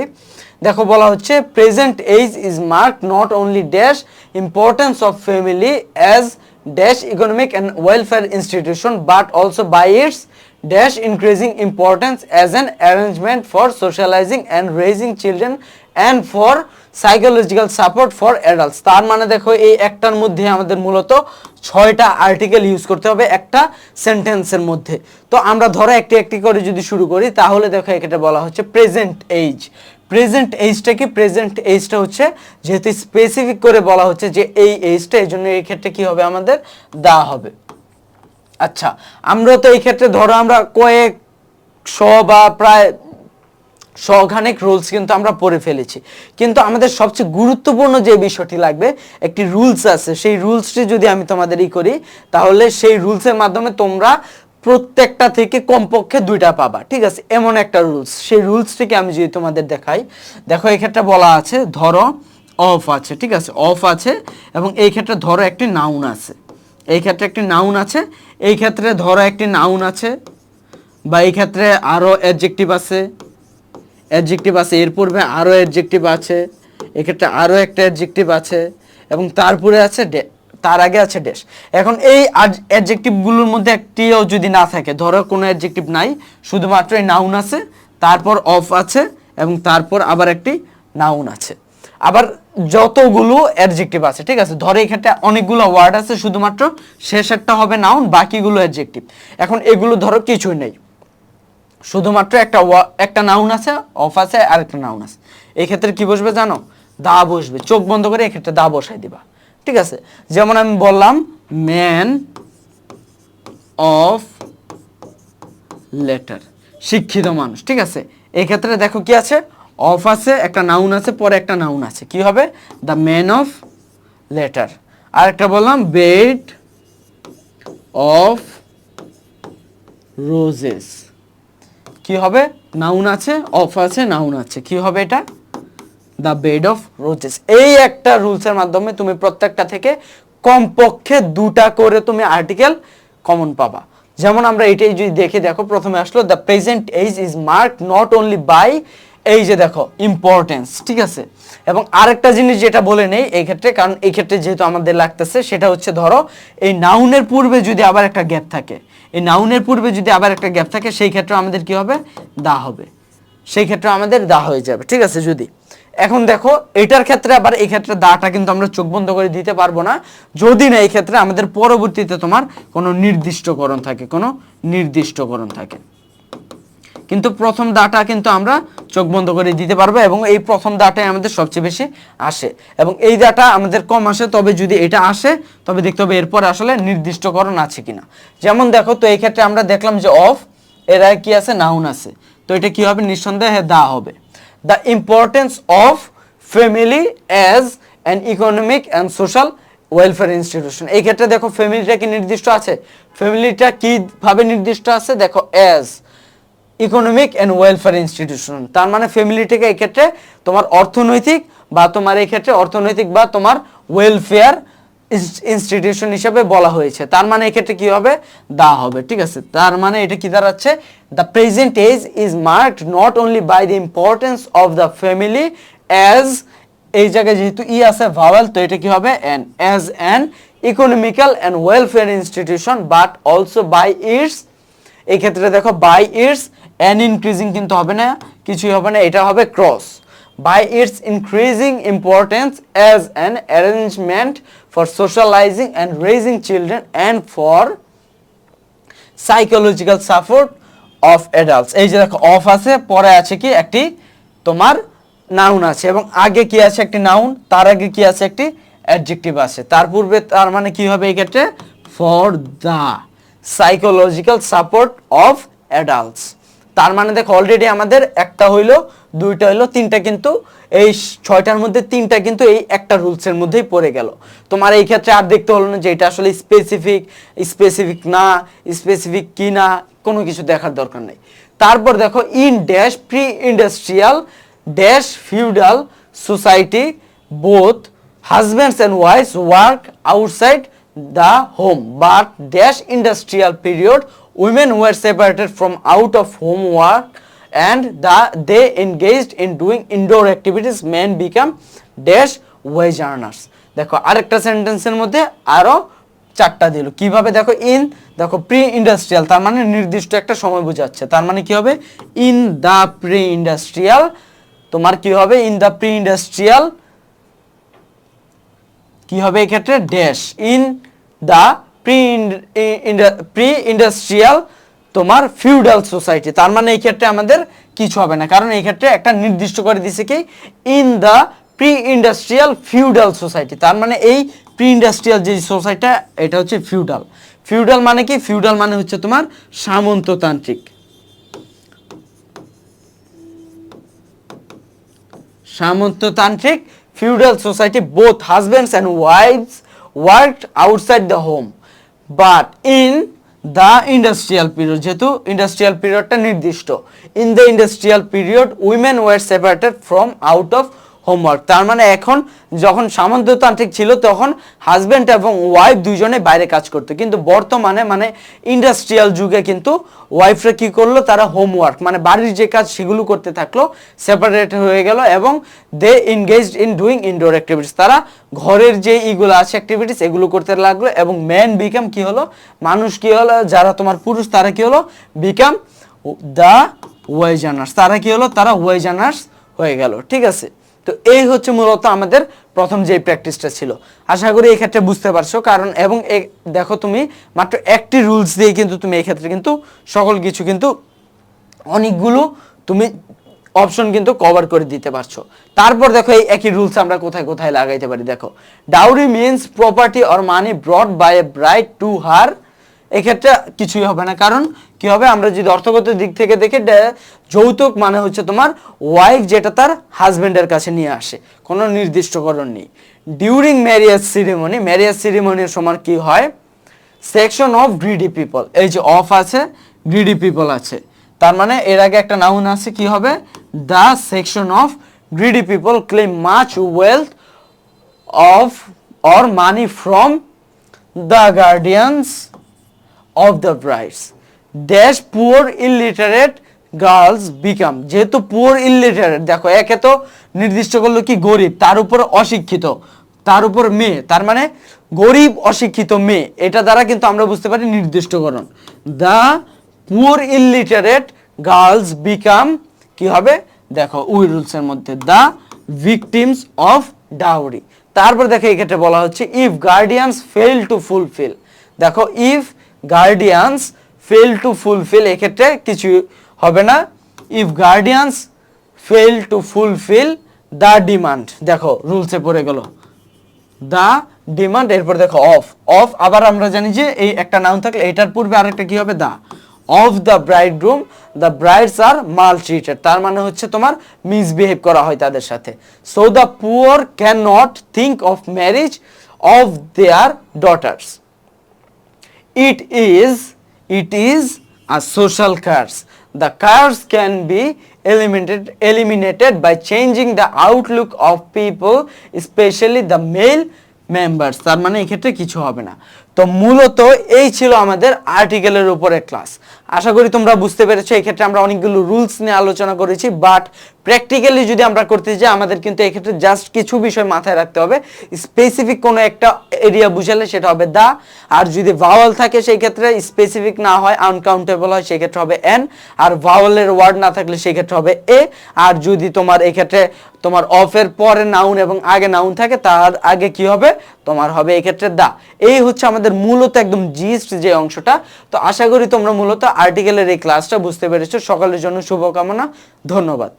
দেখো বলা হচ্ছে present age is marked not only dash importance of family as dash economic and welfare institution but also by its dash increasing importance as an arrangement for socializing and raising children and for psychological support for adults। তার মানে দেখো এই একটার মধ্যে আমাদের মূলত 6টা article use করতে হবে একটা সেন্টেন্সের মধ্যে। তো আমরা ধরো একটি করে যদি শুরু করি তাহলে দেখো এখানে বলা হচ্ছে প্রেজেন্ট এজ। প্রেজেন্ট এইজটা কি? প্রেজেন্ট এইজটা হচ্ছে যেহেতু স্পেসিফিক করে বলা হচ্ছে যে এই এইজটা, এই জন্য এই ক্ষেত্রে কি হবে, আমাদের দা হবে। আচ্ছা, আমরা তো এই ক্ষেত্রে ধরো আমরা কয়েকশো বা প্রায় শখানেক রুলস কিন্তু আমরা পড়ে ফেলেছি, কিন্তু আমাদের সবচেয়ে গুরুত্বপূর্ণ যে বিষয়টি লাগবে, একটি রুলস আছে, সেই রুলসটি যদি আমি তোমাদের করি তাহলে সেই রুলসের মাধ্যমে তোমরা প্রত্যেকটা থেকে কমপক্ষে 2টা পাবা। ঠিক আছে, এমন একটা রুলস, সেই রুলসটিকে আমি যদি তোমাদের দেখাই, দেখো এই ক্ষেত্রে বলা আছে ধরো অফ আছে, ঠিক আছে, অফ আছে এবং এই ক্ষেত্রে ধরো একটি নাউন আছে, এই ক্ষেত্রে একটি নাউন আছে, এই ক্ষেত্রে ধরো একটি নাউন আছে, বা এই ক্ষেত্রে আরো অ্যাডজেক্টিভ আছে, এর পূর্বে আরো অ্যাডজেক্টিভ আছে, এক্ষেত্রে আরো একটা অ্যাডজেক্টিভ আছে এবং তারপরে আছে তার আগে আছে ড্যাশ। এখন এই অ্যাডজেক্টিভগুলোর মধ্যে একটিও যদি না থাকে, ধরো কোনো অ্যাডজেক্টিভ নাই, শুধুমাত্র এই নাউন আছে, তারপর অফ আছে এবং তারপর আবার একটি নাউন আছে, আবার যতগুলো অ্যাডজেক্টিভ আছে, ঠিক আছে, ধরো এক্ষেত্রে অনেকগুলো ওয়ার্ড আছে, শুধুমাত্র শেষেরটা হবে নাউন, বাকিগুলো অ্যাডজেক্টিভ। এখন এগুলো ধরো কিছুই নেই, শুধুমাত্র একটা নাউন আছে, অফ আছে আর একটা নাউন আছে। এই ক্ষেত্রে কি বসবে জানো? দা বসবে। চোখ বন্ধ করে এক্ষেত্রে দা বসাই দিবা। ঠিক আছে, যেমন আমি বললাম ম্যান অফ লেটার, শিক্ষিত মানুষ। ঠিক আছে, এই ক্ষেত্রে দেখো কি আছে, অফ আছে, একটা নাউন আছে, পরে একটা নাউন আছে, কি হবে? The man of letter. আর একটা বললাম বেড অফ রোজেস, কি হবে? নাউন আছে, অফ আছে, নাউন আছে, কি হবে এটা? The bed of roses. এই একটা রুলসের মাধ্যমে তুমি প্রত্যেকটা থেকে কমপক্ষে 2টা করে তুমি আর্টিকেল কমন পাবা। যেমন আমরা এটাই যদি দেখো, প্রথমে আসলো the present age is marked not only by এই যে দেখো ইম্পর্টেন্স, ঠিক আছে। এবং আরেকটা জিনিস যেটা বলে নেই এই ক্ষেত্রে, কারণ এই ক্ষেত্রে যেহেতু আমাদের লাগতেছে, সেটা হচ্ছে ধরো এই নাউনের পূর্বে যদি আবার একটা গ্যাপ থাকে, এই নাউনের পূর্বে যদি আবার একটা গ্যাপ থাকে, সেই ক্ষেত্রে আমাদের কি হবে, দা হবে, সেই ক্ষেত্রে আমাদের দা হয়ে যাবে, ঠিক আছে। যদি এখন দেখো এটার ক্ষেত্রে আবার এই ক্ষেত্রে দাটা কিন্তু আমরা চোখ বন্ধ করে দিতে পারবো না, যদি না এই ক্ষেত্রে আমাদের পরবর্তীতে তোমার কোনো নির্দিষ্টকরণ থাকে, কোনো নির্দিষ্টকরণ থাকে। কিন্তু প্রথম দাটা কিন্তু আমরা চোখ বন্ধ করে দিতে পারবো, এবং এই প্রথম দাটাই আমাদের সবচেয়ে বেশি আসে, এবং এই দাটা আমাদের কম আসে। তবে যদি এটা আসে তবে দেখতে হবে এরপরে আসলে নির্দিষ্টকরণ আছে কিনা। যেমন দেখো, তো এই ক্ষেত্রে আমরা দেখলাম যে অফ এর আগে কি আছে, নাউন আছে, তো এটা কি হবে, নিঃসন্দেহে দা হবে। The importance of family as an economic and social welfare institution. এই ক্ষেত্রে দেখো ফ্যামিলিটা কি নির্দিষ্ট আছে, ফ্যামিলিটা কিভাবে নির্দিষ্ট আছে, দেখো as economic and welfare institution, তার মানে ফ্যামিলিটাকে এই ক্ষেত্রে তোমার অর্থনৈতিক বা তোমার এই ক্ষেত্রে অর্থনৈতিক বা তোমার ওয়েলফেয়ার ইনস্টিটিউশন হিসেবে বলা হয়েছে, তার মানে এই ক্ষেত্রে কি হবে, দা হবে, ঠিক আছে। তার মানে এটা কি দাঁড়াচ্ছে, the present age is marked not only by the importance of the family as, এই জায়গায় যেহেতু ই আছে ভাওয়াল, তো এটা কি হবে an, as an economical and welfare institution, but also by its, এই ক্ষেত্রে দেখো বাই ইটস অ্যান ইনক্রিজিং কিন্তু হবে না, কিছুই হবে না, এটা হবে cross, by its increasing importance as an arrangement for socialising and raising children and for psychological support of adults. এই যে দেখো অফ আছে, পরে আছে কি একটি তোমার নাউন আছে, এবং আগে কি আছে একটি নাউন, তার আগে কি আছে একটি অ্যাডজেক্টিভ আছে, তার পূর্বে, তার মানে কি হবে এই ক্ষেত্রে, for the psychological support of adults. তার মানে দেখো অলরেডি আমাদের একটা হইলো, দুইটা হইলো, তিনটা, কিন্তু এই ছয়টার মধ্যে তিনটা কিন্তু এই একটা রুলসের মধ্যেই পড়ে গেল। তোমার এই ক্ষেত্রে আর দেখতে হলো না যে এটা আসলে স্পেসিফিক, স্পেসিফিক না, স্পেসিফিক কি না, কোনো কিছু দেখার দরকার নেই। তারপর দেখো in dash pre industrial dash feudal society both husbands and wife's work outside the home, but dash industrial period women were separated from out of home work and they engaged in doing indoor activities, men become dash wage earners। দেখো আরেকটা সেন্টেন্সের মধ্যে আরো চারটা দিল, কিভাবে দেখো in, দেখো প্রি ইন্ডাস্ট্রিয়াল, তার মানে নির্দিষ্ট একটা সময় বোঝাচ্ছে, তার মানে কি হবে ইন দা প্রি ইন্ডাস্ট্রিয়াল, তোমার কি হবে ইন দা প্রি ইন্ডাস্ট্রিয়াল, কি হবে এই ক্ষেত্রে dash in the pre industrial তোমার ফিউডাল সোসাইটি, তার মানে এই ক্ষেত্রে আমাদের কিছু হবে না, কারণ এই ক্ষেত্রে একটা নির্দিষ্ট করে দিছে কি in the pre industrial feudal society, তার মানে এই প্রি ইন্ডাস্ট্রিয়াল যে সোসাইটিটা এটা হচ্ছে ফিউডাল। ফিউডাল মানে কি, ফিউডাল মানে হচ্ছে তোমার সামন্ততান্ত্রিক, সামন্ততান্ত্রিক feudal society, both husbands and wives worked outside the home, but in the industrial period, যেহেতু ইন্ডাস্ট্রিয়াল পিরিয়ডটা নির্দিষ্ট, in the industrial period women were separated from out of homework, তার মানে এখন যখন সামন্ততান্ত্রিক ছিল তখন হাজব্যান্ড এবং ওয়াইফ দুইজনে বাইরে কাজ করতো, কিন্তু বর্তমানে মানে ইন্ডাস্ট্রিয়াল যুগে কিন্তু ওয়াইফরা কি করলো, তারা হোমওয়ার্ক মানে বাড়ির যে কাজ সেগুলো করতে থাকলো, সেপারেট হয়ে গেল, এবং they engaged in doing indoor activities, তারা ঘরের যে ইগুলো আছে অ্যাক্টিভিটিস এগুলো করতে লাগলো, এবং ম্যান বিকাম কি হলো, মানুষ কি হলো, যারা তোমার পুরুষ তারা কি হলো, বিকাম দ্য ওয়েজ আর্নার্স, তারা কি হলো, তারা ওয়েজ আর্নার্স হয়ে গেল, ঠিক আছে। তো এই হচ্ছে মূলত আমাদের প্রথম যে প্র্যাকটিসটা ছিল, আশা করি এই ক্ষেত্রে বুঝতে পারছো, কারণ এবং দেখো তুমি মাত্র একটি রুলস দিয়ে কিন্তু তুমি এই ক্ষেত্রে কিন্তু সকল কিছু কিন্তু অনেকগুলো তুমি অপশন কিন্তু কভার করে দিতে পারছো। তারপর দেখো এই একই রুলস আমরা কোথায় কোথায় লাগাইতে পারি, দেখো dowry means property or money brought by a bride to her, এক্ষেত্রে কিছুই হবে না, কারণ কি হবে, আমরা যদি অর্থগত দিক থেকে দেখি যৌতুক মানে হচ্ছে তোমার ওয়াইফ যেটা তার হাজবেন্ডের কাছে নিয়ে আসে, কোনো নির্দিষ্টকরণ নেই। ডিউরিং ম্যারিয়াজ সিরিমনি, ম্যারিয়াজ সিরিমনির সময় কি হয়, সেকশন অফ গ্রিডি পিপল, এই যে অফ আছে গ্রিডি পিপল আছে, তার মানে এর আগে একটা নাউন আছে, কি হবে the section of greedy people claim much wealth of or money from the guardians of the brides dash poor illiterate girls become, যেহেতু পুয়ার ইলিটারেট, দেখো একে তো নির্দিষ্ট করলো কি গরিব, তার উপর অশিক্ষিত, তার উপর মেয়ে, তার মানে গরিব অশিক্ষিত মেয়ে, এটা দ্বারা কিন্তু আমরা বুঝতে পারি নির্দিষ্টকরণ। The poor illiterate girls become কি হবে, দেখো উই রুলসের মধ্যে দ্য ভিকটিমস অফ ডাউরি। তারপর দেখো এই ক্ষেত্রে বলা হচ্ছে if guardians fail to fulfil, দেখো if guardians fail to fulfil, এক্ষেত্রে কিছু হবে না, if guardians fail to fulfil the demand, দেখো রুলসে পড়ে গেল দ্য ডিমান্ড, এরপর দেখো অফ আবার আমরা জানি যে এই একটা নাউন থাকলে এটার পূর্বে আরেকটা কি হবে, দা, অফ দ্য ব্রাইডগ্রুম দ্য ব্রাইডস আর মাল ট্রিটেড, তার মানে হচ্ছে তোমার মিসবিহেভ করা হয় তাদের সাথে। So the poor can not think of marriage of their daughters, it is a social curse. The curse can be eliminated by changing the outlook of people, especially the male members, তার মানে এই ক্ষেত্রে কিছু হবে না। তো মূলত এই ছিল আমাদের আর্টিকেলের উপরে ক্লাস। আশা করি তোমরা বুঝতে পেরেছো। এই ক্ষেত্রে আমরা অনেকগুলো রুলস নিয়ে আলোচনা করেছি, বাট প্র্যাকটিক্যালি যদি আমরা করতে যাই আমাদের কিন্তু এই ক্ষেত্রে জাস্ট কিছু বিষয় মাথায় রাখতে হবে। স্পেসিফিক কোনো একটা এরিয়া বুঝালে সেটা হবে দা, আর যদি ভাওয়াল থাকে সেই ক্ষেত্রে স্পেসিফিক না হয়, আনকাউন্টেবল হয়, সেই ক্ষেত্রে হবে এন, আর ভাওয়ালের ওয়ার্ড না থাকলে সেই ক্ষেত্রে হবে এ, আর যদি তোমার এই ক্ষেত্রে তোমার অফের পরে নাউন এবং আগে নাউন থাকে তার আগে কি হবে, তোমার হবে এই ক্ষেত্রে দা। এই হচ্ছে আমাদের মূলত একদম জিস্ট যে অংশটা। তো আশা করি তোমরা মূলত আর্টিকেলের এই ক্লাসটা বুঝতে পেরেছো। সকালের জন্য শুভকামনা, ধন্যবাদ।